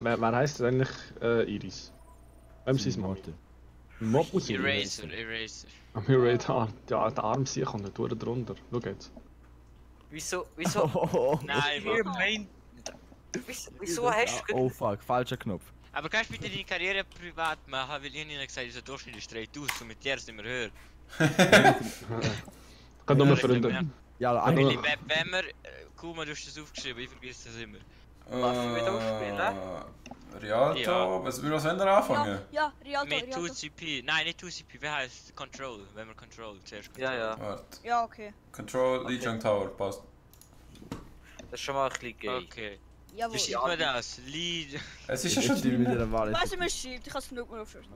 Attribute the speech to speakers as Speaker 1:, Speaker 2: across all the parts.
Speaker 1: Wer heisst eigentlich Iris? Wem sind Mord? Mopus?
Speaker 2: Eraser.
Speaker 1: Am Eraser, ja, der Arm sich kommt nicht drunter. Schau jetzt.
Speaker 3: Wieso?
Speaker 2: Nein, Mann.
Speaker 3: Wieso hast du...
Speaker 4: Oh fuck, falscher Knopf.
Speaker 2: Aber kannst du bitte deine Karriere privat machen? Weil ich ihnen gesagt habe, dieser Durchschnitt ist straight aus und mit dir sind wir höher.
Speaker 1: Kann nur mal Freunde.
Speaker 4: Ja,
Speaker 2: Wenn
Speaker 4: eigentlich.
Speaker 2: wir... Kuma, du hast das aufgeschrieben, ich vergesse das immer.
Speaker 3: Darf ich wieder aufspielen?
Speaker 5: Rialto,
Speaker 2: Ja.
Speaker 5: was wollen wir anfangen?
Speaker 6: Ja, Rialto,
Speaker 2: Mit
Speaker 6: Rialto.
Speaker 2: 2CP. Nein, nicht 2CP, wie heißt Control? Wenn wir Control zuerst Control.
Speaker 3: Ja.
Speaker 5: Warte.
Speaker 6: Ja, okay.
Speaker 5: Control, Lijiang Tower, passt.
Speaker 3: Das ist schon mal ein bisschen gay.
Speaker 2: Okay.
Speaker 6: Jawohl.
Speaker 2: Wie schreibt man das? Lead.
Speaker 5: Es ist ja schon
Speaker 4: Jetzt wieder
Speaker 5: drin.
Speaker 4: eine Wahl.
Speaker 6: Weißt du, mir schiebt, ich kann es genug mal aufschreiben.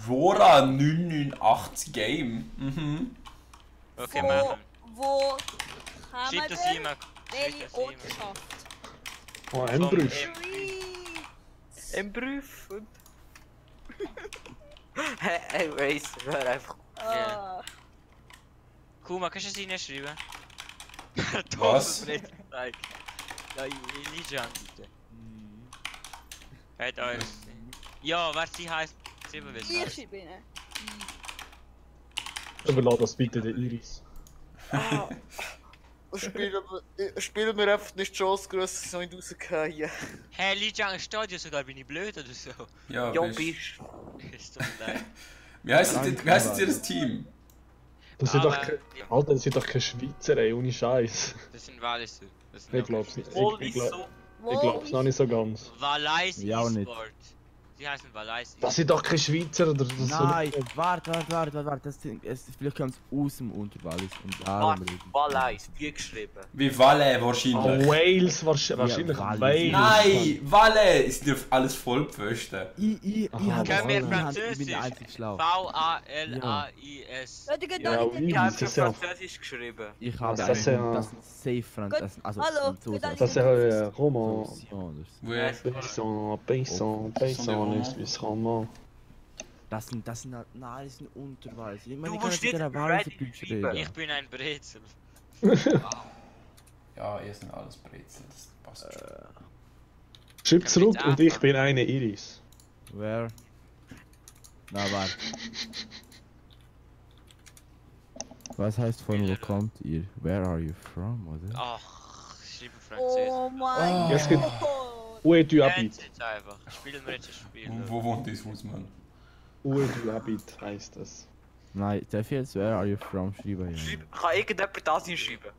Speaker 5: Wora 998 Game.
Speaker 2: Okay, machen.
Speaker 6: Wo haben wir
Speaker 2: Schreib das
Speaker 6: denn
Speaker 2: jemand.
Speaker 6: welche Ortschaft?
Speaker 1: Oh, Embrüsch.
Speaker 3: Im Brief und... Hey, Race, hör einfach...
Speaker 6: Ah,
Speaker 2: Kuma, kannst du das reinschreiben?
Speaker 5: Was?
Speaker 2: Nein. Ja, Lijiang bitte. Hat alles. Ja, wer sie heißt, selber wissen.
Speaker 6: ich schreibe ihnen.
Speaker 1: Überlass das bitte der Iris.
Speaker 3: Spielen wir einfach nicht die Chance, grösser so nicht rausgehen.
Speaker 2: Hey, Lijiang, steht ja sogar, bin ich blöd oder so?
Speaker 5: Ja,
Speaker 3: Ja,
Speaker 5: bist.
Speaker 2: Ist doch leid.
Speaker 5: Wie heisst ihr das Team?
Speaker 1: Das sind doch
Speaker 2: Aber-
Speaker 1: keine... Alter, das sind doch keine Schweizer, ey, ohne Scheiß.
Speaker 2: Das sind Walliser. Das sind
Speaker 1: Ich glaub's nicht.
Speaker 3: Wohl
Speaker 1: Ich
Speaker 3: nicht so.
Speaker 1: glaub's noch nicht so ganz.
Speaker 2: Valais
Speaker 4: Ja, auch nicht.
Speaker 2: E-Sport. Die heißen Valais
Speaker 1: Das sind doch keine Schweizer oder das
Speaker 4: Nein, warte. Vielleicht kommt es aus dem Unterwallis und darum
Speaker 3: Warte,
Speaker 4: reden.
Speaker 3: Valais, wie geschrieben.
Speaker 5: Wie Valle
Speaker 1: Oh,
Speaker 5: wahrscheinlich.
Speaker 1: Wales wahrscheinlich.
Speaker 4: Wales.
Speaker 1: Wales.
Speaker 5: Nein, Valle ist ja alles Vollpfosten.
Speaker 4: Ich
Speaker 1: Aha,
Speaker 4: hab
Speaker 2: Können wir
Speaker 4: ich bin
Speaker 2: Französisch?
Speaker 4: der einzig schlau.
Speaker 2: V-A-L-A-I-S.
Speaker 6: Leute, geht
Speaker 1: Ja,
Speaker 6: da
Speaker 1: oui.
Speaker 6: nicht
Speaker 3: Ich
Speaker 6: in
Speaker 3: habe
Speaker 1: das
Speaker 3: schon
Speaker 1: ist ja-
Speaker 3: Französisch geschrieben.
Speaker 4: Ich habe
Speaker 1: Das ist ja-
Speaker 4: das sind safe Französisch. Also
Speaker 6: Hallo,
Speaker 4: Franzose.
Speaker 6: geht da
Speaker 1: Das ist ja Roman.
Speaker 4: Französisch.
Speaker 1: Paysan, ist Roman.
Speaker 4: Das sind nein, das sind Unterwallis. Ich meine,
Speaker 3: Du
Speaker 4: ich kann
Speaker 3: musst
Speaker 4: nicht mit
Speaker 3: nicht
Speaker 4: der Wallis
Speaker 3: Reddit
Speaker 4: Deutsch
Speaker 3: schreiben.
Speaker 4: reden.
Speaker 2: Ich bin ein Brezel.
Speaker 5: Ja, ihr sind alles Brezel, das passt schon.
Speaker 1: Schreib zurück und ich bin eine Iris.
Speaker 4: Where? Na, warte. Was heißt von wo kommt ihr? Where are you from, oder?
Speaker 2: Ach, ich schreibe Französisch.
Speaker 6: Oh mein
Speaker 1: Jetzt geht-
Speaker 6: Gott.
Speaker 1: Où du
Speaker 2: Lernt
Speaker 1: habit?
Speaker 2: jetzt einfach. Spielen wir jetzt ein Spiel.
Speaker 5: Wo wohnt dein Hausmann?
Speaker 1: Où du habit heisst das.
Speaker 4: Nein, darf ich jetzt Where are you from schreiben? Ja.
Speaker 3: Kann irgendjemand das hinschreiben?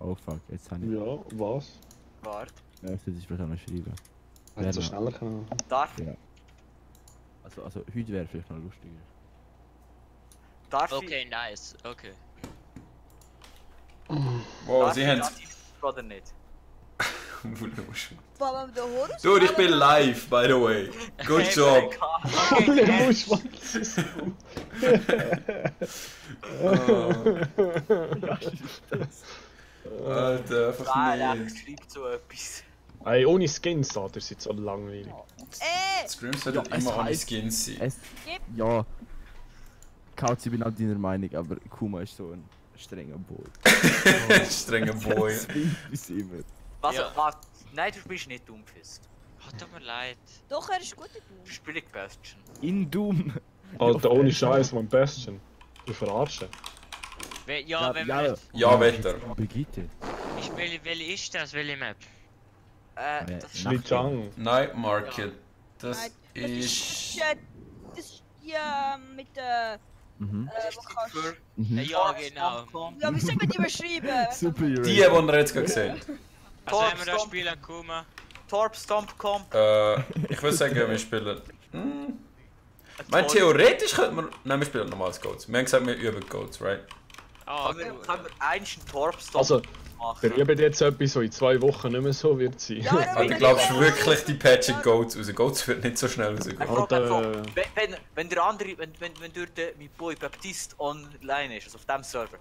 Speaker 4: Oh fuck, jetzt habe ich.
Speaker 1: Ja, was?
Speaker 3: Warte.
Speaker 4: Ja, das ist vielleicht auch noch schreiben.
Speaker 1: Hätte so schneller können.
Speaker 3: Darf,
Speaker 4: Ja. Also heute wäre vielleicht noch lustiger.
Speaker 3: darf
Speaker 2: Okay, nice. Okay.
Speaker 5: Wow,
Speaker 3: darf
Speaker 5: sie
Speaker 3: ich
Speaker 5: haben
Speaker 3: das oder nicht?
Speaker 6: War der Horus?
Speaker 5: Dude, ich bin live, by the way. Good
Speaker 2: Hey,
Speaker 5: job.
Speaker 1: Der Muschwanz ist
Speaker 5: Alter, einfach
Speaker 3: Nein,
Speaker 5: nicht.
Speaker 3: schreibt so etwas.
Speaker 1: Ey, ohne Skins, da, ihr seid so langweilig.
Speaker 5: Screams sollten
Speaker 4: Ja, es
Speaker 5: immer ohne
Speaker 4: heisst-
Speaker 5: Skins sein.
Speaker 4: Es. Ja. Kautz, ich bin auch deiner Meinung, aber Kuma ist so ein strenger Boy.
Speaker 5: Strenger Boy.
Speaker 4: Bis immer.
Speaker 3: Also,
Speaker 2: Ja.
Speaker 3: warte. Nein, du bist nicht dummfist.
Speaker 2: Oh, tut mir leid.
Speaker 6: Doch, er ist gut in
Speaker 3: Du spielst Bastion.
Speaker 4: In Doom.
Speaker 1: Alter, ohne Scheiß, mein Bestien. Du verarschen.
Speaker 2: Ja, wenn
Speaker 4: ja.
Speaker 2: wir...
Speaker 5: Ja, Wetter.
Speaker 4: Brigitte.
Speaker 2: Ich spiele, welche ist das? Welche Map?
Speaker 3: Das ist
Speaker 1: Schlichang.
Speaker 5: Night Market. Das
Speaker 6: Das
Speaker 5: ist.
Speaker 6: das ist hier mit der.
Speaker 4: Mhm.
Speaker 6: Wo kannst du.
Speaker 4: Mhm.
Speaker 2: Ja, genau.
Speaker 6: Ja, wie soll man die überschreiben?
Speaker 4: Super,
Speaker 5: Die, die ihr jetzt gerade gesehen.
Speaker 2: Also wenn wir das spielen, Kuma.
Speaker 3: Torp Stomp Comp.
Speaker 5: Ich würde sagen, wir spielen. Mein theoretisch könnte man. Nein, wir spielen normales Codes. Wir haben gesagt, wir üben Codes, right?
Speaker 2: Ah,
Speaker 3: Können
Speaker 2: gut.
Speaker 3: wir eigentlich einen Torp Stomp
Speaker 1: Also,
Speaker 3: machen?
Speaker 1: wir üben jetzt etwas, so in 2 Wochen nicht mehr so wird sein.
Speaker 6: Ja, ja,
Speaker 5: Also, glaubst du wirklich, die patchen Codes raus? Codes wird nicht so schnell rausgehen.
Speaker 1: Alter.
Speaker 3: Wenn der andere, wenn durch den mein Boy Baptiste online ist, also auf dem Server,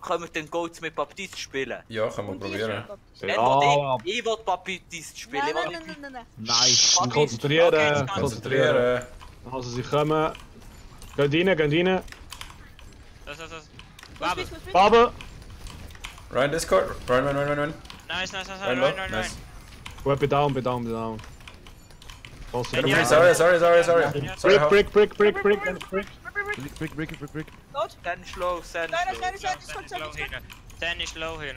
Speaker 3: können wir den Goats mit Baptiste spielen.
Speaker 5: Ja, können wir
Speaker 6: Und die
Speaker 5: probieren.
Speaker 6: ist-
Speaker 1: Ja,
Speaker 3: Ich will Baptiste spielen.
Speaker 6: Nein,
Speaker 3: Ich will
Speaker 6: nein, nein, nein, nein.
Speaker 4: Nice.
Speaker 1: konzentrieren, konzentrieren.
Speaker 5: Konzentrieren.
Speaker 1: Also, sie kommen. Geht rein.
Speaker 2: Das.
Speaker 6: Was
Speaker 2: Bubble.
Speaker 6: bist du?
Speaker 1: Baba!
Speaker 5: Ryan Discord. Ryan.
Speaker 2: Nice,
Speaker 5: Rein,
Speaker 2: rein.
Speaker 5: nice.
Speaker 1: Gut, bin down, bin down, bin down. Was
Speaker 2: Ja,
Speaker 5: Okay,
Speaker 2: ja.
Speaker 5: sorry. Sorry,
Speaker 1: Brick, brick, brick, brick, brick, brick.
Speaker 4: Brick.
Speaker 6: Tot.
Speaker 3: Stand slow, stand
Speaker 6: Kleine,
Speaker 3: slow.
Speaker 6: kleine Seite, es kommt
Speaker 2: Low
Speaker 6: Seite.
Speaker 2: hin. Dann ist low hin.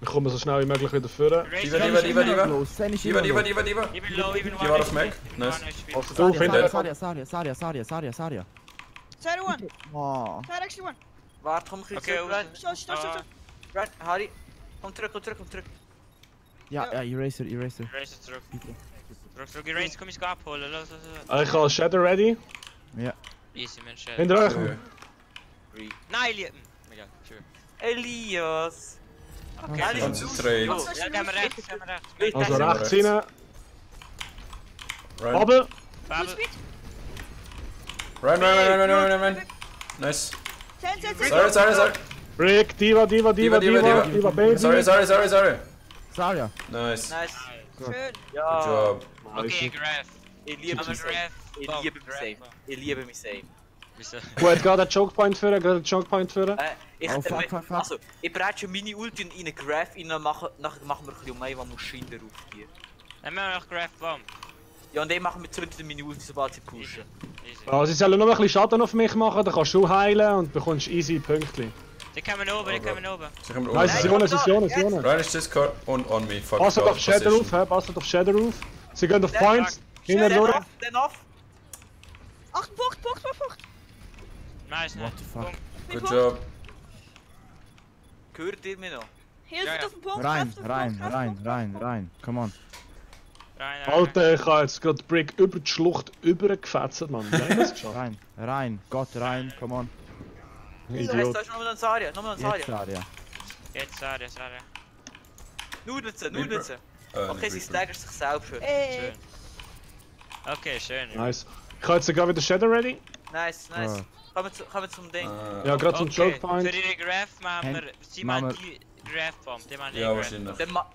Speaker 1: Wir kommen so schnell wie möglich wieder führen.
Speaker 5: Diva. Diva.
Speaker 2: Ich bin low, ich bin
Speaker 5: Die war auf Mac. Nice.
Speaker 1: Also du, finde
Speaker 4: Saria.
Speaker 6: Side one.
Speaker 4: Oh.
Speaker 6: Side actually one.
Speaker 3: Warte, komm ein
Speaker 2: Okay,
Speaker 3: bisschen zurück.
Speaker 6: Stop, stop, stop.
Speaker 3: Right, Harry. Komm zurück.
Speaker 4: Ja, Eraser.
Speaker 2: Race zurück. Zurück, Race, komm ich abholen. Los.
Speaker 1: Ich habe Shadow ready.
Speaker 2: Easy, Mensch.
Speaker 1: Hinter euch.
Speaker 2: Nein, Lieben. Mega, schön.
Speaker 3: Elias.
Speaker 2: Okay,
Speaker 3: Alice,
Speaker 5: Und
Speaker 3: du-
Speaker 5: straight.
Speaker 3: Jo.
Speaker 2: Ja, gehen wir rechts.
Speaker 1: Also
Speaker 5: Ja,
Speaker 1: rechts
Speaker 5: rechts.
Speaker 1: rein.
Speaker 5: Run.
Speaker 1: Bubble.
Speaker 6: Full speed.
Speaker 5: Run. Nice.
Speaker 6: 10, 10, 10.
Speaker 5: Sorry.
Speaker 1: Brick, Diva, baby.
Speaker 5: Sorry.
Speaker 4: Saria.
Speaker 5: Nice.
Speaker 3: Nice.
Speaker 6: Schön.
Speaker 5: Good
Speaker 3: Ja.
Speaker 5: job.
Speaker 2: Okay, Graf.
Speaker 3: Ich liebe
Speaker 2: Aber
Speaker 3: mich safe.
Speaker 2: Graf.
Speaker 3: Ich liebe mich safe.
Speaker 2: Wieso?
Speaker 1: Gut, gerade den Choke Point führen,
Speaker 4: Fuck.
Speaker 3: Also, ich breche meine Ulti in einen Graph rein, nachher machen wir ein bisschen mehr, was Maschinen drauf gehen.
Speaker 2: Dann machen wir noch Graf Bomb.
Speaker 3: Ja, und dann machen wir zünden meine Ulti, sobald sie pushen.
Speaker 2: Easy.
Speaker 1: Ja, sie sollen nur ein bisschen Schaden auf mich machen, dann kannst du heilen und bekommst easy Pünktchen.
Speaker 2: Die kommen oben.
Speaker 5: Sie kommen
Speaker 1: Nein,
Speaker 5: oben.
Speaker 1: Sion.
Speaker 5: Ryan ist Discord und on me. Fuck.
Speaker 1: Passt auf Shadow
Speaker 5: Position.
Speaker 1: auf, Shadow auf. Sie gehen auf Points. Hinten durch.
Speaker 3: Dann auf.
Speaker 6: 8 Punkt.
Speaker 2: Nice,
Speaker 4: What the fuck?
Speaker 5: Good job.
Speaker 3: Hört ihr mich noch?
Speaker 6: Hilft
Speaker 2: Ja, ja.
Speaker 6: auf den Punkt.
Speaker 4: Rein. Come on.
Speaker 2: Rein.
Speaker 1: Alter, ich habe jetzt gerade Brick über die Schlucht übergefetzt, Mann. Wie haben wir das geschafft?
Speaker 4: Rein. Gott rein. Come on.
Speaker 1: Idiot.
Speaker 3: Da ist nochmal ein Saria,
Speaker 4: Jetzt Saria.
Speaker 2: Jetzt Saria.
Speaker 3: Nudelze.
Speaker 5: Nicht
Speaker 3: Okay, sie staggert sich selbst schon.
Speaker 6: Ey.
Speaker 2: Schön. Okay, schön.
Speaker 1: Nice. Ich habe jetzt gerade wieder Shadow ready.
Speaker 3: Nice. Kommen wir zum Ding.
Speaker 1: Ja, gerade zum Choke
Speaker 2: Für
Speaker 1: Point.
Speaker 2: ihre Graf machen wir... Sie machen die Graf Bomb. Die machen die
Speaker 5: Ja,
Speaker 2: Graf
Speaker 5: wahrscheinlich.
Speaker 2: Bomb.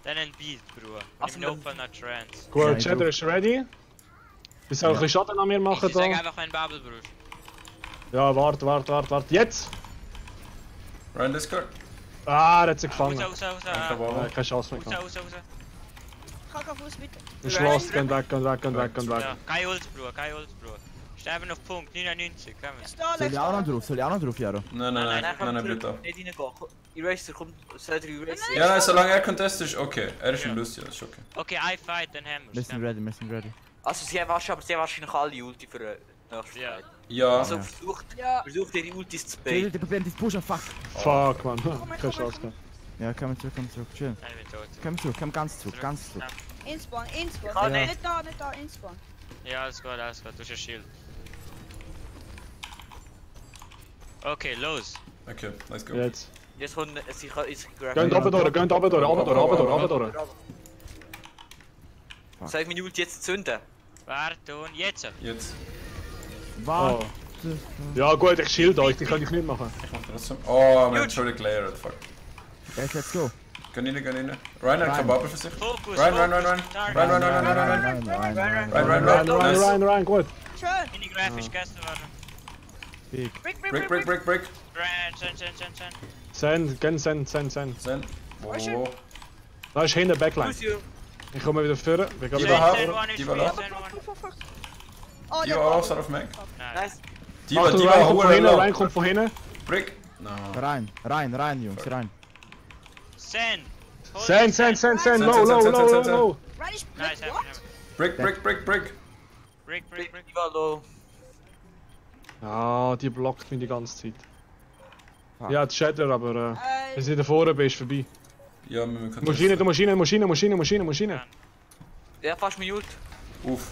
Speaker 3: Dann
Speaker 2: Dann ein Beat, Bruder.
Speaker 3: Also
Speaker 2: Im Notfall noch Trance.
Speaker 1: Gut, Shadow ist ready. Wir sollen ein bisschen Schaden an mir machen
Speaker 2: Ich sag
Speaker 1: da.
Speaker 2: einfach ein Bubble, Bruder.
Speaker 1: Ja, warte. Jetzt!
Speaker 5: Ryan Discord.
Speaker 1: Ah, er hat sie gefangen.
Speaker 2: Raus.
Speaker 1: Keine Chance mehr gehabt.
Speaker 2: Raus.
Speaker 6: Ga Fuß bitte.
Speaker 1: Ist lost, gehen weg.
Speaker 2: Ja, kein Ult, Bruder. Sterben auf Punkt, 99, komm.
Speaker 4: Soll ich auch noch drauf, Jaro?
Speaker 5: Nein, bitte.
Speaker 3: Nicht reingehen. Eraser kommt, soll der Eraser.
Speaker 5: Ja, nein, solange er contestet ist okay. Er ist ein Lucio, ist okay.
Speaker 2: Okay, I fight, dann haben
Speaker 4: Wir sind ready.
Speaker 3: Also sie haben wahrscheinlich alle Ulti für nächste
Speaker 2: Ja.
Speaker 3: Zeit.
Speaker 5: Ja.
Speaker 3: Also
Speaker 6: Ja.
Speaker 3: versucht ihre Ultis zu
Speaker 4: Die
Speaker 3: baiten.
Speaker 4: probieren die pushen, fuck.
Speaker 1: Fuck, Mann. Keine Chance gehabt.
Speaker 4: Ja, komm zurück. Schön.
Speaker 2: Nein, ich bin tot.
Speaker 4: Komm ganz zurück.
Speaker 6: Inspawn.
Speaker 3: Kann nicht.
Speaker 6: Nicht da, inspawn.
Speaker 2: Ja, alles gut, du hast ein Shield. Okay, los.
Speaker 5: Okay, let's go.
Speaker 1: Jetzt.
Speaker 3: Jetzt kommt sie kann
Speaker 1: Geht runter durch.
Speaker 3: Soll ich meine Ulti jetzt zünden?
Speaker 2: Warte und jetzt.
Speaker 5: Jetzt.
Speaker 4: Warte.
Speaker 1: Ja gut, ich shield euch, die kann ich nicht machen.
Speaker 5: Ich mach trotzdem. Oh, man, Entschuldigung, Layer, fuck.
Speaker 4: Jetzt, let's go.
Speaker 5: Gehen rein. Ryan hat kein Bubble für sich.
Speaker 2: Fokus,
Speaker 5: Run.
Speaker 1: Ryan, gut.
Speaker 6: Schön.
Speaker 2: Mini Graf ist gestern worden.
Speaker 5: Brick.
Speaker 2: Send.
Speaker 1: Send.
Speaker 5: Wo?
Speaker 1: Da ist hinten Backline.
Speaker 3: Lucio.
Speaker 1: Ich komme wieder führen. Wir gehen
Speaker 5: Die
Speaker 1: wieder.
Speaker 5: war
Speaker 2: Send
Speaker 5: hart.
Speaker 2: one
Speaker 5: Die
Speaker 2: is
Speaker 5: war
Speaker 2: free,
Speaker 5: hart.
Speaker 2: send one.
Speaker 6: Oh,
Speaker 5: Die
Speaker 6: der
Speaker 5: war auch so auf Mac.
Speaker 3: Nice.
Speaker 5: Die war
Speaker 1: Achtung, Ryan kommt von
Speaker 5: hure
Speaker 1: hinten,
Speaker 5: low.
Speaker 1: Ryan kommt von hinten.
Speaker 5: Brick. No.
Speaker 4: Rein, Jungs, rein.
Speaker 2: Send.
Speaker 1: Send, low.
Speaker 6: Ready,
Speaker 2: Nice,
Speaker 6: what?
Speaker 5: Brick.
Speaker 2: Brick.
Speaker 3: Die war low.
Speaker 1: Ah, die blockt mich die ganze Zeit.
Speaker 4: Fuck.
Speaker 1: Ja, die Shatter, aber wenn sie da vorne bist, vorbei.
Speaker 5: Ja, wir können
Speaker 1: Maschine.
Speaker 3: Ja, fast meine Ulti.
Speaker 5: Uff.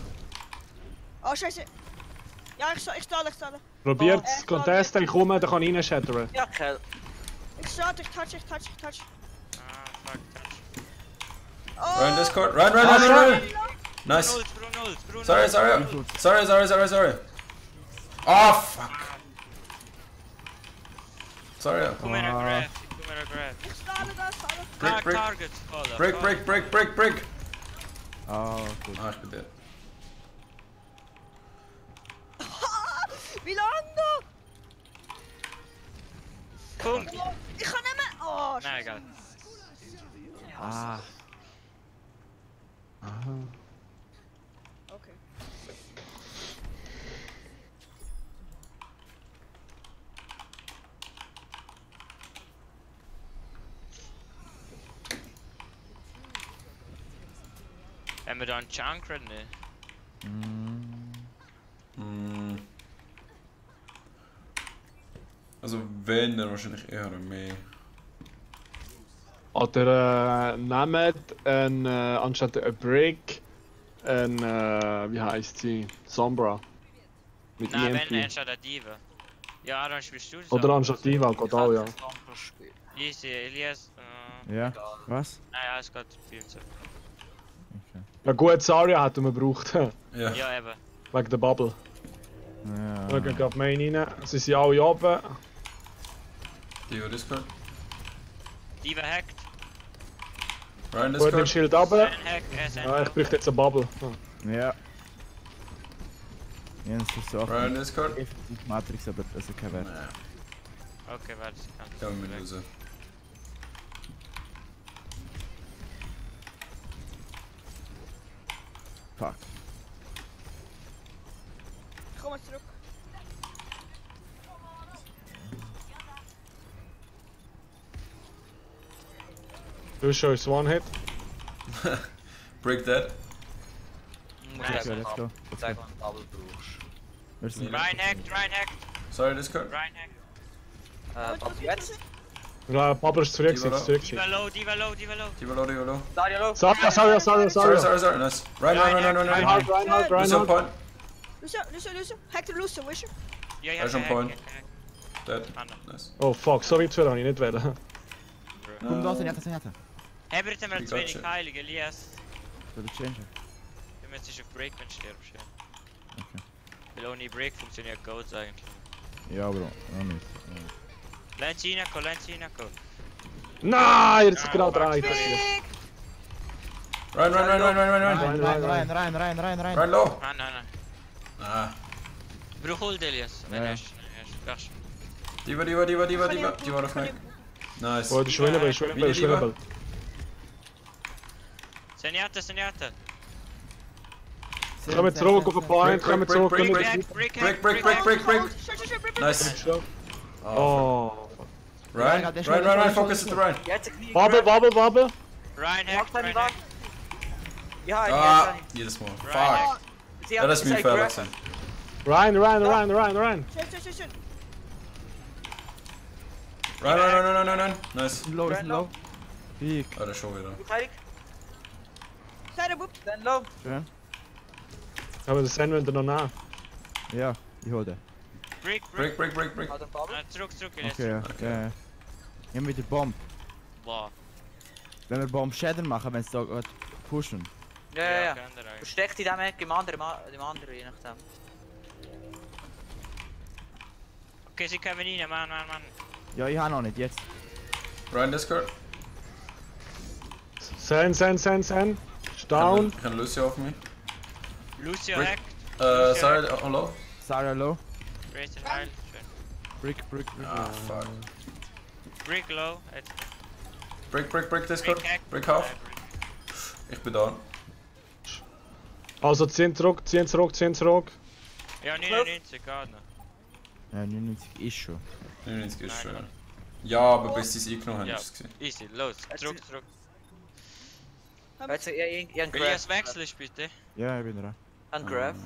Speaker 6: Oh, scheiße. Ja, ich stelle.
Speaker 1: Probiert das Contest, ich komme, dann kann ich reinshattern.
Speaker 3: Ja, Kell.
Speaker 6: Ich starte, ich touch.
Speaker 2: Ah, fuck, touch.
Speaker 6: Oh.
Speaker 5: Ryan Discord. Run. Nice.
Speaker 2: Bruno.
Speaker 5: Sorry. Oh, fuck. Sorry.
Speaker 2: Komm her, Graf.
Speaker 6: Ich starte das.
Speaker 5: Brick.
Speaker 2: Target, Follow.
Speaker 5: Brick.
Speaker 4: Oh, gut.
Speaker 5: Ah, ich bin dead.
Speaker 6: Wie lange noch?
Speaker 2: Punkt.
Speaker 6: Ich kann nicht mehr. Oh,
Speaker 2: Nein, egal.
Speaker 4: Ah.
Speaker 6: Okay.
Speaker 2: Haben wir da einen Chunk oder nicht?
Speaker 5: Also wenn, dann wahrscheinlich eher mehr.
Speaker 1: Oder nehmt ein, anstatt ein Brick, ein, wie heisst sie? Sombra. Mit
Speaker 2: Nein, wenn
Speaker 1: EMP.
Speaker 2: anstatt der Diva. Ja, dann spielst du das.
Speaker 1: Oder anstatt Diva, geht auch, ja.
Speaker 2: Easy, Elias.
Speaker 4: Ja. Was?
Speaker 2: Naja, es geht viel zu.
Speaker 4: Okay.
Speaker 1: Ja gut, Zarya hätten wir gebraucht.
Speaker 5: Ja.
Speaker 2: Ja, eben.
Speaker 1: Wegen der Bubble.
Speaker 4: Ja.
Speaker 1: Wir gehen gerade Main rein. Sie sind alle oben.
Speaker 5: Die über Discord.
Speaker 2: Diva hackt.
Speaker 5: Ryan
Speaker 1: Gut, den
Speaker 5: Discord.
Speaker 1: Schild runter.
Speaker 2: Ein Hack,
Speaker 1: Ja, ich bräuchte jetzt eine Bubble.
Speaker 4: Ja. Jens ist so
Speaker 5: Ryan
Speaker 4: offen.
Speaker 5: Discord.
Speaker 4: Matrix, aber das ist kein Wert.
Speaker 5: Nee,
Speaker 2: Okay, warte, ich kann
Speaker 5: kann man lösen.
Speaker 4: Fuck.
Speaker 6: Ich komme zurück.
Speaker 1: Lucio ist One-Hit.
Speaker 5: Break that.
Speaker 4: Okay, let's go.
Speaker 3: Sag mal, Bubble brauchst.
Speaker 4: Wir sind
Speaker 2: Ryan hackt.
Speaker 5: Sorry Discord.
Speaker 2: Ryan hackt.
Speaker 3: Bubble jetzt?
Speaker 1: Ja, Bubble ist zurück,
Speaker 5: Diva
Speaker 1: zurück.
Speaker 2: Diva low.
Speaker 5: Die war low, die war low.
Speaker 3: Dario, low.
Speaker 1: Zarya,
Speaker 5: Sorry,
Speaker 1: Zarya.
Speaker 5: sorry, nice. Ryan.
Speaker 1: Reinhardt,
Speaker 5: Lucio
Speaker 1: Reinhardt.
Speaker 5: point.
Speaker 6: Lucio. Hack the Lucio, wisch je?
Speaker 2: Ja,
Speaker 5: Er ist on point.
Speaker 2: hackt.
Speaker 5: Dead.
Speaker 2: Ah, no.
Speaker 5: Nice.
Speaker 1: Oh fuck, so weit für habe ich nicht wählen.
Speaker 4: Komm da, Senjata.
Speaker 2: Hebben wir mal
Speaker 5: Die
Speaker 2: zu wenig
Speaker 5: Gotcha.
Speaker 2: heilig, Elias.
Speaker 4: Soll ich changen?
Speaker 2: Wir müssen sich auf Break, wenn du stirbst, ja.
Speaker 4: Okay.
Speaker 2: Weil ohne Break funktioniert Goats eigentlich.
Speaker 4: Ja, Bro. Noch nicht.
Speaker 2: Lens reinkommen.
Speaker 1: Nein, jetzt genau drei.
Speaker 6: Big!
Speaker 5: Ryan.
Speaker 4: Rein.
Speaker 5: Ryan low.
Speaker 2: Nein.
Speaker 5: Ah.
Speaker 2: Brauch hold, Elias. Wenn
Speaker 4: Ja.
Speaker 2: er ist. Wacht.
Speaker 5: Die war auf mich. Nice.
Speaker 1: Oh, die ist winnable.
Speaker 2: Senjata.
Speaker 1: Kommen zurück auf den Point, kommen zurück.
Speaker 5: Break. Nice.
Speaker 6: Nice.
Speaker 1: Oh.
Speaker 5: Ryan, focus at the Ryan.
Speaker 3: Jetzt ein Knie.
Speaker 1: Bubble.
Speaker 2: Ryan
Speaker 3: Macht seine
Speaker 2: hackt.
Speaker 3: Wag. Ja,
Speaker 5: Ah,
Speaker 3: jetzt.
Speaker 5: jedes Mal.
Speaker 2: Ryan
Speaker 5: Fuck. Ja, das ist mein Fehler.
Speaker 1: Ryan.
Speaker 6: Schön.
Speaker 5: Ryan. Nice.
Speaker 4: Low, ist low. Big.
Speaker 5: Ah, der ist schon wieder.
Speaker 3: Verteidig.
Speaker 6: Kleiner Bub.
Speaker 3: Dann low.
Speaker 4: Schön.
Speaker 1: Aber das sehen wir dann noch nach.
Speaker 4: Ja, ich hol den.
Speaker 2: Break.
Speaker 5: Break.
Speaker 3: Hat den Bubble.
Speaker 2: Zurück, Elias.
Speaker 4: Okay, ja. Ich hab wieder Bomb.
Speaker 2: Boah.
Speaker 4: Wenn wir Bomb Shader machen, wenn es da geht, pushen.
Speaker 3: Ja.
Speaker 2: kann der eigentlich.
Speaker 3: Versteckt in dem Eck, im anderen, je nachdem.
Speaker 2: Okay, sie kommen rein, Mann.
Speaker 4: Ja, ich hab noch nicht, jetzt.
Speaker 5: Ryan Discord.
Speaker 1: Sen. Ist down.
Speaker 5: Ich kann Lucio auf mich.
Speaker 2: Lucio
Speaker 5: Break.
Speaker 2: hackt.
Speaker 5: Sorry, hello.
Speaker 4: Sarah low.
Speaker 2: Racer heil. Schön.
Speaker 4: Brick.
Speaker 5: Ah, fuck.
Speaker 2: Break low. Jetzt.
Speaker 5: Break Discord.
Speaker 2: hack.
Speaker 5: Break half. Ich bin down.
Speaker 1: Also ziehen zurück.
Speaker 2: Ja, 99, geht noch.
Speaker 4: Ja, 99 ist schon.
Speaker 5: 99 ist
Speaker 2: Nein,
Speaker 5: schön. Ja, aber bis sie es eingenommen haben,
Speaker 2: Ja.
Speaker 5: ist es gewesen.
Speaker 2: Easy, los. Zurück.
Speaker 3: Jetzt, ich hab
Speaker 2: Elias, wechselst bitte.
Speaker 4: Ja, ich bin dran.
Speaker 3: einen Graph.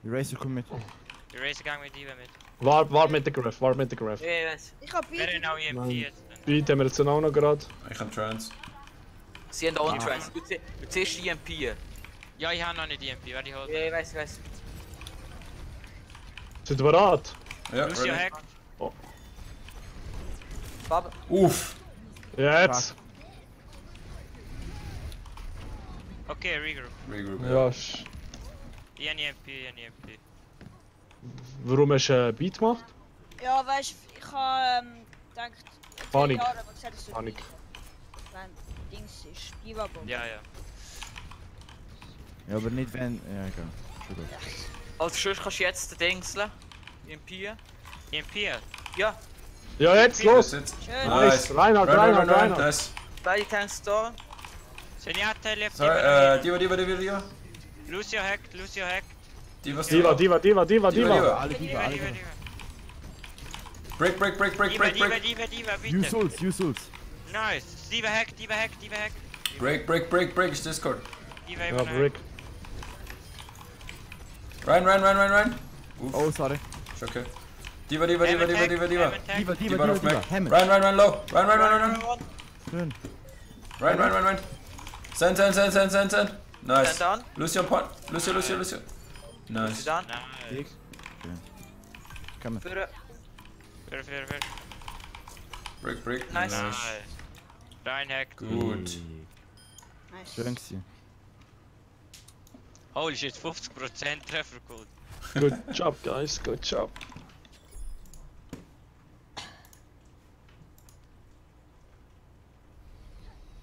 Speaker 4: Die Racer kommt mit.
Speaker 2: Die Racer gang mit Diva mit.
Speaker 1: Wart mit der Griff.
Speaker 3: Ja, ich weiß.
Speaker 6: Ich hab
Speaker 2: Wer
Speaker 6: Beat.
Speaker 2: genau EMP
Speaker 1: Nein.
Speaker 2: jetzt?
Speaker 1: Beat haben wir jetzt auch noch gerade.
Speaker 5: Ich kann Trans.
Speaker 3: Sie haben auch Trans. Du ziehst die EMP.
Speaker 2: Ja, ich habe noch nicht EMP, werde ich holen.
Speaker 3: Ja, ich weiß.
Speaker 1: Sind wir bereit?
Speaker 5: Ja,
Speaker 2: Lucio
Speaker 5: ready.
Speaker 2: hackt.
Speaker 3: Bubble.
Speaker 5: Uff.
Speaker 1: Jetzt.
Speaker 2: Okay, regroup.
Speaker 5: Regroup.
Speaker 1: Ja.
Speaker 2: Ich habe EMP.
Speaker 1: Warum hast du Beat gemacht?
Speaker 6: Ja, weißt du, ich hab gedacht.
Speaker 1: Panik.
Speaker 6: Ja, aber gesagt, dass du
Speaker 1: Panik.
Speaker 6: Wenn Dings ist, Diva-Bomb.
Speaker 2: Ja.
Speaker 4: Ja, aber nicht wenn. Ja, egal. Schon gut.
Speaker 3: Also, sonst kannst du jetzt den Dingseln. EMP.
Speaker 2: EMP?
Speaker 3: Ja,
Speaker 1: Ja, jetzt los!
Speaker 5: Jetzt.
Speaker 6: Schön.
Speaker 1: Nice. Reinhardt.
Speaker 5: Nice.
Speaker 3: beide Tanks da.
Speaker 2: Zenyatta lebt
Speaker 5: Sorry, Diva.
Speaker 2: Lucio hackt.
Speaker 5: Diva.
Speaker 1: Diva.
Speaker 4: Alle Diva, alle
Speaker 2: Diva.
Speaker 4: Diva.
Speaker 5: Break.
Speaker 2: Diva, bitte.
Speaker 4: Use.
Speaker 2: Nice. Diva hackt.
Speaker 5: Break, ist Discord.
Speaker 2: Diva
Speaker 1: Ja,
Speaker 2: immer
Speaker 1: Brick.
Speaker 5: Rein. Uff,
Speaker 4: Oh, sorry.
Speaker 5: ist okay. Diva.
Speaker 4: Diva.
Speaker 5: Diva auf Mac.
Speaker 4: Hammond.
Speaker 5: Rein, low. Rein.
Speaker 4: Schön.
Speaker 5: Rein. Send. Nice.
Speaker 3: Send on.
Speaker 5: Lucio point. Lucio. Nice.
Speaker 3: Dann.
Speaker 2: Nice.
Speaker 4: Komm.
Speaker 3: Für
Speaker 2: Für.
Speaker 5: Break.
Speaker 3: Nice.
Speaker 2: Nice. Rein hackt.
Speaker 5: Gut.
Speaker 6: Nice.
Speaker 4: Schön gewesen.
Speaker 2: Holy shit, 50% Treffercode.
Speaker 1: Good job, guys. Good job.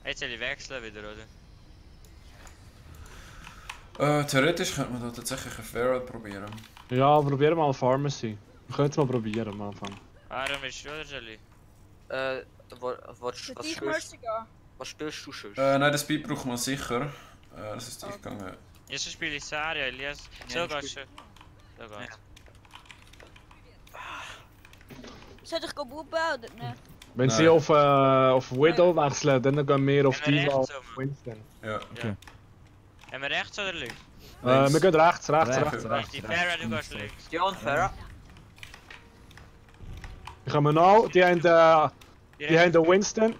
Speaker 2: Jetzt soll ich wechseln wieder, oder?
Speaker 5: Theoretisch könnte man da tatsächlich einen Feral probieren.
Speaker 1: Ja, probier mal Pharmacy. Wir können es mal probieren am Anfang.
Speaker 2: Warum ist du oder soll ich?
Speaker 3: Was
Speaker 6: Für dich
Speaker 3: spielst
Speaker 6: Mercy gehen.
Speaker 3: was spielst du schon?
Speaker 5: Nein, das Speed braucht man sicher. Das ist durchgegangen.
Speaker 2: Jetzt spiele ich Saria, Elias. So
Speaker 3: Ja,
Speaker 2: geht's schon. So geht's.
Speaker 6: Soll ich Buben oder nicht?
Speaker 1: Wenn
Speaker 5: Nein.
Speaker 1: sie auf Widow wechseln, dann gehen wir auf
Speaker 2: Wenn wir
Speaker 1: Diva
Speaker 2: rechts
Speaker 1: und
Speaker 2: so-
Speaker 1: Winston.
Speaker 5: Ja.
Speaker 4: Okay.
Speaker 2: Haben wir rechts oder links?
Speaker 1: Wir gehen rechts.
Speaker 2: Die Farah, du gehst links.
Speaker 3: Ja, und Farah.
Speaker 1: Ich habe noch, die haben den Winston.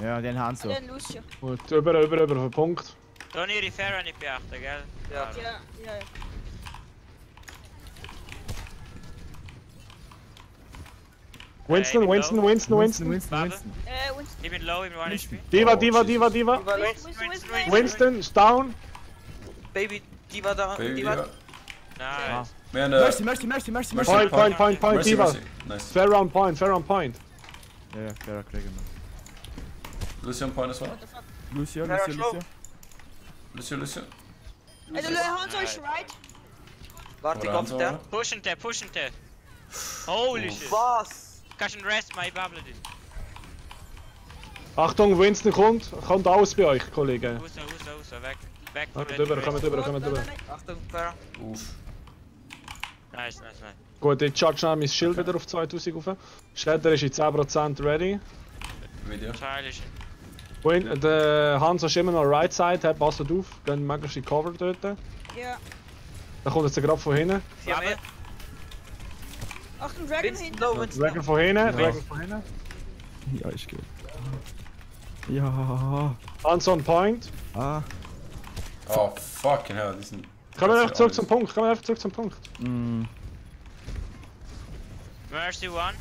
Speaker 4: Ja, den haben so.
Speaker 6: Den Lucio.
Speaker 1: Und über auf den Punkt.
Speaker 2: Dann ihre Farah nicht beachten, gell?
Speaker 3: Ja.
Speaker 6: Ja.
Speaker 1: Winston.
Speaker 6: Winston.
Speaker 2: Ich bin low im One HP.
Speaker 1: Diva. Winston, ist down.
Speaker 3: Baby, Diva da.
Speaker 5: Baby,
Speaker 3: Diva.
Speaker 5: ja.
Speaker 2: Nice.
Speaker 5: Wir haben
Speaker 4: Mercy.
Speaker 1: Point,
Speaker 5: Mercy,
Speaker 1: Diva.
Speaker 5: Mercy. Nice.
Speaker 1: Fair on point.
Speaker 4: Ja, Farah kriegen wir.
Speaker 5: Lucian point as well.
Speaker 6: What the fuck?
Speaker 4: Lucio.
Speaker 5: Lucio.
Speaker 6: Hey, der Hanzo ist right.
Speaker 3: Warte, ich
Speaker 5: Oder
Speaker 3: auf der.
Speaker 2: Pushen der. Holy shit.
Speaker 3: Was?
Speaker 2: Kannst du einen Rest machen, ich babble dich.
Speaker 1: Achtung, Winston kommt alles bei euch, Kollegen.
Speaker 2: Raus, weg von
Speaker 1: Kommt über.
Speaker 3: Achtung, Farah.
Speaker 5: Uff.
Speaker 2: Nice.
Speaker 1: Gut, ich charge schnell mein Schild wieder auf 2000 rauf. Shatter ist in 10% ready.
Speaker 5: Video.
Speaker 2: Childish.
Speaker 1: Der Hanzo ist immer noch right side, passt auf, gehen möglichst in Cover dort. Dann
Speaker 6: Ja.
Speaker 1: kommt jetzt gerade von hinten.
Speaker 3: Sie haben mehr.
Speaker 6: Achtung, Dragon
Speaker 3: Winston,
Speaker 6: hinten.
Speaker 3: low, Winston.
Speaker 1: Dragon von hinten,
Speaker 4: Ja, ist gut. Ja.
Speaker 1: Hanzo on point.
Speaker 4: Ah.
Speaker 5: Oh, fucking hell, die sind...
Speaker 1: Kommen wir einfach zurück zum Punkt,
Speaker 2: Mercy one.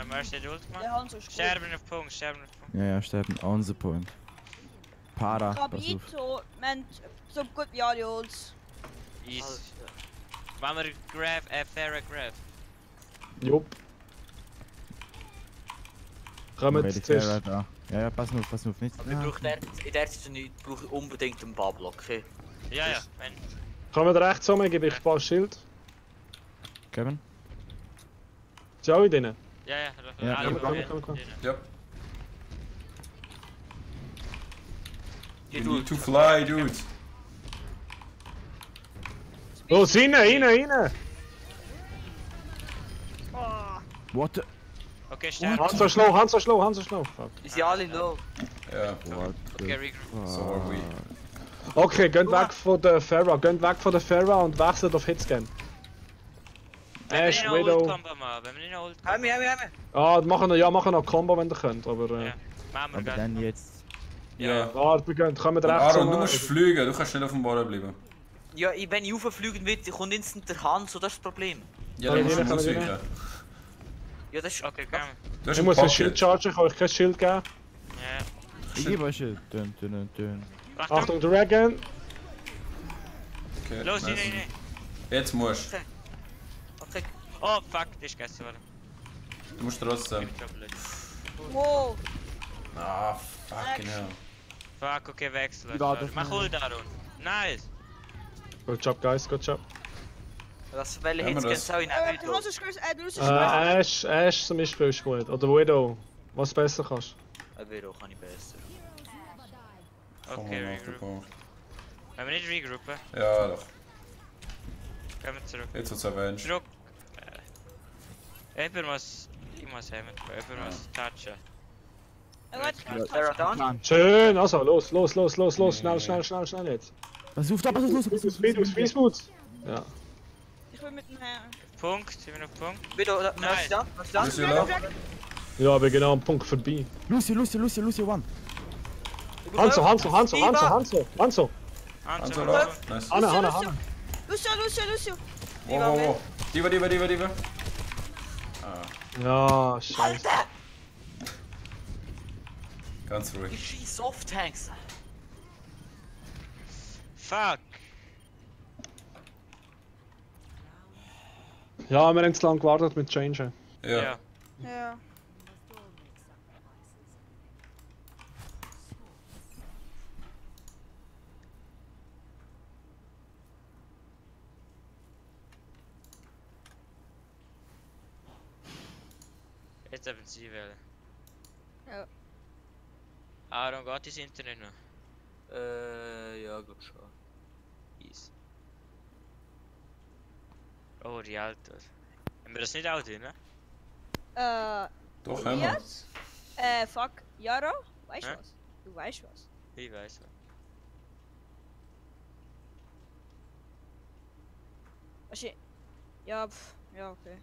Speaker 2: Mercy hat Ult gemacht.
Speaker 6: Der Hanzo ist gut.
Speaker 2: Sterben auf Punkt.
Speaker 4: Ja, sterben on the point. Para, pass auf.
Speaker 6: Rabito, man, so gut wie alle Ults.
Speaker 2: Easy. Machen wir Farah Grab.
Speaker 1: Jupp. Kommen
Speaker 4: Okay,
Speaker 1: wir
Speaker 4: die
Speaker 1: zuerst.
Speaker 4: Farah da. Ja, pass auf, nicht.
Speaker 3: Ich brauche in der Season brauche ich unbedingt einen Bubble, okay?
Speaker 2: Ja, wenn.
Speaker 1: Kommen wir rechts rum, gebe ich ein paar Schild.
Speaker 4: Kevin?
Speaker 1: Ist ja auch drin.
Speaker 2: Ja,
Speaker 4: Ja,
Speaker 1: komm.
Speaker 5: Ja.
Speaker 3: Die
Speaker 5: You
Speaker 3: du.
Speaker 5: need to fly, dude.
Speaker 1: Los, rein!
Speaker 4: What the...
Speaker 2: Okay, sterben.
Speaker 1: Hanzo slow. Fuck.
Speaker 3: Ist ja alle low.
Speaker 5: Ja,
Speaker 4: What the...
Speaker 2: Okay, regroup.
Speaker 5: so are we.
Speaker 1: Okay, geht weg von der Farah, und wechselt auf Hitscan. Ash,
Speaker 2: Wenn wir nicht
Speaker 1: Widow.
Speaker 2: Ult Combo machen,
Speaker 3: Heim.
Speaker 1: Machen noch Combo, wenn ihr könnt, aber...
Speaker 2: Ja. Machen wir
Speaker 4: Aber
Speaker 2: gleich.
Speaker 4: dann jetzt...
Speaker 5: Ja.
Speaker 1: wir kommen
Speaker 5: Und
Speaker 1: rechts
Speaker 5: Aaron, du
Speaker 1: rum.
Speaker 5: musst fliegen, du kannst nicht auf dem Boden bleiben.
Speaker 3: Ja, wenn ich rauffliegen will, kommt instant der Hanzo, das ist das Problem.
Speaker 5: Ja,
Speaker 1: Kann
Speaker 5: dann
Speaker 1: ich
Speaker 5: musst du
Speaker 1: rein, kann ich
Speaker 5: ausweichen.
Speaker 3: Ja, das ist...
Speaker 2: Okay, komm.
Speaker 5: Du hast
Speaker 1: Ich
Speaker 5: einen
Speaker 1: muss ein Schild
Speaker 5: Pocket.
Speaker 1: chargen, kann euch kein Schild geben.
Speaker 2: Ja.
Speaker 4: Ich gebe euch Schild. Dün.
Speaker 1: Achtung, Dragon.
Speaker 5: Okay,
Speaker 2: Los,
Speaker 5: nice.
Speaker 2: rein.
Speaker 5: Jetzt musst du.
Speaker 3: Okay.
Speaker 2: Oh, fuck, das ist gegessen worden.
Speaker 5: Du musst trotzdem.
Speaker 2: Ich bin so blöd.
Speaker 6: Wow.
Speaker 5: Ah, fucking hell.
Speaker 2: Fuck, okay, wechseln.
Speaker 4: Ja, das-
Speaker 2: Mach Ult, Aaron. Nice.
Speaker 1: Good job, guys, good job.
Speaker 3: Das welche
Speaker 5: Haben wir
Speaker 3: Hits
Speaker 5: das?
Speaker 3: gehen auch in
Speaker 6: Der
Speaker 3: Widow.
Speaker 6: Hanzo ist größer, der Lucio ist größer.
Speaker 1: Ash zum Beispiel ist gut. Oder Widow. Was besser kannst.
Speaker 3: Widow kann ich besser.
Speaker 2: Okay,
Speaker 5: Auf den
Speaker 2: regroup.
Speaker 5: Punkt.
Speaker 2: Wenn wir nicht regroupen,
Speaker 5: Ja, doch.
Speaker 2: gehen wir zurück.
Speaker 5: Jetzt wird's avenged.
Speaker 2: Zurück. Jemand muss... Ich muss heim. Jemand muss touchen.
Speaker 6: Warte,
Speaker 3: Sarah down?
Speaker 4: Plan.
Speaker 1: Schön, also los, schnell jetzt.
Speaker 4: Was ruft ab, was los?
Speaker 1: Speedmut. Ja.
Speaker 6: ich will mit dem Herrn.
Speaker 2: Punkt, sind wir auf Punkt?
Speaker 3: Wieder, oder?
Speaker 2: Nein.
Speaker 3: Was ist da?
Speaker 5: Lucio low.
Speaker 1: Ja, wir genau am Punkt vorbei.
Speaker 4: Lucio, one.
Speaker 1: Hanzo.
Speaker 2: Anso
Speaker 5: Also
Speaker 2: low.
Speaker 5: low. Nice.
Speaker 1: Hanna.
Speaker 6: Lucio.
Speaker 5: Wow. Diva.
Speaker 1: Ja, scheiße.
Speaker 3: Alter!
Speaker 5: Ganz ruhig.
Speaker 3: Ich schieß Off-Tanks.
Speaker 2: Fuck.
Speaker 1: Ja, wir haben zu lange gewartet mit Change.
Speaker 5: Ja.
Speaker 6: Ja.
Speaker 2: Jetzt haben sie wählen.
Speaker 6: Ja.
Speaker 2: Aaron, geht das Internet noch?
Speaker 3: Ja, glaub schon.
Speaker 2: Easy. Oh, Rialto. Haben wir das nicht auch drin, ne?
Speaker 5: Doch, haben wir.
Speaker 6: Jetzt? Fuck. Jaro? Weißt
Speaker 2: Hä?
Speaker 6: du was? Du weißt was.
Speaker 2: Ich weiß.
Speaker 6: Wahrscheinlich. Ja, ja, okay.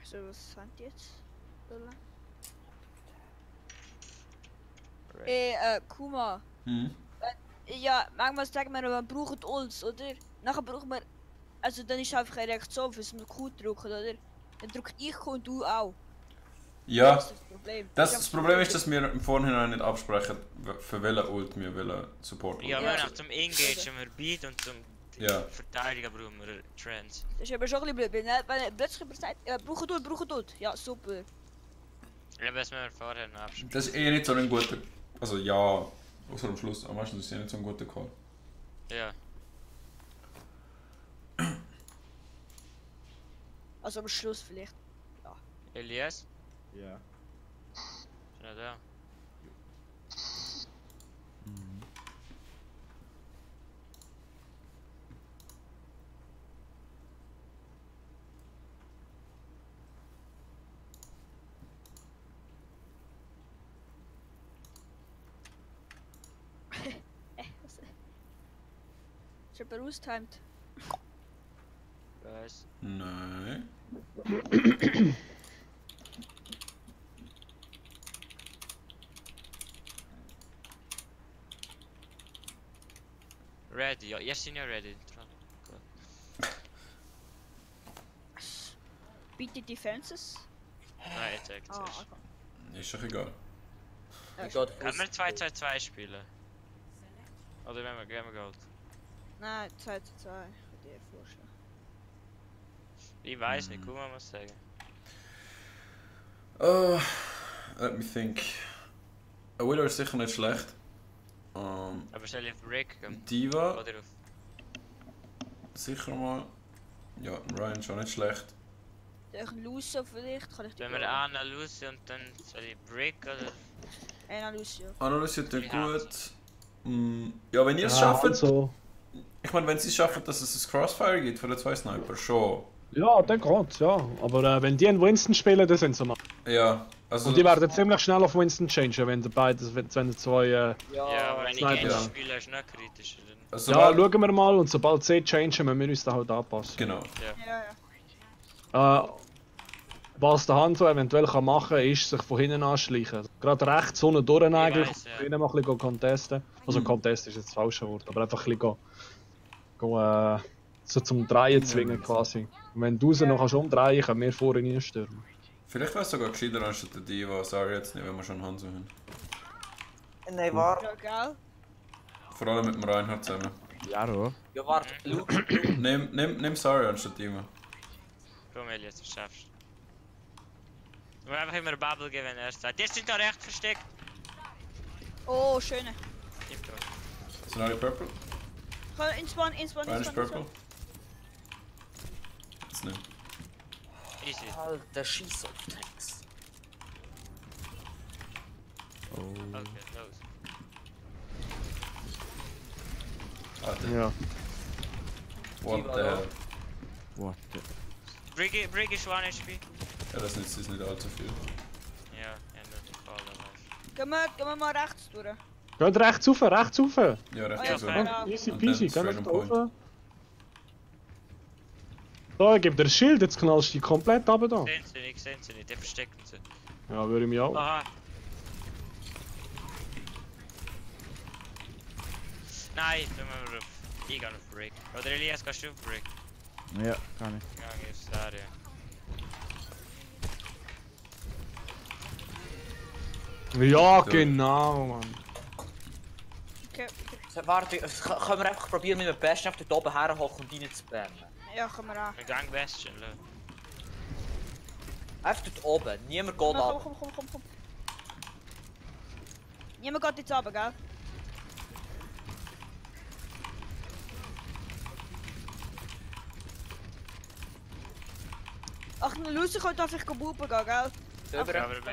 Speaker 6: So, was sind die jetzt? Kuma.
Speaker 5: Mhm.
Speaker 6: Ja, manchmal sagen wir, man braucht uns, oder? Nachher brauchen wir. Also dann ist einfach eine Reaktion, fürs wir Q drücken, oder? Dann drückt ich Q und du auch.
Speaker 5: Ja.
Speaker 6: Das ist das Problem.
Speaker 5: Das Problem ist, dass wir im Vorhinein nicht absprechen, für welchen Ult wir wollen supporten.
Speaker 2: Ja,
Speaker 6: Ja.
Speaker 2: wir nach zum Engagen wir Beat und zum
Speaker 5: Ja.
Speaker 2: Verteidigen brauchen wir Trends.
Speaker 6: Das ist aber schon ein bisschen blöd, wenn plötzlich über sagt, brauchen tut. Ja, super.
Speaker 2: Ja, was wir vorher noch absprechen.
Speaker 5: Das ist eh nicht so ein guter. Also ja, außer am Schluss, am meisten ist es eh nicht so ein guter Call.
Speaker 2: Ja.
Speaker 6: Also am Schluss vielleicht.
Speaker 2: Elias?
Speaker 4: Ja.
Speaker 2: Ist noch da?
Speaker 6: Ist jemand austimed?
Speaker 2: Was?
Speaker 5: Nein.
Speaker 2: Ready? Ja, jetzt sind ja ready.
Speaker 6: Bitte Defenses?
Speaker 2: Nein, Attack
Speaker 6: Ah,
Speaker 2: zuerst.
Speaker 6: okay.
Speaker 5: Ist doch egal.
Speaker 3: Ich geh
Speaker 2: Können wir 2-2-2 spielen? Oder wenn wir Gold?
Speaker 6: Nein, 2 zu 2. Ich würde dir vorstellen.
Speaker 2: Ich weiß nicht, guck mal, was sagen.
Speaker 5: Let me think. A Willow ist sicher nicht schlecht.
Speaker 2: Aber soll ich auf Rick gehen?
Speaker 5: Diva
Speaker 2: Oder auf...
Speaker 5: sicher mal. Ja, Ryan schon nicht schlecht.
Speaker 6: Durch Lucio vielleicht, kann ich dir
Speaker 2: Wenn wir Anna Lucy und dann soll ich Brick oder...
Speaker 6: Einer Lucio.
Speaker 5: Analyse tut
Speaker 2: Ja.
Speaker 5: gut. Ja, wenn ihr es
Speaker 1: Ja,
Speaker 5: schafft.
Speaker 1: so.
Speaker 5: Ich meine, wenn sie es schaffen, dass es ein Crossfire gibt für die zwei Sniper, schon.
Speaker 1: Ja, dann geht's, ja. Aber wenn die einen Winston spielen, dann sind sie noch.
Speaker 5: Ja, also.
Speaker 1: Und die werden ziemlich schnell auf Winston changen, wenn die zwei.
Speaker 2: Ja, aber wenn ich
Speaker 1: Sniper,
Speaker 2: Gänge
Speaker 1: ja.
Speaker 2: spiele, ist noch kritischer. Dann...
Speaker 5: Also,
Speaker 1: Ja, schauen wir mal und sobald sie changen, müssen wir uns da halt anpassen.
Speaker 5: Genau.
Speaker 6: Ja, ja.
Speaker 1: Was der Hanzo eventuell kann machen kann, ist sich von hinten anschleichen. Gerade rechts unten durch eigentlich,
Speaker 2: weiss, ja.
Speaker 1: von hinten mal ein bisschen contesten. Also contesten ist jetzt das falsche Wort, aber einfach ein bisschen so zum Drehen zwingen quasi. Und wenn du raus noch kannst umdrehen, können wir vorne reinstürmen.
Speaker 5: Vielleicht wäre es sogar gescheiter anstatt der Diva. Sorry jetzt nicht, wenn wir schon Hanzo haben.
Speaker 3: Nein, war.
Speaker 6: Ja, gell?
Speaker 5: Vor allem mit dem Reinhard zusammen.
Speaker 4: Jaro.
Speaker 3: Ja, warte. Luke.
Speaker 5: Nimm Sorry anstatt Diva.
Speaker 2: Komm, Elias, du schaffst. Wir einfach immer eine Bubble geben, wenn er es sagt. Die sind da recht versteckt.
Speaker 6: Oh, schöne.
Speaker 2: Stimmt doch.
Speaker 5: Sind alle Purple?
Speaker 6: Inspawn.
Speaker 5: Ryan ist Purple? Jetzt nicht.
Speaker 2: Easy.
Speaker 3: Alter, scheiß auf Tanks.
Speaker 4: Oh.
Speaker 2: Okay, los.
Speaker 5: Alter,
Speaker 1: Ja.
Speaker 5: what the hell.
Speaker 4: What the...
Speaker 2: Brig ist 1 HP.
Speaker 5: Ja, das nützt uns nicht allzu viel.
Speaker 2: Ja, nur die Call, weißt
Speaker 6: Gehen wir mal rechts durch.
Speaker 1: Geht rechts rauf, rechts rauf.
Speaker 5: Ja, recht
Speaker 6: Ja,
Speaker 5: so.
Speaker 6: fair.
Speaker 1: Ja, easy
Speaker 5: Und
Speaker 1: peasy,
Speaker 5: dann
Speaker 1: geh
Speaker 5: straight
Speaker 1: nach
Speaker 5: on
Speaker 1: da rauf. So, ich gebe dir ein Schild, jetzt knallst du die komplett runter da.
Speaker 2: Ich seh sie nicht, die verstecken sie.
Speaker 1: Ja, würde ich mich auch.
Speaker 2: Aha. Nein, tun wir auf. Ich gehe auf Brick. Oder Elias, gehst du auf Brick?
Speaker 4: Ja, kann ich.
Speaker 2: Ja, ich aufs Area.
Speaker 1: Ja, genau, Mann.
Speaker 6: Okay.
Speaker 3: Warte, können wir einfach probieren mit dem Besten auf dort oben herhocken und rein zu spammen?
Speaker 6: Ja, komm mal an.
Speaker 2: Ein Gang Bastion, lo.
Speaker 3: Einfach dort oben, niemand geht
Speaker 6: Komm,
Speaker 3: ab.
Speaker 6: komm. Niemand geht jetzt runter, gell? Ach, eine Lucy könnte einfach buben gehen, gell?
Speaker 3: Selber.
Speaker 2: Ja, aber am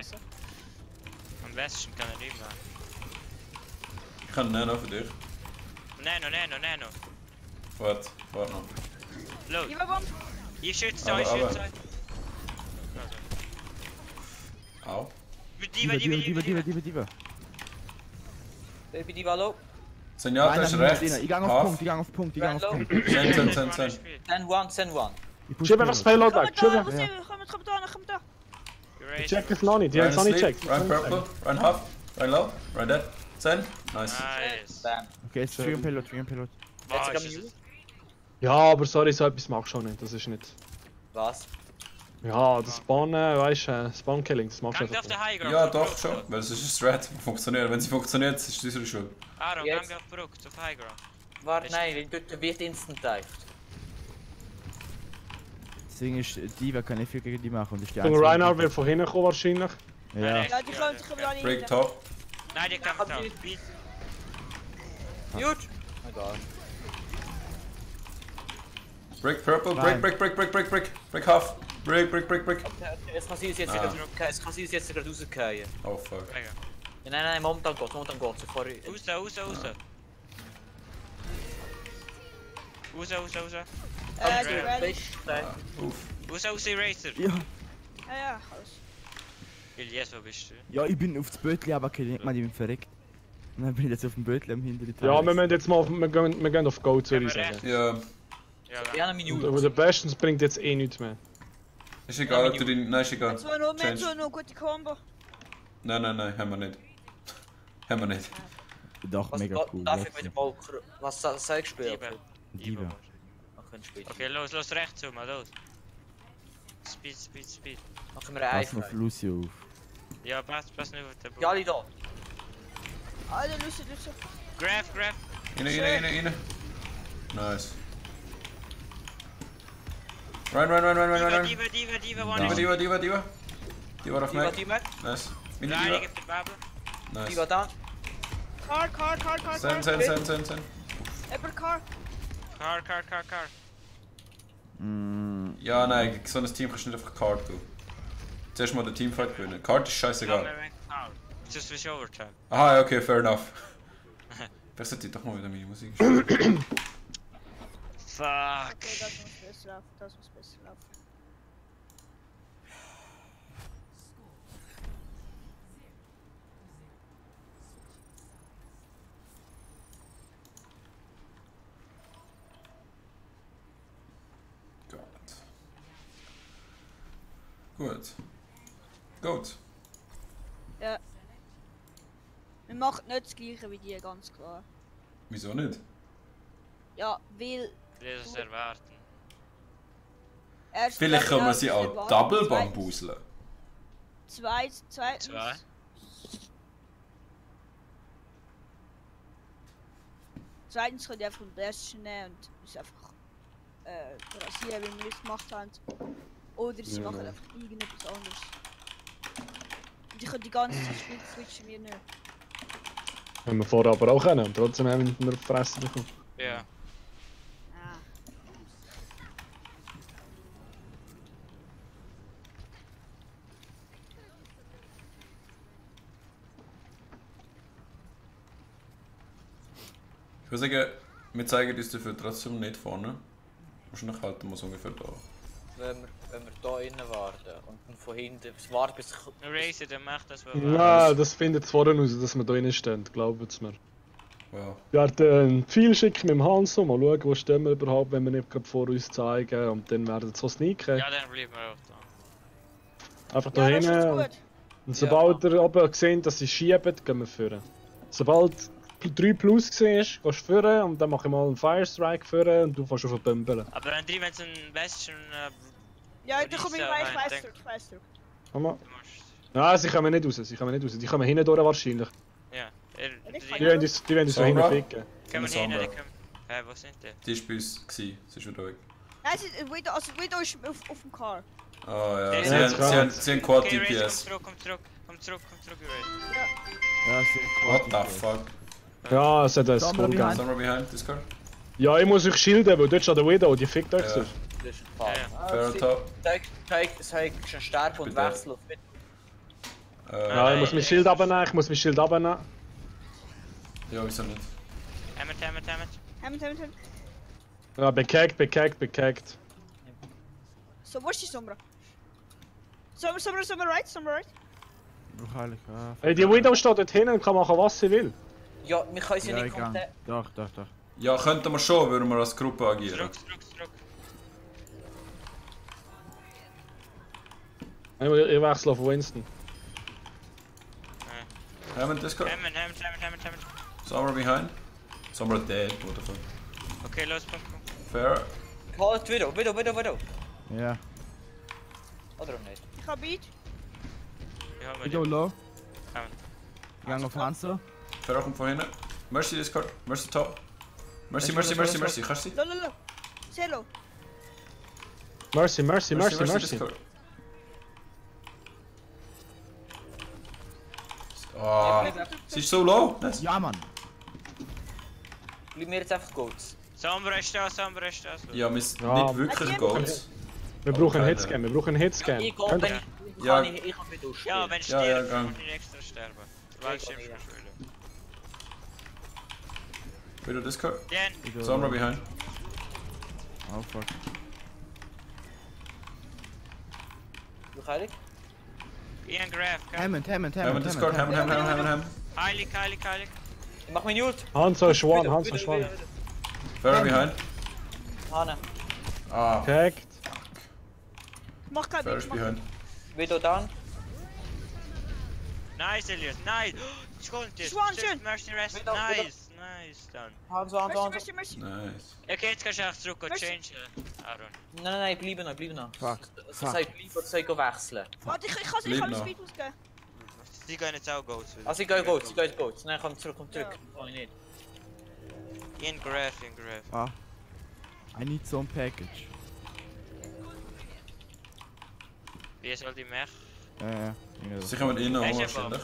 Speaker 2: Bastion kann er nicht machen.
Speaker 5: Ich kann Nano für dich.
Speaker 2: Nano.
Speaker 5: Warte noch.
Speaker 2: Los.
Speaker 6: Überbomb!
Speaker 2: Ich schütze
Speaker 5: Aber-
Speaker 2: euch,
Speaker 5: aber-
Speaker 2: schütze euch.
Speaker 5: Au.
Speaker 2: Diva.
Speaker 3: Baby, die war low.
Speaker 5: Senjata ist rechts.
Speaker 4: Ich gang auf Punkt, ich gang auf Punkt.
Speaker 5: Send.
Speaker 3: Send one.
Speaker 4: Ich push
Speaker 1: Schieb einfach das Payload
Speaker 6: Komm
Speaker 1: weg,
Speaker 6: da,
Speaker 1: schieb.
Speaker 6: wo sind wir? Komm da.
Speaker 1: Ich check es noch nicht, die haben es noch nicht gecheckt.
Speaker 5: Run purple, run half, run low, run dead. Send. Nice.
Speaker 2: Nice.
Speaker 3: Bam.
Speaker 4: Okay, jetzt Tree und Pilot.
Speaker 2: Boah,
Speaker 3: Jetzt
Speaker 2: ist
Speaker 3: kann
Speaker 2: es-
Speaker 1: Ja, aber sorry, so etwas magst du auch nicht, das ist nicht...
Speaker 3: Was?
Speaker 1: Ja, das Spawn, weißt du, Spawn-Killing, das magst du
Speaker 2: Gang auf
Speaker 1: einfach
Speaker 2: der
Speaker 1: nicht.
Speaker 2: High Ground.
Speaker 5: Ja,
Speaker 2: auf
Speaker 5: doch
Speaker 2: Brook,
Speaker 5: schon,
Speaker 2: so.
Speaker 5: weil es ist ein Strat, funktioniert. Wenn sie funktioniert, ist es unsere Schuld.
Speaker 2: Aaron,
Speaker 3: Jetzt.
Speaker 2: gang auf Brook, auf High Ground.
Speaker 3: Warte, nein, weil dort wird instant dived.
Speaker 4: Deswegen ist Diva kann nicht viel gegen die machen und ist die
Speaker 1: Der Reinhardt wird von hinten kommen wahrscheinlich.
Speaker 4: Ja.
Speaker 6: Ja, die können sich wieder nicht
Speaker 5: Break
Speaker 6: rein.
Speaker 5: top.
Speaker 2: Nein, die kann
Speaker 3: hab
Speaker 2: drauf.
Speaker 3: die-
Speaker 2: Beat.
Speaker 3: Gut. Egal.
Speaker 5: Break purple,
Speaker 4: Nein.
Speaker 5: break half. Break.
Speaker 3: Es kann sein, dass jetzt gerade rausgehen.
Speaker 5: Oh fuck.
Speaker 3: Ja, nein, momentan geht's. Bevor ich...
Speaker 2: Raus. Raus.
Speaker 6: Die ready.
Speaker 2: Raus, Eraser.
Speaker 4: Ja.
Speaker 6: Ja, alles.
Speaker 2: Elias, wo bist du?
Speaker 4: Ja, ich bin auf das Bötli, aber ich bin verreckt. Und dann bin ich jetzt auf dem Bötli am Hinter die
Speaker 1: Ja, wir müssen jetzt mal, wir gehen auf Go, würde ich
Speaker 2: Gehen wir
Speaker 1: sagen.
Speaker 5: Ja,
Speaker 2: Ja,
Speaker 3: Ja, eine
Speaker 1: Und
Speaker 3: Minute.
Speaker 1: der Bestens bringt jetzt eh nichts mehr.
Speaker 5: ist egal, ob du den. Nein, ist egal.
Speaker 6: Jetzt war nur
Speaker 5: Change.
Speaker 6: gute Combo.
Speaker 5: Nein, haben wir nicht. Haben wir nicht.
Speaker 4: Doch, mega cool.
Speaker 3: Darf ich mit dem Ball... Was sagst du gespielt?
Speaker 2: Diva.
Speaker 4: Diva.
Speaker 3: Dann spielen.
Speaker 2: Okay, los rechts zu, mal los. Speed.
Speaker 3: Machen wir ein
Speaker 4: Pass auf
Speaker 3: Eis.
Speaker 4: Lucio auf.
Speaker 2: Ja, pass nicht auf den
Speaker 3: Ja,
Speaker 2: Ball.
Speaker 3: alle da.
Speaker 6: Alter, Lucy.
Speaker 2: Grab.
Speaker 5: Rein. Nice. Run.
Speaker 2: Diva,
Speaker 5: Die war auf
Speaker 3: Die war
Speaker 5: Mac.
Speaker 3: die Mac.
Speaker 5: Nice. Mini
Speaker 2: Nein,
Speaker 5: Diva.
Speaker 2: ich geb den Babel.
Speaker 3: Die
Speaker 5: Nice.
Speaker 3: war da.
Speaker 6: Car.
Speaker 5: Send.
Speaker 6: Eber Car.
Speaker 2: Car.
Speaker 4: Ja,
Speaker 5: Ja, nein, so ein Team kannst du nicht einfach Card tun. Zuerst mal den Teamfight gewinnen. Card ist scheißegal.
Speaker 2: Just wish overtime.
Speaker 5: Aha, ja, okay, fair enough. Vielleicht sollte ich doch mal wieder meine Musik spielen.
Speaker 2: Fuck.
Speaker 6: Okay, das muss besser laufen.
Speaker 5: Gut.
Speaker 6: Ja. Wir machen nicht das gleiche wie die, ganz klar.
Speaker 5: Wieso nicht?
Speaker 6: Ja, weil...
Speaker 2: Das ist erwarten.
Speaker 6: Erst
Speaker 5: Vielleicht können wir sie
Speaker 6: erstens
Speaker 5: auch
Speaker 6: erwarten,
Speaker 5: Double
Speaker 6: zweitens-
Speaker 5: bambuseln.
Speaker 6: Zweitens...
Speaker 2: Zwei.
Speaker 6: Zweitens könnt ihr einfach ein Bastion nehmen und es einfach rasieren, wie wir es gemacht haben. Oder sie
Speaker 1: Ja.
Speaker 6: machen einfach irgendetwas anderes. Und ich kann die ganze Zeit spielen, switchen wir nicht.
Speaker 1: Haben wir vorher aber auch können, und trotzdem haben wir auf die Fresse bekommen.
Speaker 2: Ja.
Speaker 6: Ah.
Speaker 5: Ich würde sagen, wir zeigen uns dafür trotzdem nicht vorne. Wahrscheinlich halten wir es ungefähr da.
Speaker 3: Wenn wir da innen warten und dann von hinten warten bis...
Speaker 2: Razer, der macht das wohl.
Speaker 1: Nein, das findet es vorne raus, dass wir da drinnen stehen, glaubt es mir.
Speaker 5: Wow.
Speaker 1: Wir werden ein Pfeil schicken mit dem Hanso, mal schauen, wo stehen wir überhaupt, wenn wir nicht gerade vor uns zeigen. Und dann werden wir so sneaken.
Speaker 2: Ja, dann bleiben wir auch da.
Speaker 1: Einfach da
Speaker 6: Ja, das ist
Speaker 1: hinten.
Speaker 6: gut.
Speaker 1: Und sobald ihr oben seht, dass sie schieben, gehen wir führen. Sobald 3 plus siehst, gehst du führen und dann mache ich mal einen Fire Strike führen und du fährst auf den Bömbeln.
Speaker 2: Aber wenn so ein Bastion.
Speaker 6: Ja, dann komm ich
Speaker 2: Risa
Speaker 6: gleich,
Speaker 2: rein,
Speaker 6: ich weiß zurück.
Speaker 1: Hammer.
Speaker 2: Du musst.
Speaker 1: Nein, sie kommen nicht raus, die kommen hinten durch wahrscheinlich.
Speaker 2: Ja,
Speaker 1: Die werden uns so hinten
Speaker 5: Sombra?
Speaker 1: ficken.
Speaker 2: Können wir
Speaker 5: Sombra.
Speaker 2: hin, hä, wo sind die?
Speaker 5: Die war bei uns, sie ist wieder weg.
Speaker 6: Nein, Widow ist auf dem Car.
Speaker 5: Ah ja,
Speaker 2: Ja,
Speaker 5: sie
Speaker 1: jetzt
Speaker 5: haben
Speaker 1: kommt's.
Speaker 5: Quad
Speaker 2: Okay, Razer,
Speaker 5: DPS.
Speaker 2: komm zurück, Razer.
Speaker 4: Ja, sehr
Speaker 5: What the fuck?
Speaker 1: Ja, es hat ein
Speaker 4: Sombra
Speaker 1: Skull
Speaker 4: behind.
Speaker 1: gegeben.
Speaker 5: Somewhere behind this car?
Speaker 1: Ja, ich muss euch schilden, weil dort steht der Widow, die fickt euch
Speaker 5: Ja.
Speaker 1: sonst.
Speaker 3: Das ist ein Fall.
Speaker 2: Ja.
Speaker 5: Fair top.
Speaker 3: Zeig schon sterben und
Speaker 5: Bitte.
Speaker 3: wechseln auf mit.
Speaker 1: Ja, ich muss mein Schild abnehmen,
Speaker 5: Ja, wieso nicht?
Speaker 2: Hammer.
Speaker 1: Ja, bekackt.
Speaker 6: So, wo ist die Sombra? Sombra right?
Speaker 4: Brauch heilig. Ah,
Speaker 1: Ey, die Widow steht dort hinten und kann machen, was sie will.
Speaker 3: Ja, wir können sie
Speaker 4: ja,
Speaker 3: nicht
Speaker 4: ich gang.
Speaker 3: komplett...
Speaker 4: Doch.
Speaker 5: Ja, könnten wir schon, würden wir als Gruppe agieren.
Speaker 2: Zurück.
Speaker 1: Ich wechsle auf Winston.
Speaker 5: Hammond this car?
Speaker 2: Hammer.
Speaker 5: Somewhere behind? Somewhere dead, what the fuck.
Speaker 2: Okay, los, komm.
Speaker 5: Fair.
Speaker 3: Halt Widow.
Speaker 4: Ja.
Speaker 3: Oder auch nicht?
Speaker 6: Ich hab Beat.
Speaker 2: Ja,
Speaker 4: Ich go low.
Speaker 2: Hammer.
Speaker 4: Gang auf Hanzo.
Speaker 5: Fair kommt von hinten. Mercy this car. Mercy top. Mercy. Kannst du sie?
Speaker 6: Lo. Zelo.
Speaker 1: Mercy.
Speaker 5: this car. Oh, sie ist so low. Nice.
Speaker 4: Ja, Mann.
Speaker 3: Bleib mir jetzt einfach Goats.
Speaker 2: Sombra ist da.
Speaker 5: Ja, wir sind
Speaker 1: Ja.
Speaker 5: nicht wirklich Goals.
Speaker 1: Wir brauchen
Speaker 5: Okay,
Speaker 1: Hitscan, wir brauchen Hitscan.
Speaker 3: Ich gehe, wenn ich
Speaker 5: Ja.
Speaker 3: kann, ich kann wieder ausspielen.
Speaker 2: Ja, wenn ich
Speaker 5: Ja,
Speaker 2: sterbe,
Speaker 5: gang.
Speaker 2: muss ich extra sterben. Weil ich sterbe schon.
Speaker 5: Widow this car.
Speaker 2: Jen,
Speaker 4: Ich go
Speaker 5: Somewhere
Speaker 4: low.
Speaker 5: behind.
Speaker 4: Oh fuck.
Speaker 3: Du heilig?
Speaker 2: Ian Graf,
Speaker 4: Hammond.
Speaker 5: Hammond this car. Hammond.
Speaker 2: Heilig.
Speaker 3: Ich mach meine Ult.
Speaker 1: Hanzo ist one.
Speaker 5: Fair behind.
Speaker 3: Hanne.
Speaker 5: Ah,
Speaker 1: Perfekt.
Speaker 6: Mach kein
Speaker 5: fair
Speaker 6: Beat.
Speaker 5: is behind.
Speaker 3: Widow down.
Speaker 2: Nice, Elias, nice! Schön,
Speaker 6: Schön.
Speaker 2: Mercy Rest,
Speaker 3: Wieder.
Speaker 2: nice, dann.
Speaker 3: Hanzo.
Speaker 6: Mercy.
Speaker 5: Nice.
Speaker 2: Okay, jetzt kannst du auch zurück und
Speaker 6: Mercy.
Speaker 2: change, Aaron.
Speaker 3: Nein, bleib noch.
Speaker 4: Fuck.
Speaker 3: Soll ich wechseln?
Speaker 6: Warte, ich kann
Speaker 5: Bleib
Speaker 6: den
Speaker 5: noch.
Speaker 6: Speed ausgeben.
Speaker 2: Die gehen jetzt auch Goats.
Speaker 3: Also ich gehe Goats. Nein, komm zurück. Kann ich nicht.
Speaker 2: Ian Graf.
Speaker 4: Ah. I need some package.
Speaker 2: Wie soll die Mech?
Speaker 4: Ja.
Speaker 5: Sie kommen innen
Speaker 2: Hij is
Speaker 5: wahrscheinlich.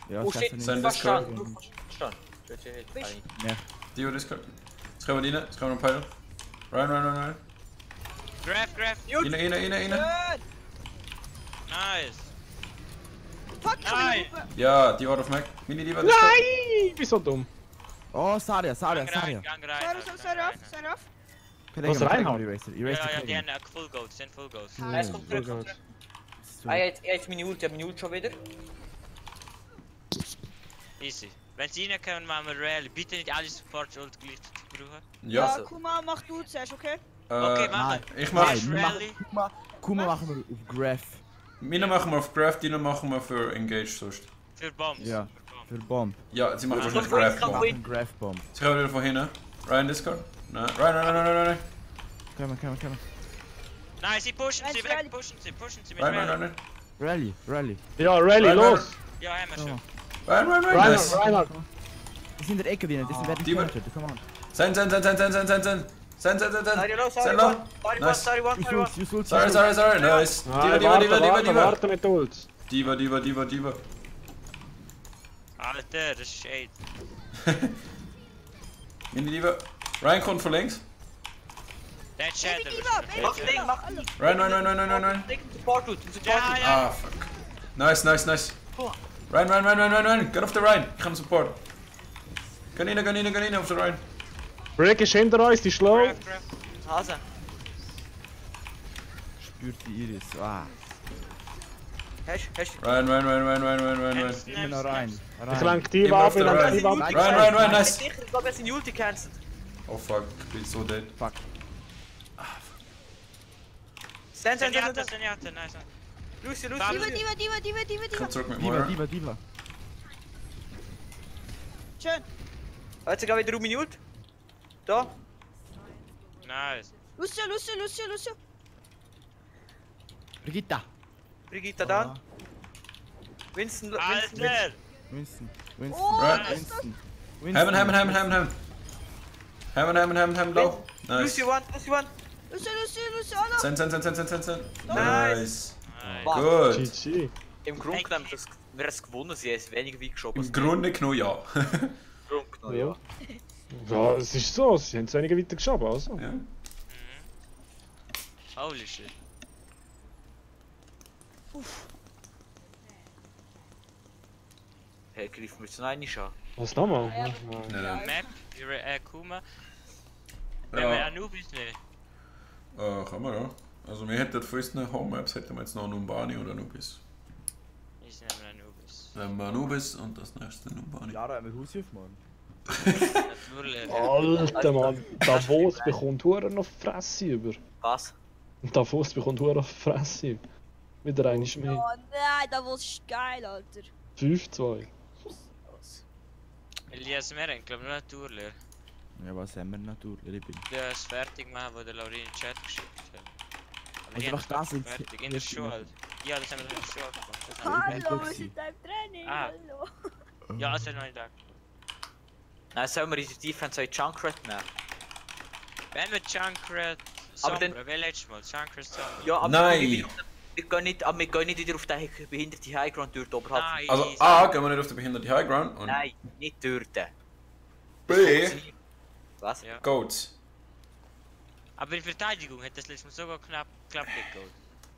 Speaker 4: Ja,
Speaker 3: Oh
Speaker 4: ich
Speaker 3: shit,
Speaker 4: kann
Speaker 5: Zijn
Speaker 4: nicht.
Speaker 5: dit car?
Speaker 3: Verstanden.
Speaker 5: Die this car. Sie kommen innen. Sie kommen een pijl. Run.
Speaker 2: Graf,
Speaker 5: Innen.
Speaker 2: nice.
Speaker 6: Fuck, ich kann
Speaker 2: Nein.
Speaker 6: nicht
Speaker 5: Ja, die war auf Mac. Mini, die war this car.
Speaker 1: Nein! Wieso dumm?
Speaker 4: Oh, Saria.
Speaker 2: Gang rein.
Speaker 6: Sorry off.
Speaker 1: Was reinhauen?
Speaker 4: Eraser.
Speaker 2: Ja, die haben full Goats, full Goats.
Speaker 3: Es kommt zurück. Hij heeft mijn ult, schon wieder.
Speaker 2: Easy. Wenn sie reinkommen, machen wir Rally. Bitte nicht alle Support Ult gleichzeitig brauchen.
Speaker 3: Ja.
Speaker 6: Ja, Kuma, mach du zuerst, okay?
Speaker 2: Okay,
Speaker 5: Äh,
Speaker 2: machen
Speaker 5: ich mach.
Speaker 2: Nein. Rally.
Speaker 4: Kuma machen wir auf Graph.
Speaker 5: Meine machen wir auf Graph, die machen wir für Engage sonst.
Speaker 2: Für Bombs.
Speaker 4: Ja. Für Bomb.
Speaker 5: Ja, sie machen
Speaker 3: Ja,
Speaker 5: wahrscheinlich
Speaker 3: ich
Speaker 5: Graph.
Speaker 3: kann
Speaker 5: Bomb.
Speaker 3: Wait.
Speaker 4: Graph Bomb.
Speaker 5: Sie kommen wieder von hinten. Ryan Discord. Nein. Ryan.
Speaker 4: Come.
Speaker 2: Nein, sie pushen sie weg,
Speaker 6: Rally.
Speaker 2: pushen sie mit
Speaker 5: Ryan.
Speaker 2: Rally.
Speaker 4: Rally.
Speaker 1: Ja, Rally,
Speaker 5: Ryan,
Speaker 1: los!
Speaker 2: Ja, haben wir schon.
Speaker 5: Ryan. Nice.
Speaker 1: Reinhard.
Speaker 4: Die sind in der Ecke drin, die werden
Speaker 5: Die
Speaker 4: nicht come on.
Speaker 5: Zijn. Nice.
Speaker 4: You sold.
Speaker 5: Sorry. Nice.
Speaker 1: Warte mit Ult.
Speaker 5: Diva.
Speaker 2: Alter, das ist Shade.
Speaker 5: Mini Diva. Ryan kommt von links.
Speaker 2: Dead Shadow.
Speaker 3: Mach Ding.
Speaker 5: Ryan.
Speaker 3: Support Ult.
Speaker 2: Ja.
Speaker 5: Ah, fuck. Nice. Ryan. Get off the Ryan. Ich kann Support. Kan in auf the Ryan.
Speaker 1: Brick ist hinter uns, die ist low.
Speaker 2: Grab.
Speaker 3: Hase.
Speaker 4: Spürt die Iris. Ah.
Speaker 3: Hast du?
Speaker 5: Rein.
Speaker 4: Immer noch rein.
Speaker 1: Ich lenk die ab, ich
Speaker 5: Immer auf
Speaker 1: lenk
Speaker 5: der
Speaker 1: die ab.
Speaker 5: Rein, nice.
Speaker 3: Ich glaube, er ist in Ulti cancelled.
Speaker 5: Oh fuck, ich bin so dead.
Speaker 4: Fuck.
Speaker 3: Stand.
Speaker 2: Zenyatta, nice.
Speaker 3: Lucio.
Speaker 6: Diva.
Speaker 5: Komm zurück mit Moira.
Speaker 4: Diva.
Speaker 6: Schön.
Speaker 3: Jetzt gehen wir wieder um Ult. Da.
Speaker 2: Nice.
Speaker 6: Lucio.
Speaker 4: Brigitta.
Speaker 3: Brigitta down. Winston.
Speaker 2: Alter!
Speaker 4: Winston.
Speaker 5: Right.
Speaker 4: Winston.
Speaker 5: Heaven, low. Nice.
Speaker 3: Lucio one.
Speaker 6: Lucio, Anna.
Speaker 5: Send.
Speaker 3: Nice.
Speaker 5: Nice.
Speaker 3: Wow.
Speaker 5: Gut.
Speaker 1: GG.
Speaker 3: Im Grunde genommen, wir haben es gewonnen, sie haben es weniger weit geschoben.
Speaker 5: Im Grunde genommen ja.
Speaker 1: Ja. Ja, es ist so, sie haben es weniger weiter geschoben, also.
Speaker 5: Ja.
Speaker 2: Holy shit.
Speaker 3: Hey, greifen wir jetzt noch einmal an.
Speaker 1: Was nochmal?
Speaker 6: Ja,
Speaker 5: Nein.
Speaker 2: Map, Kuma. Wenn wir Anubis nicht.
Speaker 5: Kann man ja. Also wir hätten von unseren Home-Maps hätten wir jetzt noch Numbani oder Anubis.
Speaker 2: Ich nehme Anubis.
Speaker 5: Nehmen wir Anubis und das nächste Numbani.
Speaker 4: Jara, haben wir Haushilfe, Mann.
Speaker 2: Natürlich.
Speaker 1: Alter Mann, Davos bekommt Huren auf die Fresse über.
Speaker 3: Was?
Speaker 1: Davos bekommt Huren auf die Fresse. Wieder eine
Speaker 6: Oh
Speaker 1: mehr.
Speaker 6: nein, das ist geil, Alter.
Speaker 1: 5-2.
Speaker 2: Elias Meren, ich glaube nur Naturlehr.
Speaker 4: Ja, was haben wir natürlich?
Speaker 2: Das fertig machen, was der Laurin in den Chat geschickt hat. Aber
Speaker 4: Also
Speaker 2: die
Speaker 4: einfach
Speaker 2: haben
Speaker 4: das jetzt-
Speaker 2: fertig, in der Schule. Ja, das haben wir in der Schule gemacht. Das haben
Speaker 4: Ah.
Speaker 2: wir
Speaker 6: Hallo, wir
Speaker 4: gewusst.
Speaker 6: sind im Training.
Speaker 2: Ah.
Speaker 6: Hallo.
Speaker 2: Ja, das hat noch nicht gedacht.
Speaker 3: Nein, sollen wir in der Defense auch Junkrat nehmen?
Speaker 2: Wenn wir Junkrat,
Speaker 3: Aber
Speaker 2: Sombra,
Speaker 3: dann-
Speaker 2: wer letztes Mal? Junkrat, Sombra.
Speaker 3: Ja, aber
Speaker 5: Nein.
Speaker 3: wir gehen nicht wieder auf den behinderte Highground dort oberhalb.
Speaker 2: Nein.
Speaker 5: Also A, gehen wir nicht auf die behinderte Highground und
Speaker 3: Nein, nicht dort.
Speaker 5: B,
Speaker 3: Was?
Speaker 2: Ja.
Speaker 5: Goats.
Speaker 2: Aber in Verteidigung hat das letztes Mal sogar knapp geklappt.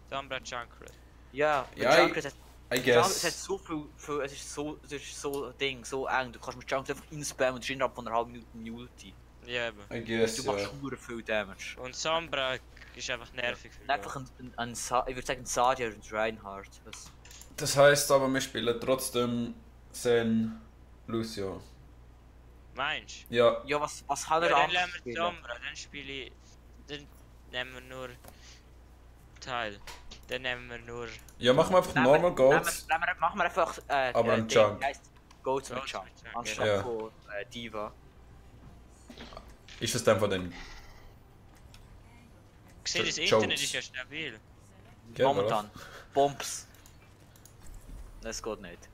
Speaker 2: Sombra, Junkrat.
Speaker 3: Ja,
Speaker 5: Ja,
Speaker 3: Junkrat hat...
Speaker 5: I
Speaker 3: Es hat
Speaker 5: guess.
Speaker 3: so viel, es ist so Ding, so eng. Du kannst mit Junkrat einfach inspammen und es ist innerhalb von einer halben Minute eine Ulti.
Speaker 2: Ja, eben.
Speaker 5: I guess,
Speaker 3: Du
Speaker 5: ja.
Speaker 3: machst super viel Damage.
Speaker 2: Und Sombra ist einfach nervig für
Speaker 3: Und einfach ich würde sagen Sadia und Reinhardt.
Speaker 5: Das heisst aber, wir spielen trotzdem Zen Lucio.
Speaker 2: Meinst
Speaker 5: Ja,
Speaker 3: Ja, was
Speaker 2: du?
Speaker 3: kann
Speaker 2: Ja,
Speaker 3: er
Speaker 2: dann
Speaker 3: anders
Speaker 2: lassen wir
Speaker 3: spielen?
Speaker 2: Sombra, dann spiele ich... Dann nehmen wir nur... Teil. Dann nehmen wir nur...
Speaker 5: ja, machen wir einfach normal Goats.
Speaker 3: Machen wir einfach
Speaker 5: Aber einen
Speaker 3: Ding
Speaker 5: Junk.
Speaker 3: heisst Goats mit
Speaker 2: Goats
Speaker 3: Junk.
Speaker 2: mit Junk,
Speaker 3: Anstatt
Speaker 5: ja.
Speaker 3: von Diva.
Speaker 5: Ist das dann von den...
Speaker 2: Gesehen, das
Speaker 5: Jokes.
Speaker 2: Internet ist ja stabil.
Speaker 5: Gell,
Speaker 3: Momentan. Bombs. Das geht nicht.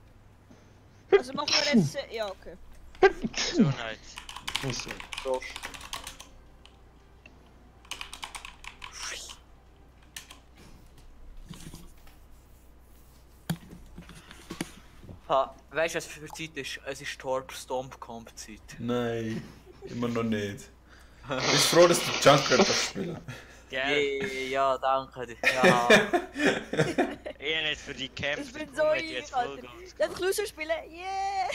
Speaker 6: Also machen wir jetzt. Ja, okay.
Speaker 2: Gesundheit.
Speaker 1: Also,
Speaker 3: Prost. Ha, weißt du, was für Zeit ist? Es ist Torp Stomp Comp Zeit.
Speaker 5: Nein, immer noch nicht. Bist du froh, dass du Junkrat spielen?
Speaker 2: Gell?
Speaker 3: Ja, danke dir. Ja.
Speaker 2: Ich nicht für die Kämpfe.
Speaker 6: Ich bin
Speaker 2: die
Speaker 6: so
Speaker 2: kommen
Speaker 6: easy,
Speaker 2: jetzt
Speaker 6: Alter.
Speaker 2: Vollgas.
Speaker 6: Darf ich Loser spielen? Yeah!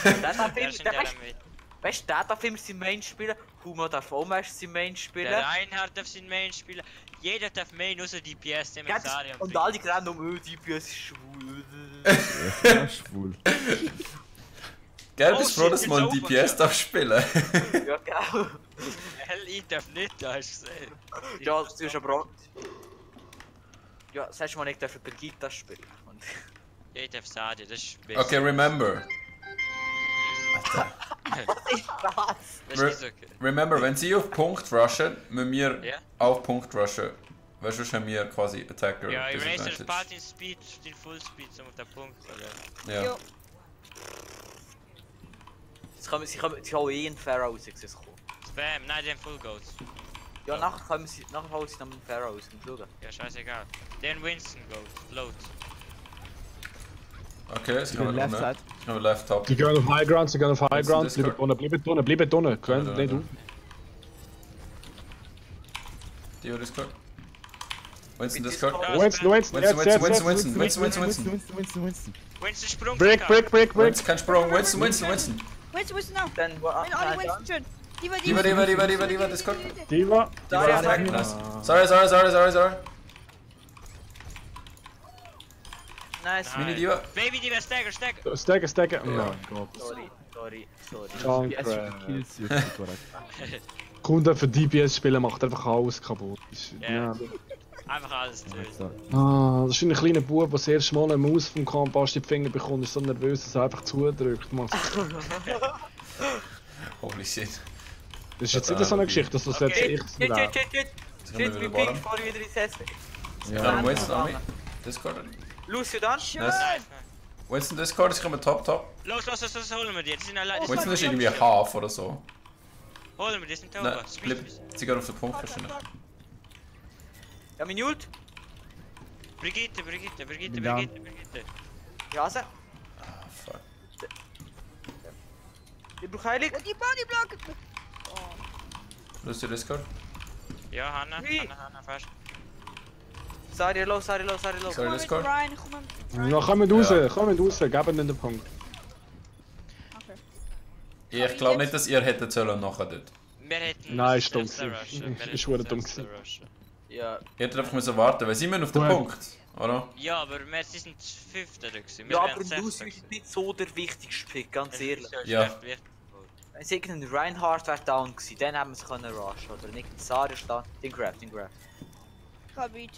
Speaker 3: Der darf
Speaker 2: Der
Speaker 3: immer,
Speaker 2: sind
Speaker 3: der,
Speaker 2: ja
Speaker 3: weißt,
Speaker 2: damit.
Speaker 3: weißt du, der darf immer sein Main spielen. Humo darf auch meistens sein Main spielen.
Speaker 2: Der Reinhardt darf sein Main spielen. Jeder darf Main, außer die PS, der mit
Speaker 3: Ganz-
Speaker 2: Saria
Speaker 3: und alle rennen um, die PS ist schwul.
Speaker 4: Ja, schwul.
Speaker 5: Gell,
Speaker 2: Oh,
Speaker 5: bist du froh,
Speaker 2: shit,
Speaker 5: dass
Speaker 2: jetzt
Speaker 5: man
Speaker 2: open,
Speaker 5: DPS
Speaker 2: ja.
Speaker 5: darf spielen?
Speaker 3: Ja, genau.
Speaker 2: Hell, ich darf nicht, da hast du gesehen.
Speaker 3: Ja, du hast aber auch... Ja, sagst du mal nicht, dürfen Brigitta spielen. Und
Speaker 2: Ich darf Sadia, das ist besser.
Speaker 5: Okay, remember.
Speaker 3: was?
Speaker 2: Das ist nicht okay.
Speaker 5: Remember, wenn sie auf Punkt rushen, müssen wir
Speaker 2: Ja?
Speaker 5: auf Punkt rushen. Weil sonst haben wir quasi Attacker
Speaker 2: Ja, ich race
Speaker 5: Disadvantage.
Speaker 2: den Party Speed, den Full Speed, um den Punkt zu holen.
Speaker 5: Ja.
Speaker 6: Jo.
Speaker 3: Sie haben eh in Pharaoh rausgesehen.
Speaker 2: Spam, nein, den Full Goats.
Speaker 3: Ja, nachher holen sie dann einen Pharaoh raus. Schauen.
Speaker 2: Ja, scheißegal. Den Winston Goat, Float.
Speaker 5: Okay, sie
Speaker 4: Ich bin
Speaker 5: haben
Speaker 4: left
Speaker 5: unten.
Speaker 4: side.
Speaker 5: Ich habe left top.
Speaker 1: die gehen auf High Ground, sie gehen auf High Ground.
Speaker 5: das Discord?
Speaker 1: Bleibt unten. Können
Speaker 5: Ja,
Speaker 1: nicht
Speaker 5: ja.
Speaker 1: auf.
Speaker 5: Dio Discord. Winston Discord.
Speaker 2: Ja,
Speaker 1: Winston,
Speaker 5: Winston.
Speaker 2: Winston Sprung.
Speaker 1: Brick.
Speaker 5: Winston, kein Sprung. Winston.
Speaker 6: Winston now!
Speaker 3: Dann,
Speaker 6: Alle Winston schön!
Speaker 5: Diva, Discord.
Speaker 1: Diva.
Speaker 3: Daria,
Speaker 5: Diva, nice. Sorry.
Speaker 3: Nice.
Speaker 5: Mini Diva.
Speaker 2: Baby Diva, stagger.
Speaker 1: Stacken. Oh mein Gott.
Speaker 3: Sorry.
Speaker 1: Danke.
Speaker 4: Kills süchtig, korrekt.
Speaker 1: Kunden für DPS spielen macht einfach alles kaputt.
Speaker 2: Ja. Einfach alles töten.
Speaker 4: So.
Speaker 1: Das ist ein kleiner Bub, der das erste Mal eine Maus vom Kompass in die Finger bekommt, ist so nervös, dass er einfach zudrückt.
Speaker 5: Holy shit.
Speaker 1: Das ist jetzt nicht so eine Geschichte, dass das jetzt ich
Speaker 3: Shit,
Speaker 5: Sind wir
Speaker 3: wir
Speaker 5: wieder
Speaker 3: ping
Speaker 5: bottom?
Speaker 3: vor wieder ins Essen.
Speaker 5: Ja, Winston an mich. Discord.
Speaker 3: Lucio dann?
Speaker 5: Nice. Winston Discord, ich komme top.
Speaker 2: Los, holen wir die. Die sind allein.
Speaker 5: Winston ist irgendwie half oder so.
Speaker 2: Holen wir die, sind
Speaker 5: Nein,
Speaker 2: over.
Speaker 5: bleib. Sie gehen auf den Punkt wahrscheinlich.
Speaker 3: Ja, mein Ult.
Speaker 2: Brigitte.
Speaker 3: Ja, also.
Speaker 5: Ah, fuck.
Speaker 3: Ich brauche Heilig.
Speaker 6: Und die Bodyblock!
Speaker 5: Lucio Discord.
Speaker 2: Ja, Hanna, fast.
Speaker 3: Sorry, low.
Speaker 5: Sorry, Discord.
Speaker 6: Brian, komm mal.
Speaker 1: Ja, kommt raus, geben ihnen den Punkt.
Speaker 6: Okay.
Speaker 5: Ich glaube nicht, dass ihr hättet sollen nachher dort.
Speaker 2: Wir hätten...
Speaker 1: Nein, ist dumm
Speaker 2: Rushen.
Speaker 1: gewesen.
Speaker 2: Wir
Speaker 1: Ist
Speaker 2: hätten
Speaker 1: verdammt dumm
Speaker 2: selbst
Speaker 1: gewesen.
Speaker 2: rushen.
Speaker 3: Ja.
Speaker 5: Ihr hättet einfach müssen warten, weil sie müssen auf den
Speaker 1: Gut.
Speaker 5: Punkt, oder?
Speaker 2: Ja, aber wir sind Fünfter gewesen.
Speaker 3: Ja, aber Lucio ist nicht so der wichtigste Pick, ganz ehrlich.
Speaker 5: Ja.
Speaker 3: Wenn es irgendein Reinhardt wäre down gewesen, dann hätten wir sie können rushen. Oder nicht ein Sari ist da. Den Graf.
Speaker 6: Ich hab Beat.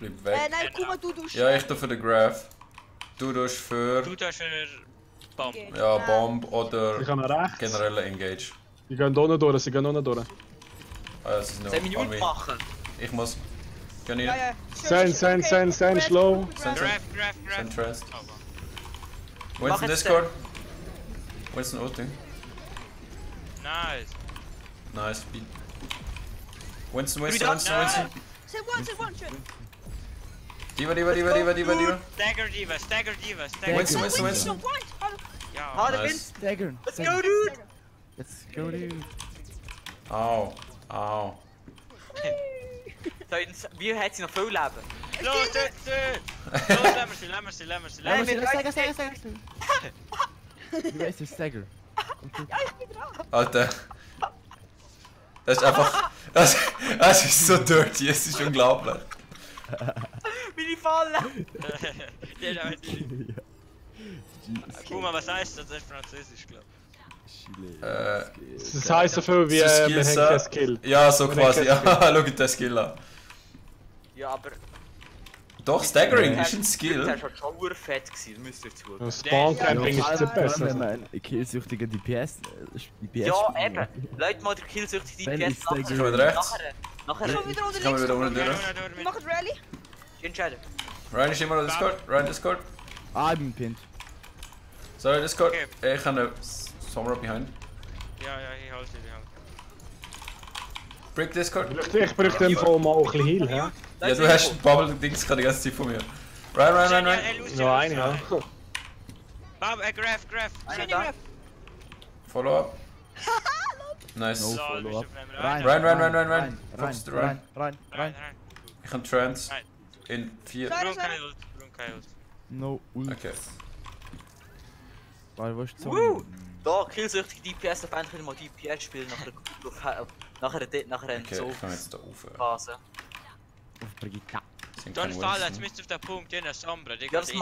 Speaker 5: Bleib weg.
Speaker 6: Nein, guck mal, du
Speaker 5: Ja, ich tu für den Graph. Du tust für...
Speaker 2: Du tust für Bomb.
Speaker 5: Ja, Bomb
Speaker 1: Ich
Speaker 5: oder
Speaker 1: kann rechts.
Speaker 5: generelle Engage.
Speaker 1: Sie gehen unten durch, sie gehen unten durch.
Speaker 5: Ah, das ist noch
Speaker 3: Sollen wir
Speaker 5: on
Speaker 3: Ult
Speaker 5: me.
Speaker 3: machen?
Speaker 5: Ich muss. Geh
Speaker 6: Ja,
Speaker 5: rein.
Speaker 6: ja.
Speaker 1: Sen, slow.
Speaker 5: Send
Speaker 2: Graf.
Speaker 5: Trust.
Speaker 3: Mach
Speaker 5: Winston
Speaker 3: jetzt
Speaker 5: Discord. Winston Ulting.
Speaker 2: Nice.
Speaker 5: Nice, beat. Winston.
Speaker 2: Nice.
Speaker 6: Say one, shit.
Speaker 5: Diva.
Speaker 2: Stagger Diva.
Speaker 5: Winston.
Speaker 2: Ja.
Speaker 3: Hard
Speaker 5: Nice.
Speaker 3: win.
Speaker 4: Staggern.
Speaker 3: Let's go, dude!
Speaker 4: Let's go, dude.
Speaker 5: Au.
Speaker 3: Wie hat sie noch viel Leben?
Speaker 2: Los, töt! Los, lassen wir sie.
Speaker 3: Nein, wir
Speaker 4: Stagger. Wie heißt der Stagger?
Speaker 5: Alter. Das ist einfach. Das ist so dirty, es ist unglaublich.
Speaker 3: meine Falle!
Speaker 2: Guck mal, was heißt das? Das ist Französisch, glaub ich.
Speaker 1: Das heisst so viel wie
Speaker 5: so
Speaker 1: wir
Speaker 5: Skills,
Speaker 1: haben keinen Skill.
Speaker 5: Ja, so
Speaker 1: Wir
Speaker 5: quasi.
Speaker 1: haben
Speaker 5: Ja, schau den Skill an.
Speaker 3: Ja, aber...
Speaker 5: Doch, Staggering ist ein Skill.
Speaker 3: Das war schon urfett gewesen, müsst ihr zuschauen.
Speaker 1: Das Spawn-Camping ist zu besser.
Speaker 4: Wenn man killsüchtige DPS...
Speaker 3: Ja, eben. Leute mal der killsüchtige
Speaker 4: Wenn
Speaker 3: DPS
Speaker 4: ich sage,
Speaker 5: Ich komme mit rechts.
Speaker 3: Nachher...
Speaker 6: Schon wieder
Speaker 5: Ich komme wieder unten durch.
Speaker 6: Wir machen Rally.
Speaker 3: Entscheiden.
Speaker 5: Ryan ist immer noch Discord. Ryan Discord.
Speaker 4: Ah, ich bin pinned.
Speaker 5: Sorry, Discord.
Speaker 2: Okay.
Speaker 5: Ich habe eine Sommer behind.
Speaker 2: Ja, ich halte die.
Speaker 5: Brick Discord.
Speaker 1: Ich bräuchte dem Fall mal ein bisschen Heal, hä?
Speaker 5: Ja, du hast ein Bubble-Dings die ganze Zeit von mir. Ryan.
Speaker 1: Ja, eine, ja.
Speaker 2: Bob, Graf.
Speaker 3: Einer da.
Speaker 5: Follow up. Nice.
Speaker 4: No.
Speaker 2: So,
Speaker 4: Follow-up.
Speaker 5: Rein. Fokus
Speaker 4: Rein.
Speaker 2: Rein.
Speaker 5: Ich habe Trance in 4.
Speaker 2: Brun kein Ult.
Speaker 4: No ult.
Speaker 5: Okay.
Speaker 4: Weil, wo ist die
Speaker 3: Woo!
Speaker 4: Zone?
Speaker 3: Da, killsüchtige DPS, auf einmal können wir mal DPS spielen nachher eine
Speaker 5: Okay, ich komme jetzt da rauf.
Speaker 3: Phase.
Speaker 4: Auf Brigitte.
Speaker 5: Sind
Speaker 2: Dann
Speaker 5: keine
Speaker 2: fall
Speaker 5: Wilson.
Speaker 2: jetzt müsst ihr auf den Punkt, in der Sombra.
Speaker 3: Ja, das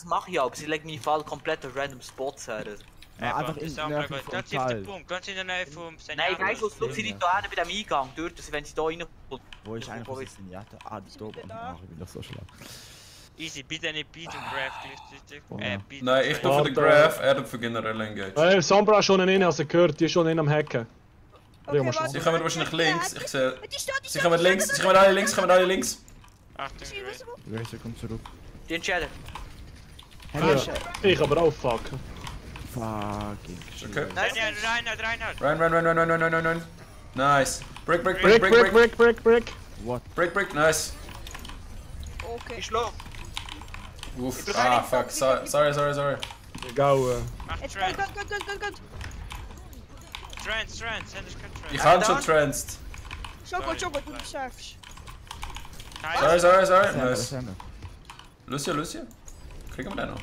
Speaker 3: mach ich auch, aber sie legen meine Fall komplett auf random Spots her.
Speaker 4: Einfach in der Nähe vom
Speaker 2: Ganz auf
Speaker 4: Tal.
Speaker 2: den Punkt, ganz in der Nähe vom
Speaker 3: Nein, weißt du, schau, sie liegt da hinten bei dem Eingang, dort, dass wenn sie da reinkommt.
Speaker 4: Wo ist eigentlich
Speaker 3: Wo
Speaker 4: das
Speaker 3: ist-
Speaker 4: Insignate? Ah, die ist da oben. Ach, ich bin doch so schlau.
Speaker 2: Easy, bitte nicht Beat und Graf gleichzeitig. Beat
Speaker 5: Nein, ich tue für den Graph, er tut für generell Engage.
Speaker 1: Sombra ist schon innen, also gehört, die ist schon innen am Hacken.
Speaker 6: Okay,
Speaker 1: mal
Speaker 6: warte.
Speaker 5: Sie kommen wahrscheinlich links, ich sehe...
Speaker 6: Die steht,
Speaker 5: Sie kommen links, sie kommen alle links.
Speaker 2: Achtung,
Speaker 4: Racer kommt zurück.
Speaker 3: Die entscheiden.
Speaker 1: Ich aber auch, fuck.
Speaker 4: Fucking shit.
Speaker 5: Okay.
Speaker 3: Nice.
Speaker 2: Reinhard.
Speaker 5: Run. Nice. Brick.
Speaker 4: What?
Speaker 5: Brick, nice.
Speaker 6: Okay.
Speaker 3: Ich schlau.
Speaker 5: Uff, ah, fuck, sorry.
Speaker 1: Gau,
Speaker 6: Jetzt
Speaker 2: Trent.
Speaker 6: gut.
Speaker 2: Trent, send us kein
Speaker 5: Ich
Speaker 2: Trent.
Speaker 5: habe schon tranced.
Speaker 6: Schon gut, du schaffst.
Speaker 5: Sorry,
Speaker 4: Das
Speaker 5: nice.
Speaker 4: haben wir.
Speaker 5: Lucio? Kriegen wir den noch?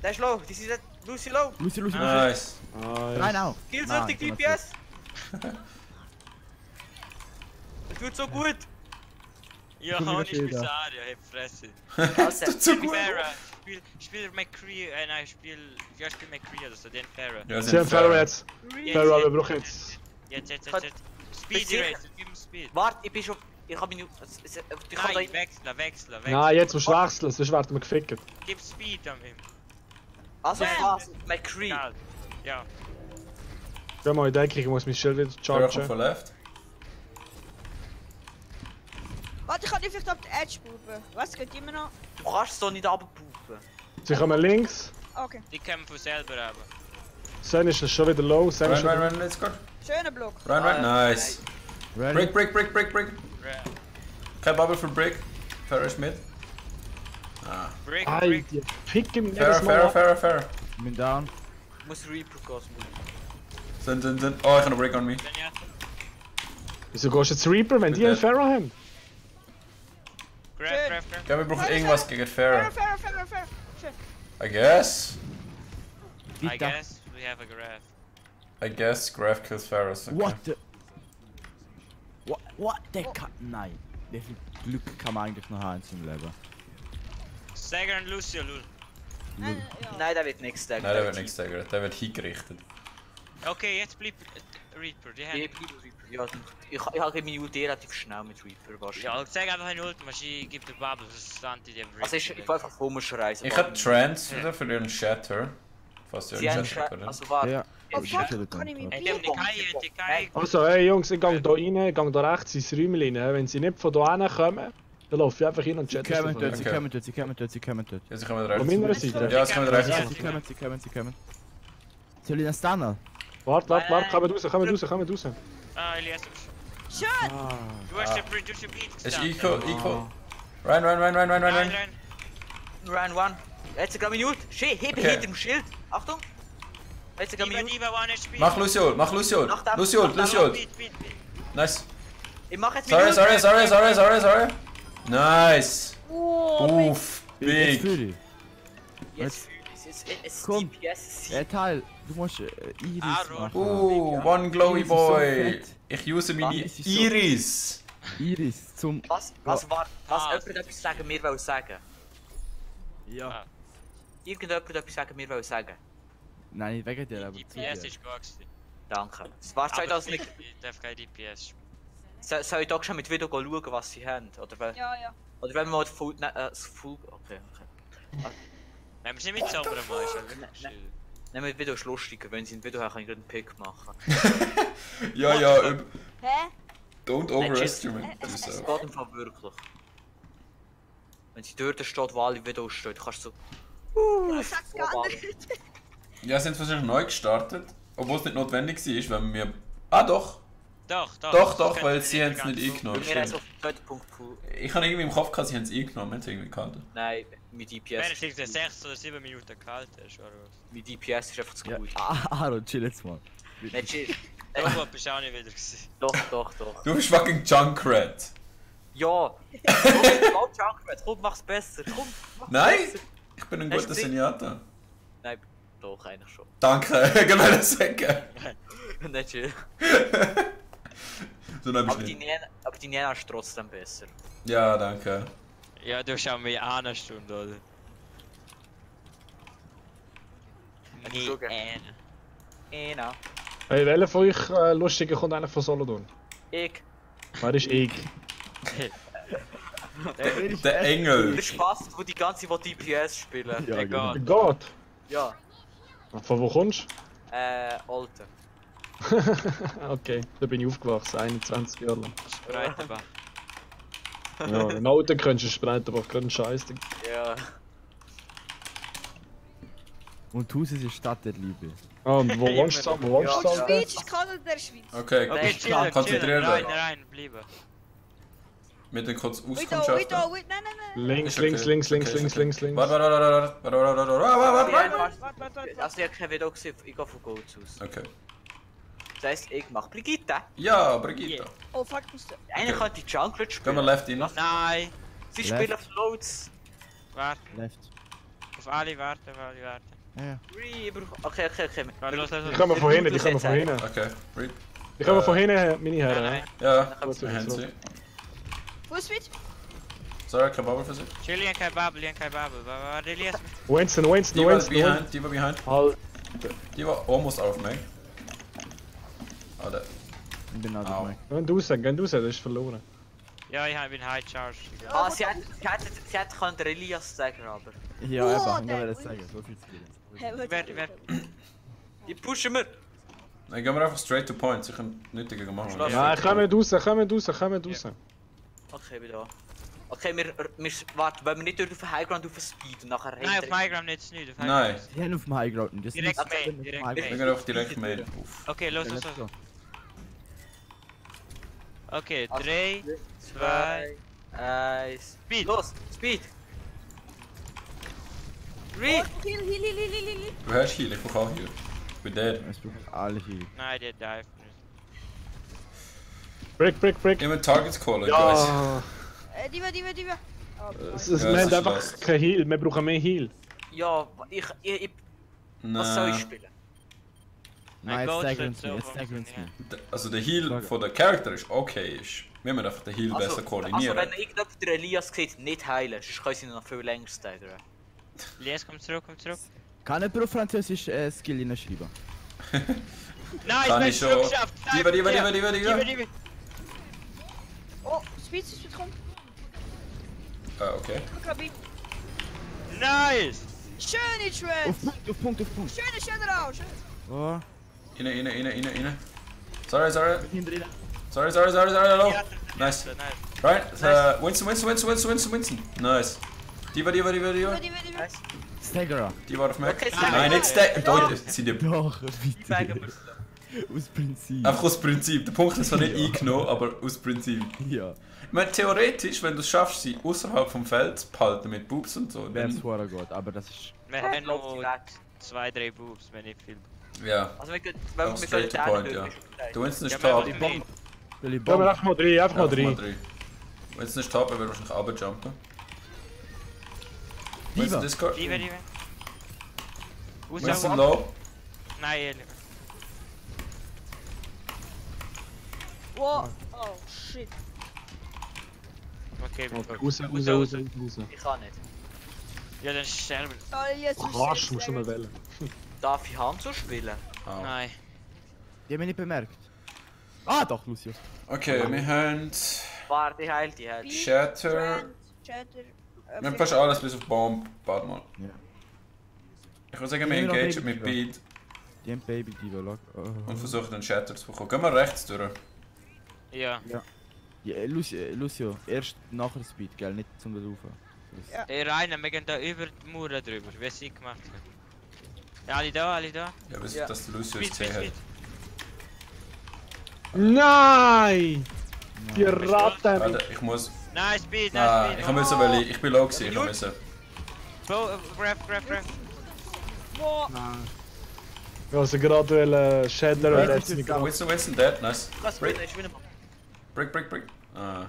Speaker 3: Der ist low, die sind Lucy low.
Speaker 4: Lucy.
Speaker 5: Nice.
Speaker 4: Rein auch.
Speaker 3: Killsüchtig
Speaker 4: Nein,
Speaker 3: DPS. Es tut so gut!
Speaker 2: Ja,
Speaker 4: Komm,
Speaker 2: ich
Speaker 4: ich
Speaker 2: spiel
Speaker 4: wieder.
Speaker 2: Saria, heb Fresse.
Speaker 3: Also,
Speaker 5: Zu gut.
Speaker 2: Farah, spiel McCree, nein, spiel McCree oder so, den Farah.
Speaker 5: Ja,
Speaker 1: Sie haben Pharaoh jetzt.
Speaker 2: Jetzt,
Speaker 1: Pharaoh, wir
Speaker 2: jetzt,
Speaker 1: brauchen jetzt.
Speaker 2: Jetzt.
Speaker 3: Bist
Speaker 2: Speedy
Speaker 3: du
Speaker 2: Racer, gib ihm Speed.
Speaker 3: warte, ich bin schon... Ich hab mich nicht... Ich kann da...
Speaker 2: Nein, wechseln.
Speaker 1: Nein, jetzt musst du wechseln, sonst werden wir gefickt.
Speaker 2: Gib Speed an ihm.
Speaker 3: Also
Speaker 6: Bam.
Speaker 3: was? McCree.
Speaker 2: Egal. Ja.
Speaker 1: Geh mal in Deckung, ich muss mich schnell wieder
Speaker 5: Farah kommt
Speaker 1: chargen.
Speaker 5: von left.
Speaker 6: Warte, ich kann die vielleicht auf die Edge pupen. Was, geht immer noch?
Speaker 3: Du kannst so nicht runterpupen.
Speaker 1: Sie kommen links.
Speaker 6: Okay.
Speaker 2: Die kämpfen selber aber.
Speaker 1: Sen ist schon wieder low. Sen ist schon
Speaker 5: Run, let's go.
Speaker 6: Schöner Block.
Speaker 5: Run, nice.
Speaker 4: Ready?
Speaker 5: Break. Kein Bubble für Brick. Farah ist mit. Ah.
Speaker 2: Brick.
Speaker 1: Alter, pick ihm jedes Mal ab.
Speaker 5: Farah.
Speaker 4: Ich bin down.
Speaker 3: Ich muss Reaper gehen.
Speaker 5: Sind. Oh, ich habe einen Break on me.
Speaker 2: Dann ja.
Speaker 1: Wieso gehst du jetzt Reaper, wenn die einen Pharaoh haben?
Speaker 2: Grab.
Speaker 5: Ja, wir brauchen irgendwas gegen Farah.
Speaker 6: Fair. Schön.
Speaker 5: I guess.
Speaker 2: I guess we have a graph.
Speaker 5: I guess Graf kills Farah. Okay.
Speaker 4: What the... What the... Nein. Wie viel Glück kann man eigentlich noch haben zum Leben?
Speaker 2: Stagger und Lucio, lul.
Speaker 6: Ja.
Speaker 3: Nein, der wird nichts sagen.
Speaker 5: Nein, der wird nichts sagen. Der wird hingerichtet.
Speaker 2: Okay, jetzt blieb Reaper, die
Speaker 3: Ich
Speaker 2: haben...
Speaker 3: bleibe Reaper. Ja, ich habe meine Ulti relativ schnell mit Reaper wahrscheinlich.
Speaker 2: Ja, sag einfach eine Ultimaschine, gib den Bubble, das ist Anti, die haben
Speaker 3: Also ich will einfach rumschreien.
Speaker 5: Ich habe Trance wieder für ihren Shatter. Falls du
Speaker 3: Sie
Speaker 5: einen
Speaker 3: haben
Speaker 5: Shatter
Speaker 3: schon...
Speaker 5: können.
Speaker 3: Also warte.
Speaker 4: Ja.
Speaker 6: Oh
Speaker 4: Ich
Speaker 6: fuck,
Speaker 4: hätte
Speaker 6: kann ich mich
Speaker 4: gedacht.
Speaker 2: Die haben die Kai.
Speaker 1: Also, hey Jungs, ich gehe da rein, gehe da rechts ins Räumchen rein. Wenn sie nicht von da hin kommen, dann laufe ich einfach hin und
Speaker 4: Sie
Speaker 1: chatte.
Speaker 4: kommen dort,
Speaker 1: von
Speaker 4: sie
Speaker 5: Okay.
Speaker 4: kommen dort, sie kommen dort, sie kommen dort.
Speaker 5: Ja, sie kommen rechts.
Speaker 1: meiner Seite.
Speaker 5: Ja, sie kommen
Speaker 4: Ja,
Speaker 5: rechts.
Speaker 4: sie kommen. Soll ich den Stunner?
Speaker 1: Warte, kommen raus.
Speaker 2: Ah, Elias,
Speaker 6: Schön.
Speaker 2: du hast den Beat
Speaker 5: Ist
Speaker 2: gestanden.
Speaker 5: equal. Run.
Speaker 3: Run. Letzte Minute. Shit, hebe
Speaker 5: Okay.
Speaker 3: hinter dem Schild. Achtung. Letzte Minute.
Speaker 2: Diva, One HP.
Speaker 5: Mach Lucio.
Speaker 3: Nach dem-
Speaker 5: Lucio.
Speaker 2: Beat.
Speaker 5: Nice.
Speaker 3: Ich mach jetzt
Speaker 5: Sorry. Nice.
Speaker 6: Oh,
Speaker 5: Uff,
Speaker 4: Jetzt
Speaker 5: big.
Speaker 4: für dich.
Speaker 3: Jetzt es
Speaker 4: Komm.
Speaker 3: DPS.
Speaker 4: Teil, du musst Iris
Speaker 2: Aaron.
Speaker 4: machen.
Speaker 5: One glowy
Speaker 4: Iris ist so
Speaker 5: boy.
Speaker 4: fett.
Speaker 5: Ich use meine
Speaker 4: Iris ist so-
Speaker 5: Iris.
Speaker 4: Iris zum...
Speaker 3: Was jemand etwas sagen, mir will sagen?
Speaker 4: Ja.
Speaker 3: Irgendjemand etwas sagen, mir will sagen?
Speaker 4: Nein, nicht wegen dir, aber zu
Speaker 2: DPS
Speaker 4: dir.
Speaker 2: ist gewachsen.
Speaker 3: Danke. Es war 2000
Speaker 2: Ich darf kein DPS spielen.
Speaker 3: Soll ich doch schon mit Video schauen, was sie haben? Oder wenn
Speaker 6: Ja.
Speaker 3: wir mal das Full... das Full... Okay.
Speaker 2: Nein, wir sind mit Zauberer mal, ist ja wirklich
Speaker 3: Nein.
Speaker 2: chill.
Speaker 3: Nehmen wir das Video ist lustiger, wenn sie ein Video haben, kann ich einen Pick machen.
Speaker 5: Ja,
Speaker 6: Hä?
Speaker 5: don't overestimate
Speaker 3: Das
Speaker 5: yourself.
Speaker 3: geht im Fall wirklich. Wenn sie dort steht, wo alle Videos stehen, kannst du so...
Speaker 6: Ich sag's gar nicht.
Speaker 5: Ja, sind wahrscheinlich neu gestartet. Obwohl es nicht notwendig war, wenn wir... Ah, doch.
Speaker 2: Doch,
Speaker 5: Weil sie haben es nicht
Speaker 3: Bei
Speaker 5: eingenommen.
Speaker 3: mir ist
Speaker 5: Stimmt.
Speaker 3: auf den zweiten Punkt Full...
Speaker 5: Ich habe irgendwie im Kopf gehabt, sie haben es eingenommen. Haben sie irgendwie gekannt.
Speaker 3: Nein, mein
Speaker 2: Wenn
Speaker 3: DPS...
Speaker 2: es irgendwie 6 oder 7 Minuten kalt ist, oder was?
Speaker 3: Mein DPS ist einfach zu
Speaker 4: Ja.
Speaker 3: gut.
Speaker 4: Aaron, chill jetzt mal.
Speaker 3: Nicht chill.
Speaker 2: Robot bist du auch nicht wieder gewesen.
Speaker 3: Doch.
Speaker 5: Du bist fucking Junkrat.
Speaker 3: Ja! Komm, Junkrat, komm, mach's besser. Komm, mach's
Speaker 5: Nein!
Speaker 3: besser.
Speaker 5: Ich bin ein
Speaker 3: Hast
Speaker 5: guter
Speaker 3: du gesehen?
Speaker 5: Senjata.
Speaker 3: Nein, doch, eigentlich schon.
Speaker 5: Danke, genau sagen.
Speaker 3: Nicht chill.
Speaker 5: So nein, bist
Speaker 3: Aber
Speaker 5: du
Speaker 3: die
Speaker 5: nicht.
Speaker 3: Nena ist trotzdem besser.
Speaker 5: Ja, danke.
Speaker 2: Ja, du hast auch mehr eine Stunde, oder? Nee,
Speaker 3: Schauen. Ena.
Speaker 1: Hey, welcher von euch Lustiger kommt eigentlich von Solodon?
Speaker 3: Ich.
Speaker 1: Wer ist ich?
Speaker 5: Der
Speaker 3: Der
Speaker 5: Engel.
Speaker 3: Spaß, wo die ganze wo DPS spielen.
Speaker 4: Ja,
Speaker 2: Egal.
Speaker 4: genau.
Speaker 1: Gott!
Speaker 3: Ja.
Speaker 1: Von wo kommst
Speaker 3: Alter.
Speaker 1: du? Okay, da bin ich aufgewachsen, 21 Jahre lang.
Speaker 2: Breitenbach.
Speaker 1: Ja, in Alten könntest du spreiten, aber keinen Scheiß.
Speaker 3: Ja.
Speaker 4: Und Haus ist die Stadt der Liebe.
Speaker 1: Ah, und wo wohnst du zusammen? Wo wohnst du
Speaker 6: Und
Speaker 1: zusammen?
Speaker 6: Schweiz ist Kanada der Schweiz.
Speaker 5: Okay,
Speaker 2: Okay, chillen,
Speaker 5: konzentrieren.
Speaker 2: rein, bleiben.
Speaker 5: Mit den kurz
Speaker 6: Nein.
Speaker 1: Links,
Speaker 5: Ist okay.
Speaker 1: links, links, links,
Speaker 5: Okay,
Speaker 1: links,
Speaker 5: ist okay.
Speaker 1: links, links.
Speaker 5: Warte.
Speaker 3: Also ich habe kein Video gesehen, ich gehe von Golds aus.
Speaker 5: Okay.
Speaker 3: Das heisst, ich mache Brigitte.
Speaker 5: Ja, Brigitte.
Speaker 6: Oh fuck, musst du.
Speaker 3: Eigentlich könnte ich Junkrat
Speaker 5: Gehen wir
Speaker 3: spielen.
Speaker 5: left rein.
Speaker 2: Nein!
Speaker 3: Sie
Speaker 4: Left.
Speaker 3: spielen Floats.
Speaker 2: Warte,
Speaker 4: Left.
Speaker 2: auf alle warten.
Speaker 4: Ja.
Speaker 3: Okay.
Speaker 2: Los.
Speaker 1: Die kommen von hinten, die kommen von hinten.
Speaker 5: Okay, read.
Speaker 1: Ich komme von hinten meine Herren.
Speaker 2: Nein,
Speaker 5: Ja,
Speaker 1: Gut,
Speaker 5: wir haben sie.
Speaker 6: Fußspeed?
Speaker 5: Sorry, kein Bubble für sie.
Speaker 2: Chill, ich hab kein Bubble, ich hab kein Bubble. Release mich.
Speaker 1: Winston,
Speaker 5: Die
Speaker 1: Winston,
Speaker 5: war
Speaker 1: Winston, Winston.
Speaker 5: behind, die war behind.
Speaker 1: Halt.
Speaker 5: Die war almost auf mich. Alter.
Speaker 4: Ich bin auch
Speaker 5: Au.
Speaker 4: dabei.
Speaker 1: Geh raus, das ist verloren.
Speaker 2: Ja, ich bin High Charge.
Speaker 3: Ah, sie hätte können den Elias sagen, aber...
Speaker 4: Ja,
Speaker 6: Oh,
Speaker 4: eben, ich
Speaker 6: der
Speaker 4: will das
Speaker 6: Ui.
Speaker 4: sagen. So viel zu viel.
Speaker 6: Hä,
Speaker 2: Wer?
Speaker 3: Die pushen wir!
Speaker 5: Dann gehen wir einfach straight to point, ich kann nichts dagegen machen.
Speaker 3: Schloss.
Speaker 1: Ja, kommt raus.
Speaker 3: Okay, bin da. Okay, wir warte, wenn wir nicht durch auf den Highground auf den Speed und nachher
Speaker 2: Nein, auf Highground nicht.
Speaker 5: Nein,
Speaker 4: Die haben auf dem Highground. Das ist
Speaker 2: Direkt
Speaker 4: nicht-
Speaker 2: Main, direkt
Speaker 4: auf dem
Speaker 5: wir
Speaker 2: Main.
Speaker 4: Highground.
Speaker 5: gehen einfach direkt Main. Uff.
Speaker 2: Okay, los,
Speaker 4: Ja,
Speaker 2: los,
Speaker 4: let's
Speaker 2: los.
Speaker 4: go.
Speaker 2: Okay, 3, 2,
Speaker 3: 1...
Speaker 2: Speed.
Speaker 3: Los, Speed!
Speaker 6: Oh,
Speaker 3: Re!
Speaker 6: Heal.
Speaker 5: Du hast Heal, ich brauche auch Heal. Ich bin dead.
Speaker 4: Es braucht alle hier.
Speaker 2: Nein, der dive nicht.
Speaker 1: Brick.
Speaker 5: Immer Targets callen, guys.
Speaker 1: Ja.
Speaker 6: Diva.
Speaker 1: Wir
Speaker 5: Ja,
Speaker 1: haben
Speaker 5: es ist
Speaker 1: einfach
Speaker 5: lost.
Speaker 1: kein Heal, wir brauchen mehr Heal.
Speaker 3: Ja, was soll ich
Speaker 5: Nein.
Speaker 3: spielen?
Speaker 2: Mein
Speaker 4: Nein, jetzt
Speaker 2: Coach
Speaker 4: zeigen
Speaker 2: wird
Speaker 4: uns
Speaker 2: so
Speaker 4: nicht, jetzt zeigen uns
Speaker 2: funktionieren.
Speaker 4: nicht.
Speaker 5: Also der Heal von der Charakter ist okay. Wir müssen einfach den Heal besser
Speaker 3: Also
Speaker 5: koordinieren.
Speaker 3: wenn irgendjemand den Elias sieht, nicht heilen, sonst können sie ihn noch viel länger staggern.
Speaker 2: Elias, komm zurück.
Speaker 4: Kann jemand auf Französisch Skill hineinschreiben?
Speaker 2: Nice,
Speaker 5: Kann
Speaker 2: wir
Speaker 5: ich
Speaker 2: haben
Speaker 5: schon.
Speaker 2: es geschafft.
Speaker 5: Diva.
Speaker 6: Oh, Speed kommt.
Speaker 5: Ah, okay.
Speaker 6: Krabi.
Speaker 2: Nice!
Speaker 6: Schöne Trend.
Speaker 4: Auf Punkt.
Speaker 6: Schöne raus.
Speaker 4: Oh,
Speaker 5: Inne. Sorry.
Speaker 4: hinter ihnen.
Speaker 5: Sorry, hello. Nice.
Speaker 2: Nice.
Speaker 5: Right, Winston. Nice. Diva.
Speaker 4: Staggerer.
Speaker 5: Die war auf mich.
Speaker 3: Okay,
Speaker 5: Nein, nicht stacken. Leute, sind die
Speaker 4: Doch,
Speaker 3: Sagen
Speaker 4: bitte.
Speaker 3: wir
Speaker 4: Aus Prinzip.
Speaker 5: einfach aus Prinzip. Der Punkt ist zwar nicht eingenommen, aber aus Prinzip.
Speaker 4: Ja,
Speaker 5: Ich meine, theoretisch, wenn du es schaffst, sie außerhalb vom Feld zu behalten mit Boobs und so,
Speaker 4: wäre es
Speaker 5: dann,
Speaker 4: vorher gut, aber das ist...
Speaker 2: Wir
Speaker 3: Ja,
Speaker 2: haben
Speaker 3: glaub
Speaker 2: noch
Speaker 3: ich weg.
Speaker 2: 2, 3 Boobs, wenn nicht viel.
Speaker 5: ja.
Speaker 3: Also wenn
Speaker 5: Auch straight to point, ja. Der Winston ist
Speaker 2: Ja,
Speaker 5: top.
Speaker 2: wir
Speaker 5: Einfach
Speaker 2: haben
Speaker 4: Will ich
Speaker 1: Ja, aber
Speaker 4: Bomb?
Speaker 1: einfach mal drei.
Speaker 5: mal 3. Winston ist top, er wird wahrscheinlich runterjumpen.
Speaker 4: Diva.
Speaker 5: Winston Discord.
Speaker 2: Diva.
Speaker 5: Winston low.
Speaker 2: Nein, ehrlich.
Speaker 6: Wow. Oh, shit.
Speaker 2: Okay, wir
Speaker 1: Raus.
Speaker 3: Ich kann nicht.
Speaker 2: Ja, dann sterben.
Speaker 6: Oh, jetzt
Speaker 1: Rasch, musst du mal wählen.
Speaker 3: Darf ich Hanzo spielen?
Speaker 5: Oh.
Speaker 2: Nein.
Speaker 4: Die haben mich nicht bemerkt. Ah, doch, Lucio.
Speaker 5: Okay, wir haben
Speaker 3: Warte, die heilt.
Speaker 5: Shatter. Wir haben fast alles bis auf Bomb. Warte mal.
Speaker 4: Ja.
Speaker 5: Ich würde sagen, wir
Speaker 4: Ja,
Speaker 5: engagen
Speaker 4: Baby
Speaker 5: mit
Speaker 4: Diva.
Speaker 5: Beat
Speaker 4: Die haben Baby Diva, look.
Speaker 5: und versuchen den Shatter zu bekommen. Gehen wir rechts durch.
Speaker 2: Ja.
Speaker 4: Ja, Lucio, erst nachher Speed, gell? Nicht zum Laufen.
Speaker 6: Ja.
Speaker 2: Ey, Rainer, wir gehen da über die Mauer drüber, wie es ich gemacht habe. Ja, alle da.
Speaker 5: Ja, bis
Speaker 3: Ja.
Speaker 5: dass der Lucio es
Speaker 2: Speed.
Speaker 5: gesehen hat.
Speaker 1: Nein! Die Ratte!
Speaker 5: Warte, ich muss.
Speaker 2: Nein, Speed,
Speaker 5: Nein,
Speaker 2: Speed.
Speaker 5: ich musste, weil ich bin low gewesen. Ich musste.
Speaker 2: Grab.
Speaker 6: Wow.
Speaker 1: Ja, also gerade Shader und
Speaker 4: Right,
Speaker 1: jetzt
Speaker 4: ist
Speaker 1: nicht
Speaker 4: das
Speaker 5: Winston dead, nice.
Speaker 3: Was
Speaker 5: Break.
Speaker 3: bin ich? Bin
Speaker 5: Brick. Ah.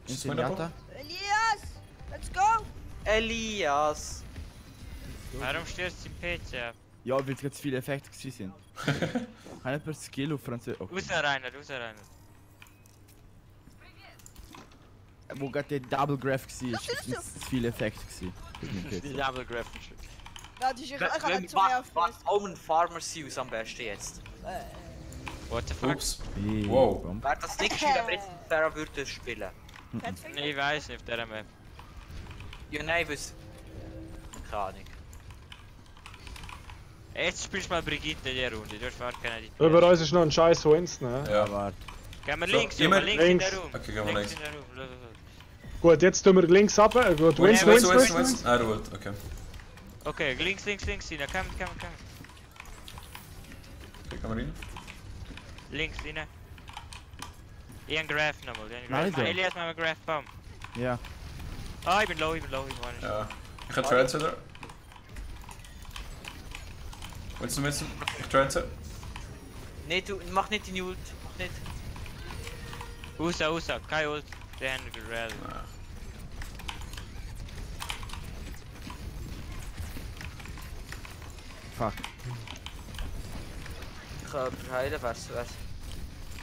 Speaker 5: Ist das winnable?
Speaker 4: Insenata?
Speaker 6: Elias! Let's go!
Speaker 3: Elias!
Speaker 2: Warum stürzt die PC ab?
Speaker 4: Ja, weil es gerade zu viele Effekte gewesen sind. Kann jemand Skill auf Französisch? Okay.
Speaker 2: Raus, Rainer.
Speaker 4: Wo gerade der Double Graph war, sind zu viele Effekte gewesen.
Speaker 2: Die Double Grab.
Speaker 6: Ja, die ist ich
Speaker 3: Was
Speaker 6: kann zwei auf
Speaker 3: Omen Farmer Seals am besten jetzt?
Speaker 2: What the fuck?
Speaker 5: Ups. Wow.
Speaker 4: Bomb.
Speaker 3: Wäre das nicht geschehen, wenn wir jetzt in Terra würden spielen?
Speaker 2: Nee, ich weiß nicht auf dieser Map.
Speaker 3: Ja, nein, was... Keine Ahnung.
Speaker 2: Jetzt spielst du mal Brigitte in der Runde, du hast gar keine Idee.
Speaker 1: Über uns ist noch ein scheiß Winston, ne?
Speaker 5: Ja.
Speaker 4: Warte.
Speaker 2: Gehen wir
Speaker 5: So,
Speaker 2: links,
Speaker 5: immer
Speaker 2: Junge, links in
Speaker 1: links.
Speaker 2: der Room.
Speaker 5: Okay, gehen wir links.
Speaker 2: in der Room. Los.
Speaker 1: Gut, jetzt tun wir links ab. Gut,
Speaker 5: Winston.
Speaker 1: Winston.
Speaker 5: Ah, du wollt, okay.
Speaker 2: Okay, links, rein, komm.
Speaker 5: Okay, kann man rein?
Speaker 2: Links, rein. Ich hab einen Graph nochmal,
Speaker 4: Nein, so.
Speaker 2: Elias, mach mal Graph, bam.
Speaker 4: Ja.
Speaker 2: Ah, ich bin low, ich war nicht.
Speaker 5: Ja. Ich habe Transit. Winston. Ich Transit.
Speaker 3: Nee, du, mach nicht die Ult. Mach nicht.
Speaker 2: Raus, kein Ult. Der haben gerallt.
Speaker 5: Ah.
Speaker 4: Fuck.
Speaker 3: Ich kann heilen, was.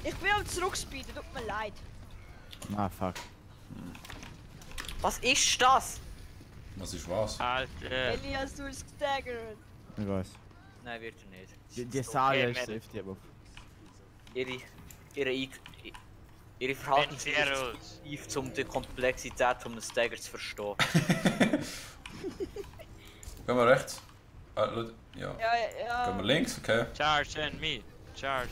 Speaker 6: Ich bin am Zurückspeeden, tut mir leid.
Speaker 4: Ah, fuck.
Speaker 3: Was ist das?
Speaker 5: Was ist was?
Speaker 2: Alter.
Speaker 6: Elias, du bist gestaggert.
Speaker 4: Ich weiß.
Speaker 3: Nein, wird er nicht.
Speaker 4: Die Saria
Speaker 2: Okay,
Speaker 4: ist
Speaker 2: man.
Speaker 4: safety, aber...
Speaker 3: Ihre Verhaltensweise ist um die Komplexität von einem Stagger zu verstehen.
Speaker 5: Gehen wir rechts? Ja.
Speaker 6: Ja.
Speaker 5: Gehen wir links? Okay.
Speaker 2: Charge and me. Charge.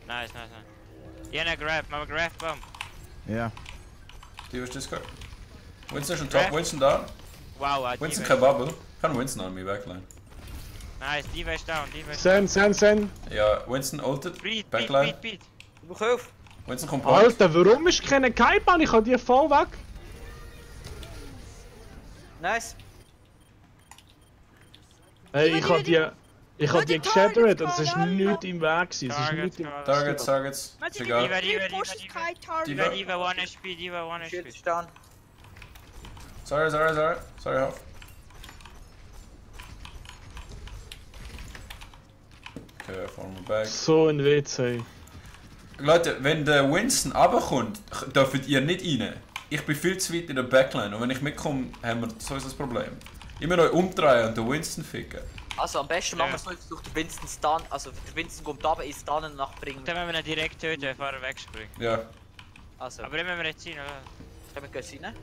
Speaker 2: Nice. Jena grab, mama grab bomb.
Speaker 4: Ja.
Speaker 5: Die ist das gehört. Winston ist on top, Winston da.
Speaker 2: Wow,
Speaker 5: Winston kein Bubble. Kann Winston an mir backline.
Speaker 2: Nice, D.Va ist down, D.Va ist down.
Speaker 1: Sen.
Speaker 5: Ja, Winston ulted.
Speaker 2: Beat.
Speaker 5: Backline.
Speaker 3: Du hilf!
Speaker 5: Winston kommt point.
Speaker 1: Alter, warum ist keine Kaipan? Ich hab die voll weg.
Speaker 3: Nice!
Speaker 1: Hey, ich hab die geshattert und es ist
Speaker 6: Ja.
Speaker 1: nichts im Weg gewesen. Es ist nichts im
Speaker 5: Targets. Ist egal.
Speaker 2: D.Va 1 HP, D.Va 1
Speaker 3: Shield
Speaker 2: HP.
Speaker 3: ist down.
Speaker 5: Sorry, Hoff. Okay, fahren wir back.
Speaker 1: So ein WC.
Speaker 5: Leute, wenn der Winston runterkommt, dürft ihr nicht rein. Ich bin viel zu weit in der Backline und wenn ich mitkomme, haben wir sowieso das Problem. Immer euch umdrehen und den Winston ficken.
Speaker 3: Also am besten machen wir es so, durch den Winston Stun. Also der Winston kommt runter, ist Stun und nachbringen.
Speaker 2: Dann müssen wir ihn direkt töten, bevor er wegspringt.
Speaker 5: Ja.
Speaker 3: Also,
Speaker 2: Aber immer wir jetzt rein, oder?
Speaker 3: können wir gehen rein?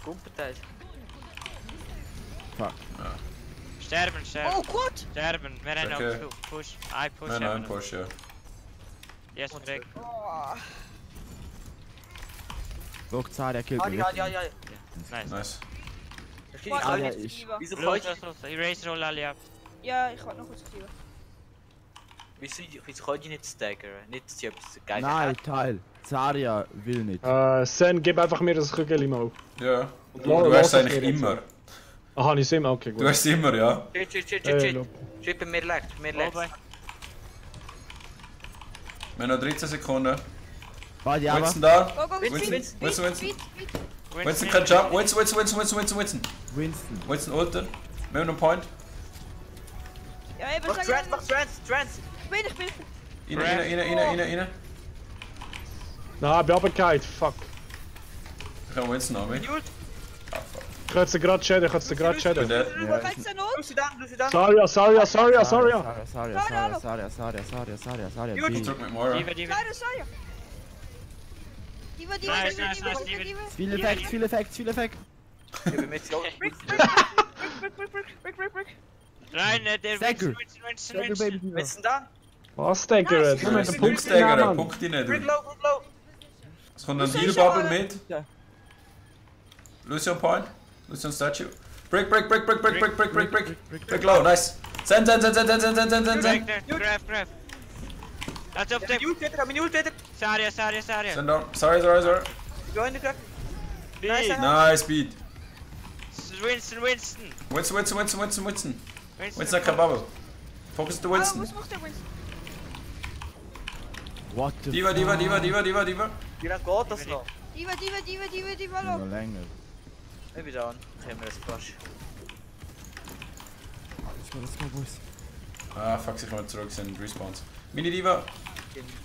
Speaker 3: Gumpenteil.
Speaker 4: Fuck.
Speaker 2: Sterben.
Speaker 6: Oh, gut!
Speaker 2: Sterben. Wir haben
Speaker 5: Okay.
Speaker 2: noch Push. I push.
Speaker 5: Nein, push, ja.
Speaker 2: Yes, weg.
Speaker 6: Oh.
Speaker 4: Look, Saria killt mich.
Speaker 3: Ja.
Speaker 2: Nice.
Speaker 5: Nice.
Speaker 4: Saria ist...
Speaker 3: Wieso
Speaker 2: Los,
Speaker 3: könnt
Speaker 2: los. Erase roll alle ab.
Speaker 6: Ja, ich hab noch kurz geschrieben.
Speaker 3: wieso könnt ihr nicht staggern? Nicht, dass ihr etwas gegen
Speaker 4: Nein, Teil. Saria will nicht.
Speaker 1: Sen, gib einfach mir das Kügel mal.
Speaker 5: Ja.
Speaker 1: Und
Speaker 5: Du
Speaker 1: lass
Speaker 5: hast
Speaker 1: es
Speaker 5: eigentlich
Speaker 1: mir jetzt.
Speaker 5: immer.
Speaker 1: Aha, ich sehe mal, okay, gut.
Speaker 5: Du hast immer, ja.
Speaker 3: Shit.
Speaker 1: look.
Speaker 3: Shit, bei mir leckt.
Speaker 2: Oben.
Speaker 5: Wir haben noch 13 Sekunden.
Speaker 4: Warte, aber...
Speaker 5: Winston da.
Speaker 6: Go,
Speaker 5: Winston.
Speaker 6: Speed.
Speaker 5: Winston kann jump. Winston.
Speaker 4: Winston.
Speaker 5: Winston ulted. Wir haben noch einen Point.
Speaker 6: Ja, eben,
Speaker 3: Mach
Speaker 6: sag
Speaker 3: Trans!
Speaker 6: Ich bin.
Speaker 5: Rein.
Speaker 1: Nein, bin runtergefallen, fuck.
Speaker 5: Ich habe Winston an mich.
Speaker 3: Mute!
Speaker 5: Ah, fuck.
Speaker 1: Ich kann jetzt gerade shaden,
Speaker 5: Bin der.
Speaker 6: Wo kannst du noch?
Speaker 3: Du sie da!
Speaker 1: Saria.
Speaker 4: Saria.
Speaker 5: Ich drück mit Moira.
Speaker 2: D.Va.
Speaker 6: Diva.
Speaker 4: Viel Effekt.
Speaker 3: Ich bin mit so.
Speaker 2: Rein, der
Speaker 4: Stagger.
Speaker 2: Winston.
Speaker 3: Winston da?
Speaker 1: Was, Digga? Du mit dem Punkt
Speaker 5: Punktstagger, Punkt ihn
Speaker 3: Brick
Speaker 5: nicht.
Speaker 3: low!
Speaker 5: Es kommt ein
Speaker 6: Wo
Speaker 5: Heal
Speaker 6: soll ich
Speaker 5: Bubble
Speaker 6: aber-
Speaker 5: mit. Lucian Point. Lucian Statue. Brick low, nice. Send.
Speaker 2: Grab. Lass auf den.
Speaker 3: Minute wieder!
Speaker 2: Saria.
Speaker 5: Send down. Sorry.
Speaker 3: Join the crack!
Speaker 5: Nice beat.
Speaker 2: Winston.
Speaker 5: Winston kein Bubble. Focus to
Speaker 6: Was
Speaker 5: Winston.
Speaker 6: macht der Winston?
Speaker 4: What the
Speaker 5: Diva.
Speaker 3: Wie lange geht das noch?
Speaker 6: Diva,
Speaker 4: Noch
Speaker 6: look.
Speaker 4: länger.
Speaker 3: Ich bin down. Ich hab mir das Flash.
Speaker 4: Let's go, boys.
Speaker 5: Ah, fuck, ich komme zurück, sind Respawns. Mini Diva.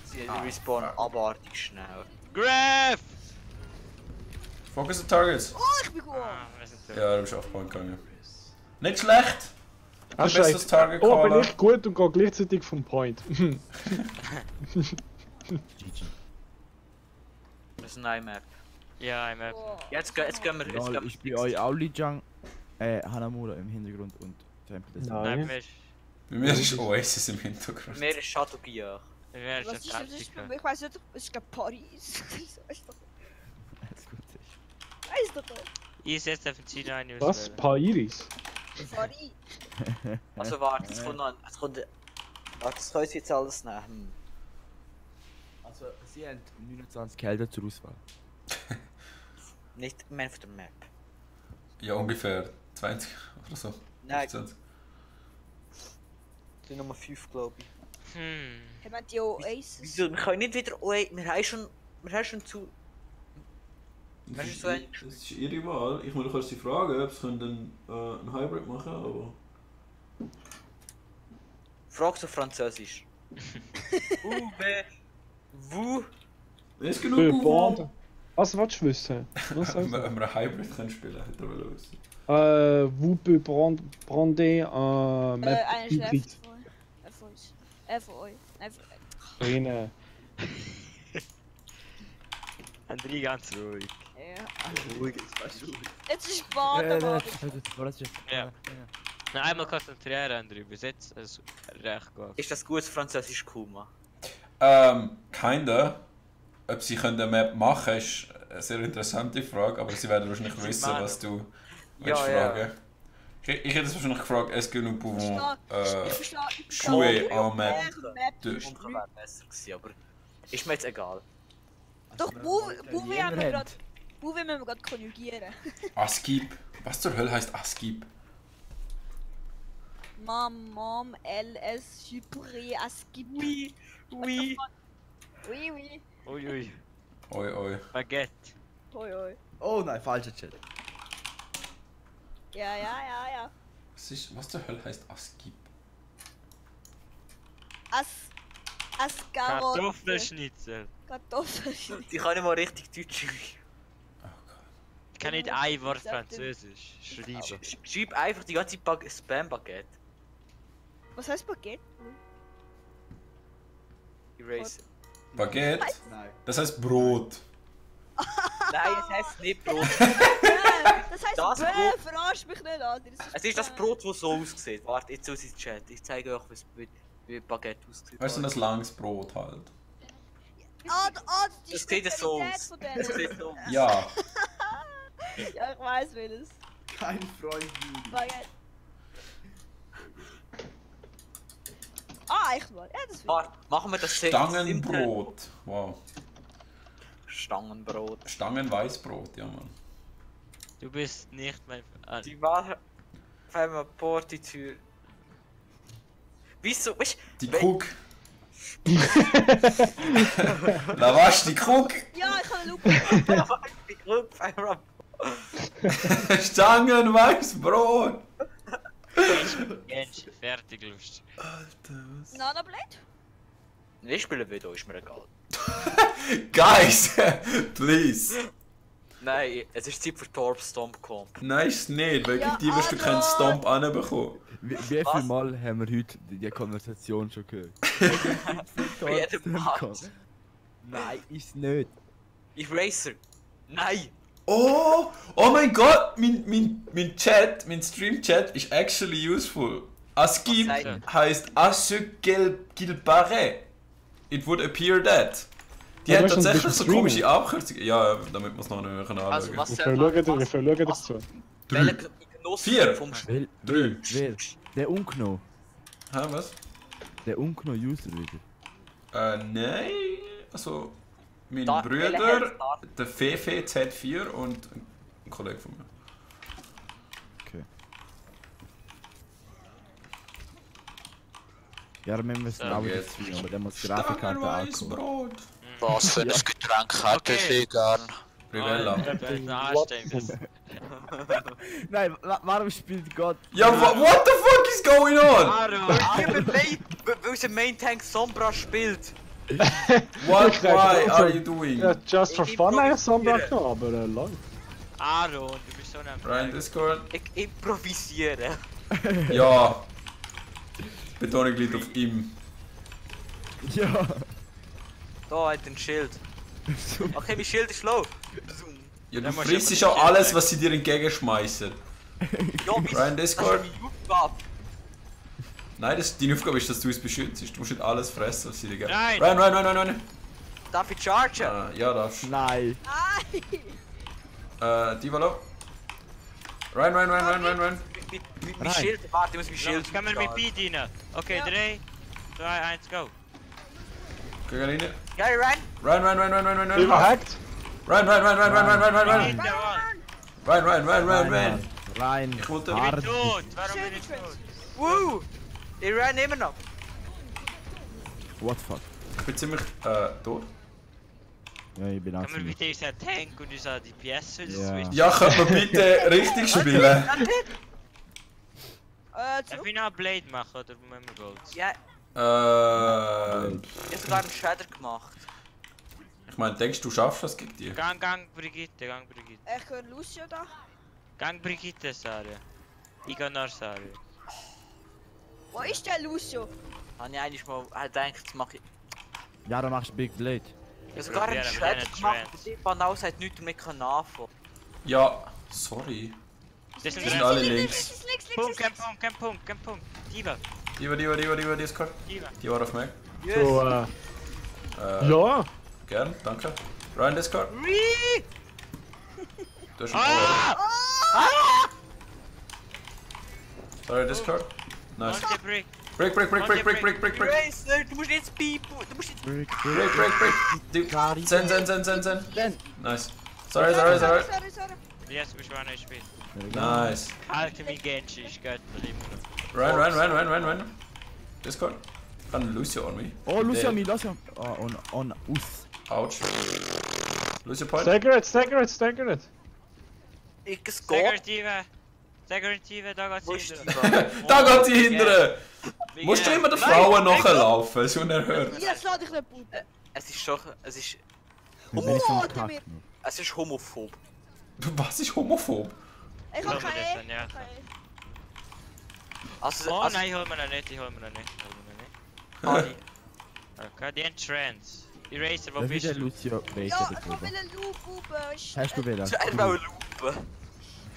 Speaker 3: Sie respawnen abartig schnell.
Speaker 2: Grab.
Speaker 5: Focus the targets.
Speaker 6: Oh, ich bin gut.
Speaker 2: Wir sind tot.
Speaker 5: Ja, du bist auf Point gegangen. Nicht schlecht.
Speaker 1: Hast
Speaker 5: Du bist das Target
Speaker 1: Oh, bin
Speaker 5: Caller.
Speaker 1: ich gut und gehe gleichzeitig vom Point.
Speaker 4: GG.
Speaker 3: Das ist eine Map.
Speaker 2: Ja, I'm up.
Speaker 6: Oh.
Speaker 3: Jetzt gehen wir.
Speaker 4: Lol, ich bin euch Auli Jung, Hanamura im Hintergrund und Tempel des
Speaker 1: Nein.
Speaker 2: Nein, wir
Speaker 5: Bei mir ist Oasis im Hintergrund.
Speaker 3: Mehr ist Shadow Gear.
Speaker 2: sind
Speaker 6: Was ist das?
Speaker 2: Taktiker.
Speaker 6: Ich weiß nicht, es ist Paris. Ist doch.
Speaker 4: Alles gut.
Speaker 6: Weiß doch nicht.
Speaker 2: Ich setze auf den China ein.
Speaker 1: Was? Pairis?
Speaker 6: Paris.
Speaker 3: Also warte, es kommt noch. Warte, das können sie jetzt alles nehmen.
Speaker 4: Also, sie haben 29 Kelder zur Auswahl.
Speaker 3: Nicht mehr auf der Map.
Speaker 5: Ja, ungefähr 20 oder so.
Speaker 3: Nein,
Speaker 5: 15.
Speaker 3: die Nummer 5 glaube ich.
Speaker 6: Ich meine die Oasis.
Speaker 3: Wieso? Wir können nicht wieder Oasis. Wir haben schon zu.
Speaker 5: Das
Speaker 3: ist so ein-
Speaker 5: ist ihre Wahl. Ich meine, du kannst sie fragen, ob sie einen Hybrid machen, aber...
Speaker 3: Frag's auf Französisch. Vous.
Speaker 5: Ist
Speaker 1: Peu
Speaker 5: genug
Speaker 1: Bond. Was willst du wissen? Was
Speaker 5: Wenn
Speaker 1: also?
Speaker 5: wir einen Hybrid können spielen, hat er wollen wissen.
Speaker 1: Vous pouvez prendre un map
Speaker 6: Eine
Speaker 1: hybrid.
Speaker 6: schläft von uns. Von euch.
Speaker 1: Rein.
Speaker 2: André ganz ruhig.
Speaker 6: Ja.
Speaker 4: Ruhig, jetzt weißt du.
Speaker 6: Jetzt ist Bad, aber...
Speaker 2: Ja. Na, einmal konzentrieren, André, bis jetzt ist es recht gut.
Speaker 3: Ist das gutes Französisch Kuma?
Speaker 5: Kinda. Ob sie eine Map machen können, ist eine sehr interessante Frage, aber sie werden wahrscheinlich wissen, was du willst fragen. Ich hätte es wahrscheinlich gefragt, est-ce que nous pouvons
Speaker 6: Ich verstehe...
Speaker 5: jouer en map?
Speaker 3: Das wäre besser gewesen, aber ist mir jetzt egal.
Speaker 6: Doch, Move haben wir gerade... Move müssen wir gerade konjugieren.
Speaker 5: Askip. Was zur Hölle heißt Askip?
Speaker 6: Mom, LS, Chypre, Askip.
Speaker 3: Oui.
Speaker 6: Oui, oui.
Speaker 2: Ui.
Speaker 5: Oi.
Speaker 2: Baguette.
Speaker 6: Hoi, hoi.
Speaker 4: Oh nein, falscher Chat.
Speaker 6: Ja.
Speaker 5: Was zur Hölle heißt Askip?
Speaker 6: Askarot.
Speaker 2: Kartoffelschnitzel.
Speaker 6: Kartoffelschnitzel.
Speaker 3: Die kann nicht mal richtig Deutsch schreiben.
Speaker 5: Oh Gott.
Speaker 2: Ich kann nicht ein Wort Französisch schreiben.
Speaker 3: Schreib einfach die ganze Spam-Baguette.
Speaker 6: Was heißt Baguette?
Speaker 3: Erase.
Speaker 5: Baguette?
Speaker 4: Nein.
Speaker 5: Das heißt Brot.
Speaker 3: Nein, es heisst nicht Brot.
Speaker 6: Das heißt
Speaker 3: Das
Speaker 6: Bö,
Speaker 3: Brot-
Speaker 6: verarsch mich nicht an.
Speaker 3: Es ist das Brot, das so aussieht. Warte, jetzt aus ins Chat. Ich zeige euch, wie Baguette aussieht.
Speaker 5: Weißt du, ein langes Brot halt.
Speaker 6: Die
Speaker 3: Das sieht so
Speaker 6: Spezialität
Speaker 3: aus.
Speaker 6: von
Speaker 3: Das
Speaker 6: denen.
Speaker 3: sieht so aus.
Speaker 5: Ja.
Speaker 6: Ja, ich weiß welches.
Speaker 4: Kein Freund Juli.
Speaker 6: Baguette. Echt mal. Ja, das will
Speaker 3: Warte, machen wir das
Speaker 5: Stangenbrot. Wow.
Speaker 3: Stangenbrot.
Speaker 5: Stangenweißbrot, ja Mann.
Speaker 2: Du bist nicht mein...
Speaker 3: Die war... Wenn man bohrt die Tür. Wieso? Weißt
Speaker 5: Die Cook. Da warst die Cook.
Speaker 6: Ja, ich kann eine Lupe.
Speaker 3: die Gruppe einmal.
Speaker 5: Stangenweißbrot.
Speaker 2: Mensch, fertig, lustig.
Speaker 5: Alter, was?
Speaker 6: Nanoblade?
Speaker 3: Ich spiele wieder, ist mir egal.
Speaker 5: Guys, please.
Speaker 3: Nein, es ist Zeit für Torb Stomp Comp.
Speaker 5: Nein, ist nicht, weil
Speaker 6: Ja,
Speaker 5: gegen die wirst du keinen
Speaker 6: aber-
Speaker 5: Stomp anbekommen.
Speaker 4: Wie viel
Speaker 3: Was?
Speaker 4: Mal haben wir heute die Konversation schon gehört?
Speaker 3: Bei jedem Mal.
Speaker 4: Nein, ist nicht.
Speaker 3: Eraser. Nein.
Speaker 5: Oh mein Gott, mein Chat, mein Stream-Chat ist actually useful. Askip
Speaker 3: Was sagt
Speaker 5: heißt à ce qu'il paraît. It would appear that. Die
Speaker 1: Ja,
Speaker 5: hat
Speaker 1: du hast ein
Speaker 5: tatsächlich
Speaker 1: bisschen
Speaker 5: so komische
Speaker 1: streamen.
Speaker 5: Abkürzungen. Ja, damit man es noch nicht mehr anschauen
Speaker 3: Also,
Speaker 5: kann.
Speaker 3: was
Speaker 1: Wir
Speaker 3: soll
Speaker 1: schauen dazu.
Speaker 3: Welcher Genuss
Speaker 5: 4.
Speaker 3: vom
Speaker 4: Wer?
Speaker 5: 3.
Speaker 4: Wer? Der Unkno.
Speaker 5: Hä, was?
Speaker 4: Der Unkno-User wieder.
Speaker 5: Nein. Also, mein
Speaker 3: Da-
Speaker 5: Bruder,
Speaker 3: welcher Start?
Speaker 5: der Fefe Z4 und ein Kollege von mir.
Speaker 4: Okay. Ja, wir müssen
Speaker 2: So,
Speaker 4: auch wieder
Speaker 5: jetzt.
Speaker 4: spielen, aber der muss Grafikkarte ankommen.
Speaker 5: Stangenweißbrot.
Speaker 7: Was für ein Getränk hätte
Speaker 2: Okay.
Speaker 7: Sie gern?
Speaker 5: Rivella.
Speaker 2: Anstrengend.
Speaker 4: Nein, warum spielt Gott?
Speaker 5: Ja, what the fuck is going on?
Speaker 2: Aaron!
Speaker 3: Weil der Main Tank Sombra spielt.
Speaker 5: Why are you doing?
Speaker 1: Ja, just for fun eigentlich Sombra genommen, aber lang.
Speaker 2: Aaron, du bist so ein
Speaker 5: Ryan Discord?
Speaker 3: Ich improvisiere.
Speaker 5: Ja. Betonung liegt auf ihm.
Speaker 4: Ja.
Speaker 3: Da hat ein Schild. Okay, mein Schild ist low.
Speaker 5: Ja, du
Speaker 2: Dann musst
Speaker 5: frisst
Speaker 2: du
Speaker 5: schon
Speaker 2: aber
Speaker 5: alles,
Speaker 2: nicht
Speaker 5: was sie dir entgegenschmeißen.
Speaker 3: Ja,
Speaker 5: Ryan
Speaker 3: das ist
Speaker 5: Discord?
Speaker 3: meine Aufgabe.
Speaker 5: Nein, deine Aufgabe ist, dass du es beschützt. Du musst nicht alles fressen, was sie dir geben.
Speaker 2: Nein.
Speaker 5: Ryan.
Speaker 3: Darf ich chargen?
Speaker 5: Ja, darfst.
Speaker 4: Nein.
Speaker 5: Die war low. Ryan.
Speaker 3: Mein Schild, warte, ich muss mein Schild.
Speaker 2: Jetzt kann man mit Beat rein. Okay, 3, 2, 1, go.
Speaker 5: Geh rein.
Speaker 3: Ja, Ryan.
Speaker 5: Ryan.
Speaker 1: Überhackt?
Speaker 5: Ryan.
Speaker 2: Beat der Wand.
Speaker 5: Ryan.
Speaker 4: Rein.
Speaker 5: Ich wollte-
Speaker 2: Ich
Speaker 4: Hart.
Speaker 2: bin tot. Warum bin ich tot?
Speaker 3: Woo! Ich run immer noch.
Speaker 4: What the fuck?
Speaker 5: Ich bin ziemlich tot.
Speaker 4: Ja, ich bin auch
Speaker 2: Kann man
Speaker 4: ziemlich.
Speaker 2: bitte unseren Tank und unsere DPS wieder
Speaker 4: Ja.
Speaker 2: switchen?
Speaker 5: Ja, könnte man bitte richtig spielen?
Speaker 2: Darf
Speaker 6: Zurück.
Speaker 2: ich noch eine Blade machen oder müssen wir Gold?
Speaker 3: Ja, ich habe sogar einen Shader gemacht.
Speaker 5: Ich meine, denkst du, schaffst das gegen dich?
Speaker 2: Gang Brigitte, gang Brigitte.
Speaker 6: Ich höre Lucio da.
Speaker 2: Gang Brigitte, Saria. Ich gehe nach Saria.
Speaker 6: Wo ist der Lucio?
Speaker 3: Habe ich eigentlich mal gedacht, das mache ich.
Speaker 4: Ja, dann machst du Big Blade.
Speaker 3: Ich habe sogar einen
Speaker 2: probieren,
Speaker 3: Shader
Speaker 2: wir
Speaker 3: gemacht,
Speaker 2: haben
Speaker 3: aber die Banal sagt nichts und wir können anfangen.
Speaker 5: Ja, sorry.
Speaker 2: Das sind
Speaker 5: Die sind alle links.
Speaker 6: Links.
Speaker 2: Punkt, kein Punkt. Diva.
Speaker 5: Die Discord.
Speaker 2: Diva.
Speaker 5: Die war auf Mac.
Speaker 3: Yes.
Speaker 1: So, ja.
Speaker 5: Gern, danke. Ryan Discord. Du hast
Speaker 2: Ah!
Speaker 5: Sorry, Discord. Nice.
Speaker 2: Und der Brick.
Speaker 5: Break.
Speaker 3: Eraser, du musst jetzt piepen. Du musst jetzt...
Speaker 4: Brick.
Speaker 5: Break. Zen.
Speaker 4: Zen.
Speaker 5: Nice. Sorry.
Speaker 6: Sorry.
Speaker 2: Yes, bist du auch nicht spät.
Speaker 5: Nice.
Speaker 2: Alter, wie Genshi ist göttlich immer noch.
Speaker 5: Ryan. Discord. Kann Lucio on me.
Speaker 4: Oh, Lucio, Lucio. Oh, on us.
Speaker 5: Ouch. Lucio point.
Speaker 1: Stagger it.
Speaker 3: Es geht.
Speaker 2: Segurative, da
Speaker 3: Wo
Speaker 2: geht's
Speaker 3: ist
Speaker 2: hin.
Speaker 3: die?
Speaker 5: Da geht sie hinterher! Musst du immer den Frauen nachlaufen? Das ist unerhört.
Speaker 6: Jetzt lade ich nicht Puppe.
Speaker 3: Es ist schon... Es ist...
Speaker 4: Bin ich vom
Speaker 6: der
Speaker 4: Kack.
Speaker 6: mir.
Speaker 3: Es ist homophob.
Speaker 5: Was ist homophob?
Speaker 6: Ich
Speaker 2: Hol
Speaker 6: hab
Speaker 2: mir das
Speaker 6: keine.
Speaker 2: dann, ja.
Speaker 3: Also...
Speaker 2: Oh
Speaker 3: also,
Speaker 2: nein, hol mir noch nicht.
Speaker 3: Ani.
Speaker 2: Okay, die Entrance. Eraser, wo
Speaker 4: Das
Speaker 2: bist
Speaker 4: ist der
Speaker 2: du?
Speaker 4: Lucio.
Speaker 6: Ja, ich will einen Loop, Puppe.
Speaker 4: Hast du wieder?
Speaker 3: Zu einer Lupe.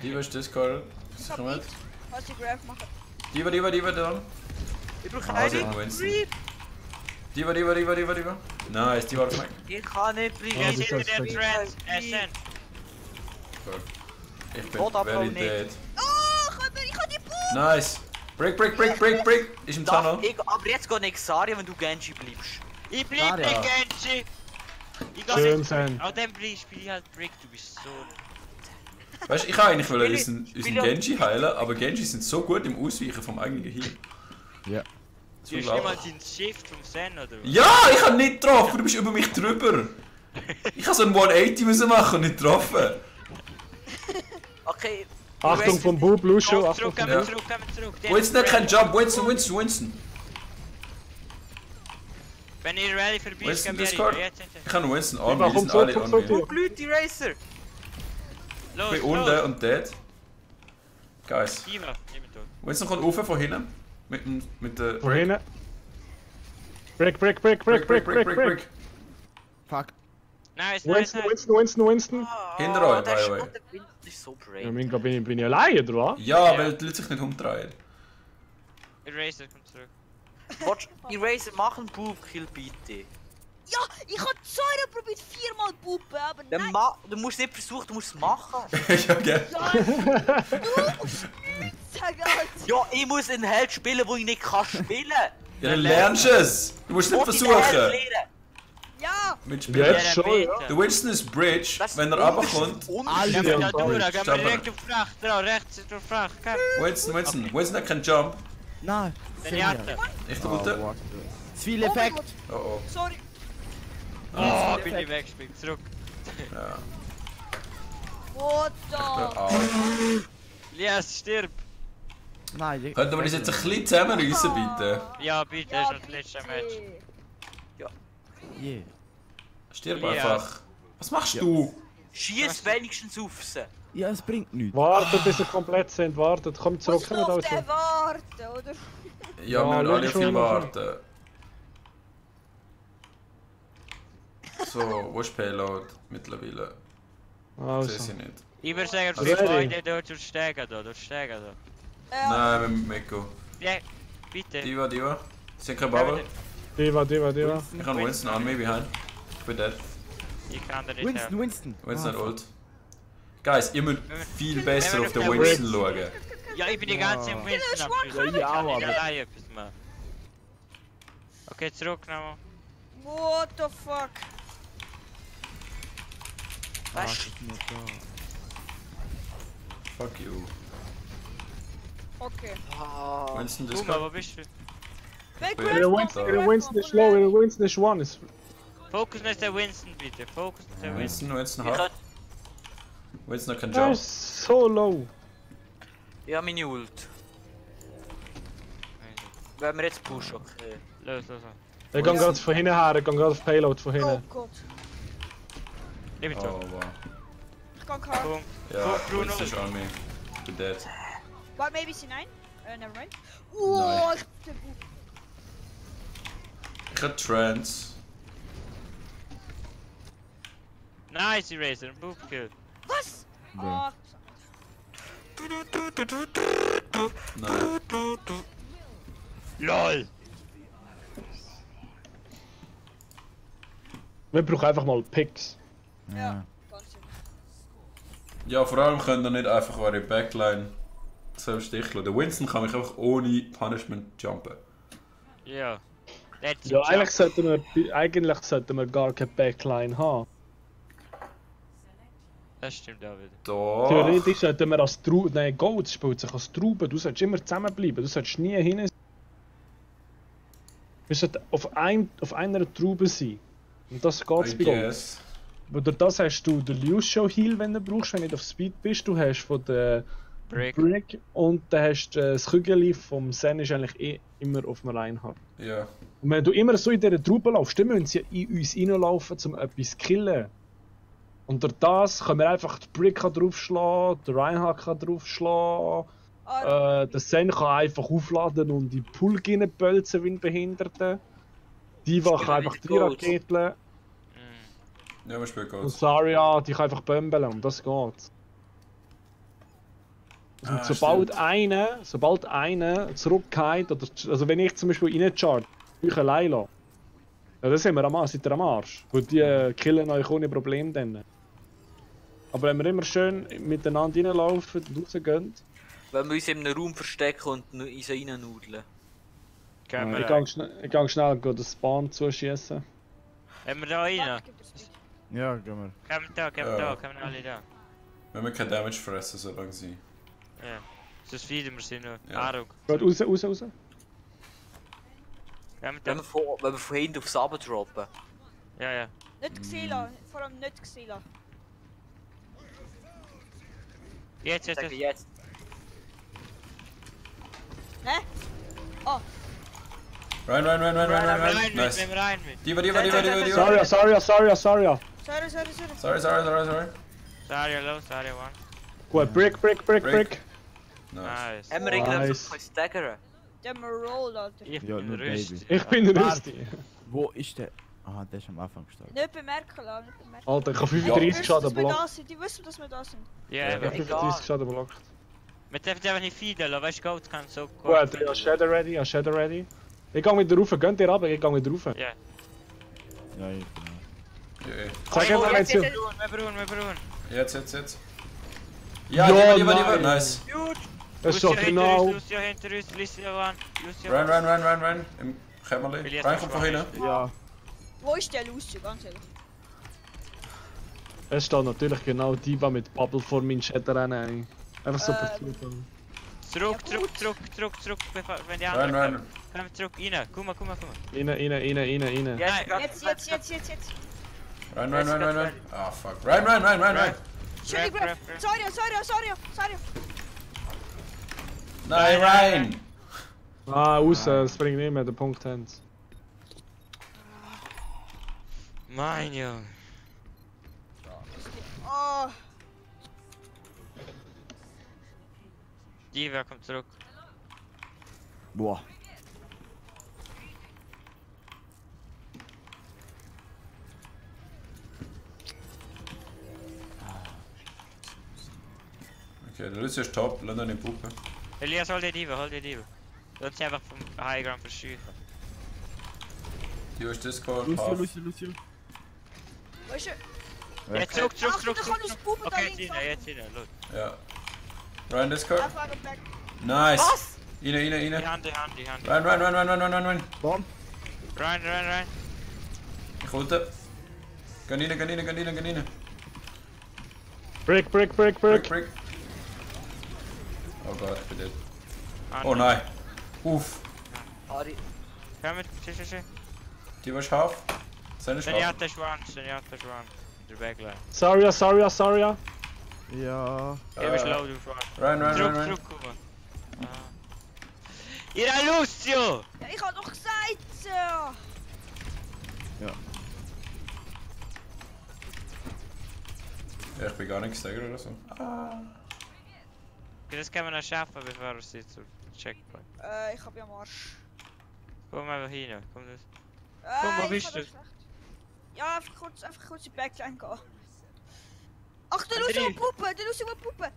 Speaker 5: Diva ist Discord.
Speaker 6: Ich hab nichts. Kannst du die Graph machen?
Speaker 5: Diva dann.
Speaker 3: Ich brauche
Speaker 5: Ah, sie
Speaker 3: keine
Speaker 5: hat Winston.
Speaker 3: Creep.
Speaker 5: Diva. Nice, die war auf Mac.
Speaker 3: Ich kann nicht
Speaker 2: Wie
Speaker 1: Ah,
Speaker 2: ist
Speaker 1: das
Speaker 2: in
Speaker 1: ist
Speaker 2: der
Speaker 1: das
Speaker 2: Entrance? SN.
Speaker 5: Ich bin
Speaker 3: Oder
Speaker 5: very
Speaker 3: auch nicht.
Speaker 5: dead.
Speaker 6: Oh, ich hab die Puppe.
Speaker 5: Nice. Break. Ist im Tunnel.
Speaker 3: Aber jetzt geht Nexaria, wenn du Genji bleibst.
Speaker 2: Ich bleib nicht Genshi. Ich geh
Speaker 1: Schön
Speaker 2: nicht.
Speaker 1: sein.
Speaker 2: Auf dem spiel ich halt Brick, du bist so...
Speaker 5: Weißt du, ich kann eigentlich
Speaker 3: Spiel-
Speaker 5: unseren
Speaker 3: Spiel-
Speaker 5: Genji heilen, aber Genji sind so gut im Ausweichen vom eigenen Heal.
Speaker 4: Ja.
Speaker 2: Du hast niemals den Shift vom Zen oder was?
Speaker 5: Ja, ich hab nicht getroffen, du bist über mich drüber. Ich hab so ein 180 müssen machen und nicht getroffen.
Speaker 3: Okay.
Speaker 1: Achtung vom Boob, Lucio.
Speaker 2: Komm
Speaker 1: Achtung
Speaker 2: zurück,
Speaker 1: vom
Speaker 2: komm
Speaker 1: Boob.
Speaker 2: zurück.
Speaker 5: Winston hat keinen Jump, Winston.
Speaker 2: Wenn ihr ready für Beast,
Speaker 5: Winston
Speaker 2: gehen wir
Speaker 5: Discord.
Speaker 2: rüber. Jetzt.
Speaker 5: Ich kann Winston an,
Speaker 1: Komm,
Speaker 5: die sind
Speaker 1: zurück,
Speaker 5: alle
Speaker 1: komm
Speaker 5: an
Speaker 1: zurück,
Speaker 5: mir.
Speaker 1: Tio.
Speaker 3: Blüht die Racer.
Speaker 2: Los,
Speaker 5: Ich bin unten und dead. Guys.
Speaker 2: Diva, nimm tot.
Speaker 5: Winston kommt rauf von hinten. Mit der...
Speaker 1: Von hinten. Break.
Speaker 5: Fuck.
Speaker 2: Nice.
Speaker 1: Winston.
Speaker 5: Hinter euch,
Speaker 3: der
Speaker 5: by the way.
Speaker 3: Schatten ist so
Speaker 1: Ja,
Speaker 3: brain.
Speaker 1: Minka, bin ich alleine, oder was?
Speaker 5: Ja,
Speaker 2: Ja.
Speaker 5: weil die Leute sich nicht umdrehen.
Speaker 2: Eraser, komm zurück.
Speaker 3: Watch, Eraser, mach einen Boob-Kill bitte.
Speaker 6: Ja, ich hab Säure probiert 4-mal Puppe, aber nein.
Speaker 3: Du musst nicht versuchen, du musst es machen.
Speaker 5: Ja, gell.
Speaker 6: Sag halt.
Speaker 3: Ja, ich muss einen Held spielen, wo ich nicht kann spielen.
Speaker 5: Ja, dann lernst du es. Du musst nicht
Speaker 3: Wo ich den Held
Speaker 5: versuchen.
Speaker 3: lerne.
Speaker 6: Ja,
Speaker 5: Mitspielen.
Speaker 1: Jetzt schon, ja.
Speaker 5: Der Winston ist Bridge,
Speaker 3: Das
Speaker 5: wenn er
Speaker 3: ist
Speaker 5: runterkommt.
Speaker 2: Gehen
Speaker 3: Unterschied.
Speaker 2: wir
Speaker 1: Ja,
Speaker 2: da durch, gehen wir
Speaker 5: Stoppen.
Speaker 2: direkt auf die Fracht, drauf, rechts auf die Fracht, komm.
Speaker 5: Winston hat keinen Jump.
Speaker 4: Nein.
Speaker 2: Dann Jarte.
Speaker 5: Ich der Gute.
Speaker 4: Zu viel Effekt.
Speaker 5: Oh oh.
Speaker 6: sorry.
Speaker 2: Oh, bin ich weg, spiel zurück.
Speaker 5: Ja.
Speaker 6: What the?
Speaker 5: Au.
Speaker 2: Lies, stirb.
Speaker 4: Nein.
Speaker 5: Könnten wir uns jetzt ein bisschen zusammenreissen, bitte?
Speaker 2: Ja, bitte, das ist noch das letzte Match.
Speaker 4: Yeah.
Speaker 5: Stirb
Speaker 2: Ja.
Speaker 5: einfach. Was machst du?
Speaker 3: Schieß wenigstens auf sie.
Speaker 4: Ja, es bringt nichts.
Speaker 1: Wartet, bis sie komplett sind. Wartet, kommt zurück.
Speaker 6: Muss
Speaker 1: Kommt
Speaker 6: auf
Speaker 1: alles
Speaker 6: den
Speaker 1: zurück.
Speaker 6: warten, oder?
Speaker 5: Ja,
Speaker 1: Ja,
Speaker 5: wir müssen alle
Speaker 1: schau
Speaker 5: viel
Speaker 1: schon.
Speaker 5: warten. So, wo ist Payload mittlerweile? Ich sehe
Speaker 1: Also.
Speaker 5: sie nicht.
Speaker 2: Ich würde sagen,
Speaker 5: Also,
Speaker 2: wir
Speaker 1: ready?
Speaker 2: beide dort durchsteigen da, durchsteigen da.
Speaker 6: Ja,
Speaker 5: Nein, mit Meko.
Speaker 2: Ja, bitte.
Speaker 5: Diva. Sie haben keine Bubble.
Speaker 1: Diva.
Speaker 5: Ich kann Winston an mir behind. Ich bin dead.
Speaker 2: Ich kann da nicht helfen.
Speaker 4: Winston.
Speaker 5: Winston hat
Speaker 4: Ah,
Speaker 5: Ult. Guys, ihr müsst viel besser auf den
Speaker 2: Wenn wir-
Speaker 5: Winston schauen.
Speaker 2: Ja, ich bin die ganze Zeit im Winston abschließen.
Speaker 4: Ja,
Speaker 2: Ich kann nicht
Speaker 4: aber-
Speaker 2: alleine etwas machen. Okay, zurück nochmal.
Speaker 6: what the fuck?
Speaker 3: Weißt
Speaker 5: Fuck you.
Speaker 6: Okay.
Speaker 3: du?
Speaker 5: Winston
Speaker 2: Guck mal,
Speaker 5: Discord.
Speaker 2: wo bist du?
Speaker 6: Quick,
Speaker 5: bin-
Speaker 6: quick,
Speaker 1: Winston ist low, Winston ist one.
Speaker 2: Fokus nicht der Winston, bitte. Fokus nicht der Winston.
Speaker 5: Winston
Speaker 3: Ich
Speaker 5: hat.
Speaker 3: kann...
Speaker 5: Winston hat keinen
Speaker 1: Er
Speaker 5: Jump.
Speaker 1: ist so low.
Speaker 3: Ja, meine Ult. Wenn wir jetzt pushen, okay.
Speaker 2: Los.
Speaker 1: Ich gehe gerade von hinten her, ich gehe gerade auf Payload von
Speaker 6: Oh
Speaker 1: hinten.
Speaker 6: Gott.
Speaker 2: Ich bin
Speaker 5: Oh,
Speaker 2: tot.
Speaker 5: wow.
Speaker 6: Ich kann keinen.
Speaker 2: Boom.
Speaker 5: Ja,
Speaker 2: Bruno.
Speaker 5: Winston ist on me. Ich bin dead.
Speaker 6: What, maybe C9? Never mind. Oh,
Speaker 5: Nein. Ich hab Trance.
Speaker 2: Nice Eraser, Boop kill.
Speaker 6: Was?
Speaker 4: Ja.
Speaker 6: Oh,
Speaker 5: Nein.
Speaker 2: LOL!
Speaker 1: Wir brauchen einfach mal Picks.
Speaker 6: ja. Ganz schön.
Speaker 5: Ja, vor allem könnt ihr nicht einfach eure Backline so sticheln. Der Winston kann mich einfach ohne Punishment jumpen.
Speaker 2: Ja. Let's
Speaker 1: Ja, eigentlich sollten wir gar keine Backline haben.
Speaker 2: Das stimmt auch wieder.
Speaker 5: Doch.
Speaker 1: Theoretisch sollten wir als Traube. Nein, Gold spielt sich als Traube. Du solltest immer zusammenbleiben. Du solltest nie hin. Wir sollten auf einer Traube sein. Und das geht's
Speaker 5: I
Speaker 1: bei Gold.
Speaker 5: guess.
Speaker 1: Aber durch das hast du den Lucio Heal, wenn du brauchst, wenn du nicht auf Speed bist. Du hast von der
Speaker 2: Brick.
Speaker 1: und dann hast du das Kügel vom Zen ist eigentlich immer auf dem Reinhardt.
Speaker 5: Ja.
Speaker 1: Und wenn du immer so in dieser Traube laufst, dann müssen sie in uns reinlaufen, um etwas zu killen. Und durch das können wir einfach die Brick draufschlagen, der Reinhardt kann draufschlagen, der Zen kann einfach aufladen und in die Pool reinpölzen wie ein Behinderter. Diva kann einfach 3 Raketen
Speaker 5: Ja, wir spielen
Speaker 1: und
Speaker 5: Gold.
Speaker 1: Zarya, die kann einfach bömbeln und das geht. Und
Speaker 5: Ah,
Speaker 1: sobald
Speaker 5: stimmt.
Speaker 1: einer zurückgeht, oder, also wenn ich zum Beispiel reinchart, euch allein lasse, ja, dann sind wir seid ihr am Arsch. Weil die killen euch ohne Problem dann. Aber wenn wir immer schön miteinander reinlaufen und rausgehen,
Speaker 3: Wenn wir uns in einem Raum verstecken und uns reinnudeln.
Speaker 2: Gehen
Speaker 1: ich
Speaker 2: wir
Speaker 1: gehe schnell den Spawn zuschießen.
Speaker 2: Haben wir da rein?
Speaker 6: Warte, gib das Speed.
Speaker 4: Ja, gehen wir.
Speaker 2: Kommen da, kommen alle da.
Speaker 5: Wenn wir kein Damage fressen, solange sie.
Speaker 2: Ja. Sonst feeden wir sie nur.
Speaker 5: Ja.
Speaker 2: Arug.
Speaker 1: Geht raus.
Speaker 2: Kommen
Speaker 3: Wenn
Speaker 2: da.
Speaker 3: wir von hinten aufs Abend droppen.
Speaker 2: Ja.
Speaker 6: Nicht gesehen lassen, vor allem nicht gesehen lassen.
Speaker 2: Jetzt.
Speaker 3: Sag ich jetzt.
Speaker 6: Hä? Oh,
Speaker 5: Rein. Nice.
Speaker 2: Nehmen wir rein mit.
Speaker 5: Diva.
Speaker 1: Zarya.
Speaker 6: sorry.
Speaker 5: Sorry.
Speaker 2: Saria low, Saria one.
Speaker 1: Gut, Brick.
Speaker 5: Nice.
Speaker 2: Nice.
Speaker 3: Haben wir irgendwie
Speaker 1: Nice.
Speaker 3: etwas staggern?
Speaker 6: der Roll, Alter.
Speaker 2: Ich
Speaker 4: Ja,
Speaker 2: bin
Speaker 4: nur
Speaker 2: rüstig.
Speaker 1: Ich bin Rüsti.
Speaker 4: Wo ist der? Ah, der ist am Anfang gestartet.
Speaker 6: Nicht bemerken lassen, nicht bemerken.
Speaker 1: Alter, ich habe
Speaker 6: Die
Speaker 1: 35
Speaker 6: wissen,
Speaker 1: Schaden
Speaker 6: dass wir
Speaker 1: blockt.
Speaker 6: da sind, die wissen, dass wir da sind.
Speaker 2: Ja,
Speaker 1: Ich
Speaker 2: aber
Speaker 1: habe 35 Schaden blockt.
Speaker 2: wir dürfen einfach nicht feeden lassen, weißt du, Gold kann so
Speaker 1: Gut, ich habe Shadow ready. Ich gehe wieder rauf, gönnt ihr runter, ich gehe wieder rauf.
Speaker 2: Ja.
Speaker 4: Ja, ich bin
Speaker 5: Ja.
Speaker 1: Sag einfach, wenn sie...
Speaker 2: Wir brauchen.
Speaker 5: Jetzt. Ja,
Speaker 1: Ja,
Speaker 5: Diva.
Speaker 1: nein.
Speaker 5: Nice.
Speaker 1: Das ist doch genau...
Speaker 2: Lucio hinter uns, Lucio one.
Speaker 5: Run. Im Kämmerli. Rein kommt von hinten.
Speaker 4: Ja.
Speaker 6: Wo ist der Lucio, ganz ehrlich?
Speaker 1: Es steht natürlich genau Diva mit Bubble vor meinem Shadow rennen. Einfach so per Zufall.
Speaker 2: Zurück, wenn die anderen
Speaker 5: Rein.
Speaker 2: kommen. Kommen wir zurück, rein. Guck mal.
Speaker 1: Rein.
Speaker 6: Jetzt.
Speaker 5: Rein. Ah, fuck. Rein.
Speaker 6: Entschuldigung,
Speaker 2: Rap.
Speaker 6: sorry.
Speaker 5: Nein, rein.
Speaker 1: Ah, raus, es bringt nicht mehr, den Punkt haben sie.
Speaker 2: Mein Junge.
Speaker 6: Oh,
Speaker 2: Diva kommt zurück.
Speaker 4: Boah.
Speaker 5: Okay, der Lucio ist top, lass ihn nicht puppen.
Speaker 2: Elias, hol die Diva. Lass sie einfach vom High Ground verscheuchen.
Speaker 5: Hier ist Discord,
Speaker 4: Lucio.
Speaker 6: weißt du?
Speaker 2: Jetzt zurück.
Speaker 6: Ach, da kann uns Puppen da
Speaker 2: Okay,
Speaker 6: links
Speaker 2: jetzt rein, los.
Speaker 5: Ja. Rein Discord.
Speaker 6: Einfach back.
Speaker 5: Nice.
Speaker 3: Was?
Speaker 5: Rein.
Speaker 2: Die Hand.
Speaker 5: Rein.
Speaker 4: Bom.
Speaker 2: Rein.
Speaker 5: Ich holte. Geh rein.
Speaker 1: Brick.
Speaker 5: Brick. Oh Gott, ich bin dead. Oh nein. Uff.
Speaker 3: Ari.
Speaker 2: Komm mit, schau.
Speaker 5: Die war scharf. Seine scharf.
Speaker 2: Senjata ist one. Der Backline.
Speaker 1: Zarya.
Speaker 4: Ja.
Speaker 2: Er ist low, du one.
Speaker 5: Rein.
Speaker 2: Zurück, guck mal. Ihr Lucio!
Speaker 6: Ja, ich hab doch gesagt! Ja.
Speaker 5: Ja, ich bin gar nicht gestagert oder so.
Speaker 2: Das können wir noch schaffen, bevor wir sie zur Checkpoint.
Speaker 6: Ich hab ja am Arsch.
Speaker 2: Komm einfach hin, komm das.
Speaker 6: Komm,
Speaker 2: wo bist du?
Speaker 6: Ja, einfach kurz in die Backline gehen. Ach, der Lucio will Puppe! Der Lucio will Puppe!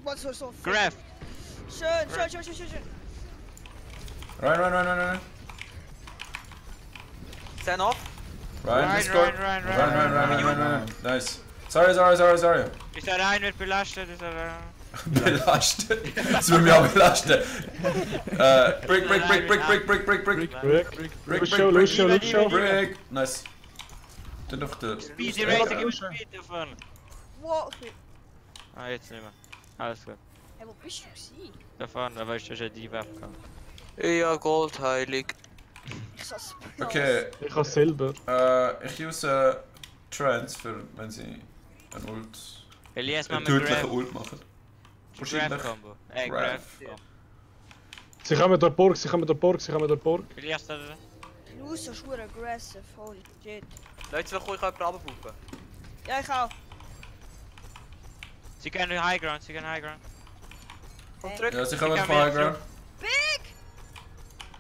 Speaker 6: Was war so?
Speaker 2: Graf!
Speaker 6: Schön.
Speaker 5: Rein.
Speaker 3: Stand off.
Speaker 5: Rein, let's go.
Speaker 2: Rein.
Speaker 5: Rein. Nice. Sorry.
Speaker 2: Ist er rein, wird belastet, ist er rein.
Speaker 5: Belastet. Das will mich auch belasten. Brick. Brick. Nice. Dann doch der.
Speaker 2: Speedy Racer, gib mir Speed davon.
Speaker 6: Wow,
Speaker 2: Ah, jetzt nicht mehr. Alles gut.
Speaker 6: hey, wo bist du gewesen?
Speaker 2: Da vorne, da weißt du schon die Waffe gekommen.
Speaker 7: Ja, Goldheilig.
Speaker 6: Ich saß
Speaker 5: Okay,
Speaker 1: Ich habe Silber.
Speaker 5: ich use Trance für wenn sie ein Ult.
Speaker 2: Elias mal
Speaker 5: Einen
Speaker 2: mit
Speaker 5: tödlichen
Speaker 2: Graf.
Speaker 5: Ult machen. Wahrscheinlich.
Speaker 2: Graf-Combo.
Speaker 5: Graf.
Speaker 2: Graf.
Speaker 1: Sie kommen durch die Burg.
Speaker 2: Elias da.
Speaker 6: Lucio ist super aggressive, holy shit.
Speaker 3: Leute, vielleicht kann ich jemanden runterpuppen.
Speaker 6: Ja, ich auch.
Speaker 2: Sie können High Ground,
Speaker 3: Komm zurück.
Speaker 5: Ja, sie kommen
Speaker 2: Ich
Speaker 5: auf
Speaker 2: kann mir
Speaker 5: High Ground.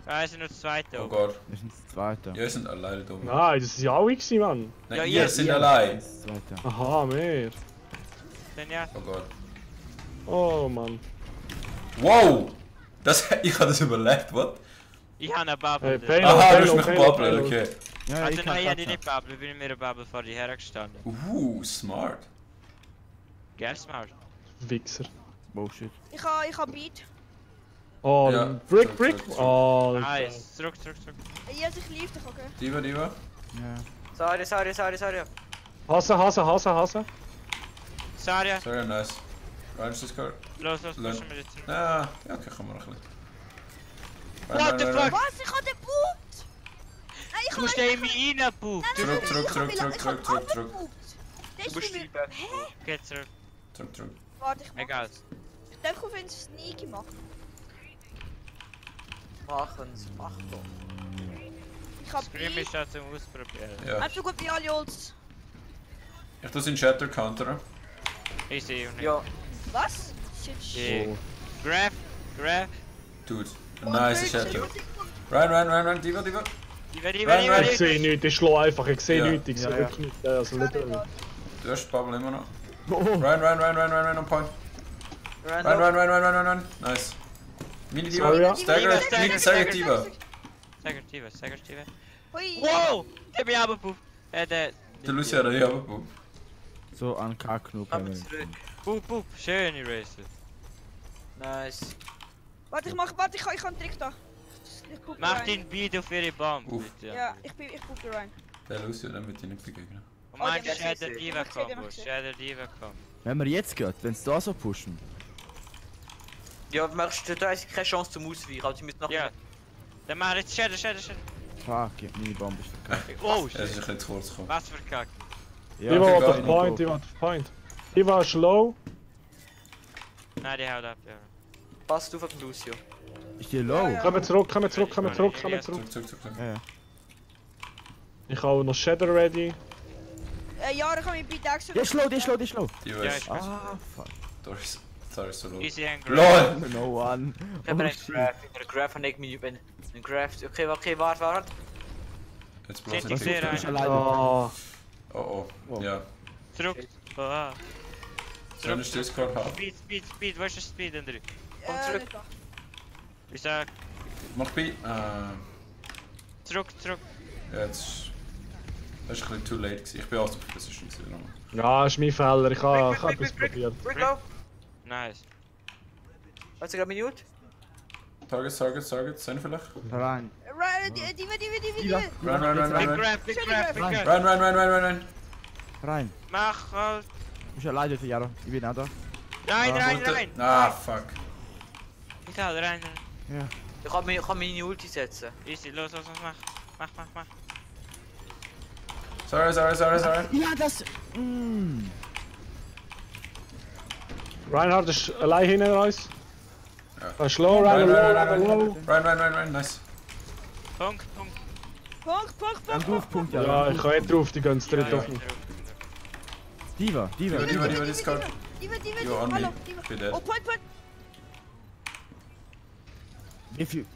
Speaker 2: Ah, es sind nur das zweite.
Speaker 5: Oh Gott.
Speaker 4: Wir sind das Zweite.
Speaker 5: Ja, ihr sind alleine dumm.
Speaker 1: Nein, das sind alle gewesen, Mann.
Speaker 5: Nein,
Speaker 2: Ja,
Speaker 5: ihr
Speaker 2: ihr-
Speaker 5: seid
Speaker 4: Wir
Speaker 5: allein.
Speaker 4: sind das Zweite.
Speaker 1: Aha, mehr.
Speaker 2: Dann ja.
Speaker 5: Oh Gott.
Speaker 1: Oh, Mann.
Speaker 5: Wow! Ich habe das überlebt, what?
Speaker 2: Ich habe eine Bubble.
Speaker 1: Hey,
Speaker 2: das-
Speaker 1: Payload,
Speaker 5: Aha, du hast
Speaker 1: Payload,
Speaker 5: mich
Speaker 1: Payload,
Speaker 5: gebabbelt,
Speaker 1: Payload.
Speaker 5: okay.
Speaker 4: Ja,
Speaker 2: Also
Speaker 4: ich
Speaker 2: nein,
Speaker 4: kann
Speaker 2: ich habe
Speaker 4: Katze.
Speaker 2: nicht Bubble, ich bin mit einer Bubble vor dir hergestanden.
Speaker 5: Smart.
Speaker 2: Gell, smart.
Speaker 1: Wichser.
Speaker 4: Bullshit.
Speaker 6: Ich hab Beat.
Speaker 1: Oh,
Speaker 5: Ja,
Speaker 1: Brick.
Speaker 5: zurück.
Speaker 1: Oh,
Speaker 2: Nice. Zurück.
Speaker 6: Yes, ich lief dich, okay?
Speaker 5: Diva.
Speaker 4: Ja.
Speaker 3: Sorry.
Speaker 1: Hase.
Speaker 2: Saria,
Speaker 5: Sorry, nice. Rein ist das Card.
Speaker 2: los,
Speaker 5: Learn.
Speaker 2: pushen wir jetzt.
Speaker 5: Ja, okay, kann man noch ein bisschen.
Speaker 2: What the fuck?
Speaker 6: Was? Ich hab den Punkt! Nein, ich
Speaker 2: Du musst den in mich reinpuppen.
Speaker 5: Zurück.
Speaker 6: Der ist
Speaker 3: Du musst
Speaker 6: bei mir.
Speaker 3: Feedback.
Speaker 2: Geh zurück.
Speaker 5: Zurück.
Speaker 6: Warte, ich mach.
Speaker 2: Egal.
Speaker 6: Ich denke, auf ihn sneaky machen.
Speaker 3: Machen's. Mach doch.
Speaker 6: Ich hab
Speaker 2: Scream
Speaker 6: Beat.
Speaker 2: ist da zum Ausprobieren.
Speaker 5: Ja.
Speaker 6: Einfach so gut wie alle Ults.
Speaker 5: Ich tue es in Shatter counteren.
Speaker 2: Ich sehe ihn nicht.
Speaker 3: Ja.
Speaker 6: Was? Shit, shit.
Speaker 2: Yeah. Graf.
Speaker 5: Dude.
Speaker 6: Oh,
Speaker 5: Nice
Speaker 6: Blödsinn.
Speaker 5: Shatter. Rein. Diva.
Speaker 2: Die
Speaker 1: Ich sehe nichts, ich schlage einfach, ich sehe
Speaker 5: Ja.
Speaker 1: nichts, ich sehe
Speaker 4: Ja,
Speaker 1: wirklich nichts. Also literally.
Speaker 5: Du hast Bubble immer noch.
Speaker 1: Oh.
Speaker 5: Rein on point. Rein. Nice. Mini Diva.
Speaker 1: Sorry, ja.
Speaker 5: Stagger Diva.
Speaker 2: Stagger.
Speaker 6: Hui.
Speaker 2: Wow! Der bin abgepuppt. Der
Speaker 5: Der Lucia hat ja aber.
Speaker 4: So an K-Knopf haben
Speaker 3: Komm
Speaker 4: wir.
Speaker 3: zurück.
Speaker 2: Pup. Schön, Eraser.
Speaker 3: Nice.
Speaker 6: Warte, ich kann einen Trick da. Ich guck
Speaker 2: Mach
Speaker 6: rein.
Speaker 2: den Beat auf ihre Bomb,
Speaker 5: Uff.
Speaker 2: bitte.
Speaker 6: Ja, ich guck da rein.
Speaker 5: Der Lucia, dann wird dir nicht begegnen.
Speaker 2: Und mein
Speaker 6: Oh, der
Speaker 2: Shadow
Speaker 6: macht
Speaker 2: Diva
Speaker 6: Sinn, der
Speaker 2: Combo.
Speaker 6: macht Sinn.
Speaker 2: Shadow Diva Combo.
Speaker 4: Wenn wir jetzt geht, wenn es da so pushen.
Speaker 3: Ja, du hast keine Chance zum Ausweichen, aber sie müssen noch.
Speaker 2: Ja. Dann mach jetzt Shadow.
Speaker 4: Fuck, meine Bombe ist verkackt.
Speaker 2: Oh,
Speaker 5: Er ist
Speaker 2: shit.
Speaker 5: ein bisschen zu kurz gekommen.
Speaker 2: Was für Kack.
Speaker 4: Ja,
Speaker 1: Ich war
Speaker 5: okay,
Speaker 1: auf
Speaker 5: geil.
Speaker 1: Point, ich war auf Point. Ich war slow.
Speaker 2: Nein, die haut ab, ja.
Speaker 3: Passt auf den Lucio.
Speaker 4: Ist die low?
Speaker 6: Ja.
Speaker 1: Kommen zurück.
Speaker 5: Zurück.
Speaker 4: Ja.
Speaker 1: Ich habe noch Shadow ready.
Speaker 6: Ja, dann kann ich Beat extra.
Speaker 4: Die ist low.
Speaker 5: Die
Speaker 2: Ja,
Speaker 5: weiß.
Speaker 2: ich weiß.
Speaker 4: Ah, fuck.
Speaker 5: Sorry, so low.
Speaker 2: Easy and
Speaker 5: LOL!
Speaker 4: No one.
Speaker 3: Ich habe
Speaker 4: Oh,
Speaker 3: einen
Speaker 4: shit.
Speaker 3: Graph. In der Graph habe ich mich wenn ein Graph. Okay, warte.
Speaker 5: Jetzt bloß
Speaker 2: Sind
Speaker 5: nicht.
Speaker 2: die sehr
Speaker 4: Du bist
Speaker 2: rein.
Speaker 4: alleine.
Speaker 1: Oh,
Speaker 5: Oh. Ja.
Speaker 2: Zurück. Ah.
Speaker 5: Soll ich Discord haben?
Speaker 2: Speed. Wo ist der Speed, André?
Speaker 3: Komm zurück.
Speaker 6: Nicht da.
Speaker 2: Ich sag,
Speaker 5: Mach B.
Speaker 2: zurück.
Speaker 5: Ja, jetzt. Das ist ein bisschen too late gewesen. Ich bin auch auf Position gewesen.
Speaker 1: ja, ist mein Fehler. Ich habe etwas
Speaker 3: Brick.
Speaker 1: probiert.
Speaker 3: Brick low.
Speaker 2: Nice.
Speaker 3: Hast du gerade eine Minute?
Speaker 5: Target. Sind vielleicht?
Speaker 4: Rein.
Speaker 6: Die.
Speaker 5: Run.
Speaker 2: Big
Speaker 6: Schöne
Speaker 2: grab.
Speaker 5: Run.
Speaker 4: Rein.
Speaker 2: Mach halt.
Speaker 4: Du bist alleine, Jaro. Ich bin auch da.
Speaker 2: Rein.
Speaker 5: Ah, fuck.
Speaker 2: Ich hau rein.
Speaker 3: Ich kann meine Ulti setzen.
Speaker 2: Easy, los, mach.
Speaker 5: Sorry.
Speaker 4: Ja, das.
Speaker 1: Reinhard ist allein hinter uns. Slow, Ryan,
Speaker 5: Ryan, nice.
Speaker 2: Punkt.
Speaker 4: Ein Durchpunkt, ja.
Speaker 1: Ja, ich kann nicht drauf, die gehen dritt auf mich.
Speaker 4: Diva.
Speaker 5: Discard.
Speaker 6: Diva,
Speaker 5: Jo, on
Speaker 6: hallo,
Speaker 5: me.
Speaker 6: Diva.
Speaker 5: Bin dead.
Speaker 6: Oh, point.
Speaker 4: Wie viel?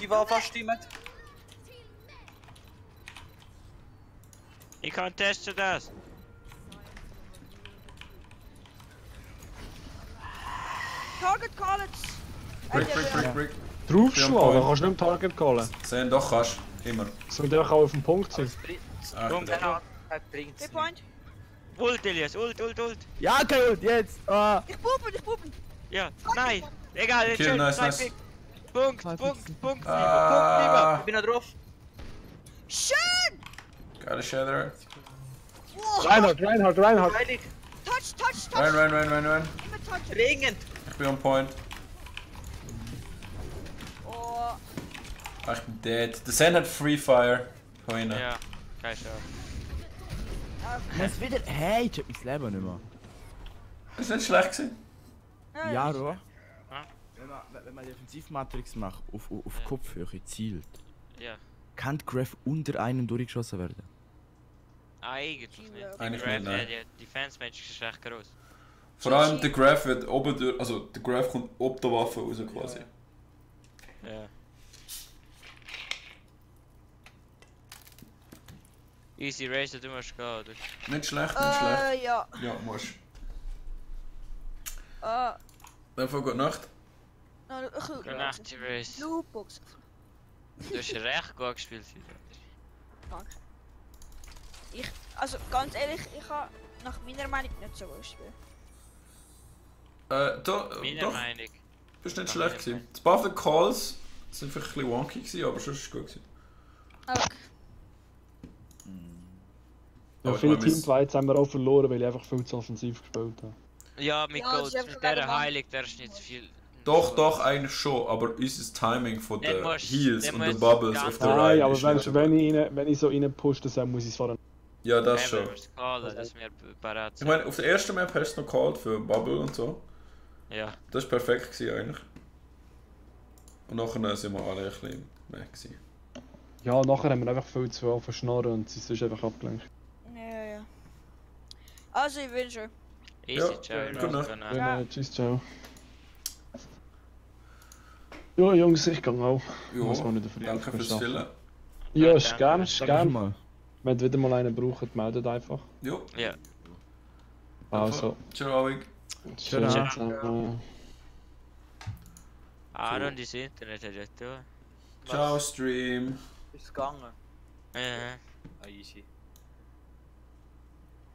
Speaker 3: Die war fast jemand.
Speaker 2: Ich kann testen das.
Speaker 6: Target call it.
Speaker 5: Brick.
Speaker 1: Draufschlagen, dann kannst du nicht im Target callen.
Speaker 5: Sehen, doch kannst. Immer.
Speaker 1: Es muss einfach auch auf dem Punkt sein.
Speaker 5: Ah, ich bin
Speaker 2: Punkt.
Speaker 5: dead.
Speaker 3: Bringt's
Speaker 6: 3
Speaker 3: nicht.
Speaker 6: point.
Speaker 2: Ult, Elias, Ult.
Speaker 4: Ja, kein Ult, jetzt! Ah.
Speaker 6: Ich pupen.
Speaker 2: Ja, nein. Egal, jetzt
Speaker 5: Kill,
Speaker 2: schön.
Speaker 5: nice.
Speaker 2: Punkt.
Speaker 5: Ah,
Speaker 3: Ich bin noch drauf.
Speaker 6: Schön!
Speaker 5: got a shader.
Speaker 1: Reinhard.
Speaker 3: Heilig.
Speaker 6: Touch.
Speaker 5: Run.
Speaker 6: Immer touch.
Speaker 3: Dringend.
Speaker 5: Ich bin on point.
Speaker 6: Oh,
Speaker 5: Ah, ich bin dead. Der Zen hat Free Fire. Von innen.
Speaker 2: Ja, kein Schau.
Speaker 4: Was wieder? Hey, ich check mein Leben nicht mehr.
Speaker 5: Das ist nicht schlecht gewesen.
Speaker 4: Ja, Ro.
Speaker 2: Ja.
Speaker 4: Wenn man die Offensivmatrix macht, auf Kopfhöhe zielt,
Speaker 2: Ja.
Speaker 4: kann Graf unter einem durchgeschossen werden.
Speaker 2: Eigentlich nicht.
Speaker 5: Eigentlich
Speaker 2: Die
Speaker 5: nicht, nein.
Speaker 2: Defense-Match ist recht groß.
Speaker 5: Vor allem der Graph wird oben durch, also der Graph kommt ob der Waffe raus quasi.
Speaker 2: Ja. Easy Racer, du musst gehen, oder?
Speaker 5: Nicht schlecht.
Speaker 6: ja.
Speaker 5: Ja, musst. Dann voll gute Nacht.
Speaker 2: Gute Nacht, Race.
Speaker 6: Lootbox.
Speaker 2: Du hast recht gut gespielt heute.
Speaker 6: Danke. Also ganz ehrlich, ich habe nach meiner Meinung nicht so gut gespielt.
Speaker 2: Meiner
Speaker 5: Doch,
Speaker 2: Meinung.
Speaker 5: bist nicht schlecht gewesen. Das paar der Calls sind vielleicht ein bisschen wonky gewesen, aber sonst ist es gut gewesen.
Speaker 6: Okay.
Speaker 1: Ja,
Speaker 5: Aber
Speaker 1: viele
Speaker 5: ich meine,
Speaker 1: Teamfights haben wir auch verloren, weil ich einfach viel zu offensiv gespielt habe.
Speaker 2: Ja, mit
Speaker 6: Ja,
Speaker 2: Gold,
Speaker 6: das ist
Speaker 2: mit
Speaker 6: einfach
Speaker 2: dieser
Speaker 6: wegen
Speaker 2: Heilig, der ist nicht zu viel.
Speaker 5: Doch, eigentlich schon, aber unser Timing von
Speaker 2: Dann
Speaker 5: den
Speaker 2: musst-
Speaker 5: Heals
Speaker 2: dann
Speaker 5: und den
Speaker 2: musst
Speaker 5: Bubbles
Speaker 2: ganz-
Speaker 5: auf der
Speaker 1: Nein,
Speaker 5: Reihe
Speaker 1: aber
Speaker 5: ist nicht so gut.
Speaker 1: wenn ich so reinpushe, dann muss ich es fahren.
Speaker 5: Ja, das
Speaker 2: Nein,
Speaker 5: schon.
Speaker 2: wir müssen callen, dass wir parat
Speaker 5: Ich
Speaker 2: sind.
Speaker 5: meine, auf der ersten Map hast du noch called für Bubble und so.
Speaker 2: Ja.
Speaker 5: Das war perfekt gewesen, eigentlich. Und nachher sind wir alle ein bisschen mehr gewesen.
Speaker 1: Ja, nachher haben wir einfach viel zu viel verschnorren und es ist einfach abgelenkt.
Speaker 6: Ja. Also ich wünsche euch.
Speaker 2: Easy,
Speaker 5: Ja,
Speaker 2: ciao.
Speaker 5: gute Nacht.
Speaker 2: Nacht.
Speaker 1: Ja. Tschüss, ciao. Ja, Jungs, ich gehe auch. Muss man
Speaker 5: Jo,
Speaker 1: nicht
Speaker 5: danke fürs Filmen.
Speaker 1: Ja,
Speaker 2: Ja,
Speaker 1: gerne.
Speaker 4: Mal.
Speaker 1: Wenn ihr wieder mal einen braucht, meldet einfach.
Speaker 5: Jo,
Speaker 2: Ja.
Speaker 1: Also,
Speaker 5: ciao, Abend.
Speaker 1: schön
Speaker 4: Ciao.
Speaker 1: zusammen.
Speaker 2: Aaron, das Internet hat ja da.
Speaker 5: Ciao, Stream.
Speaker 3: Ist es gegangen?
Speaker 2: Ja.
Speaker 3: Ah, easy.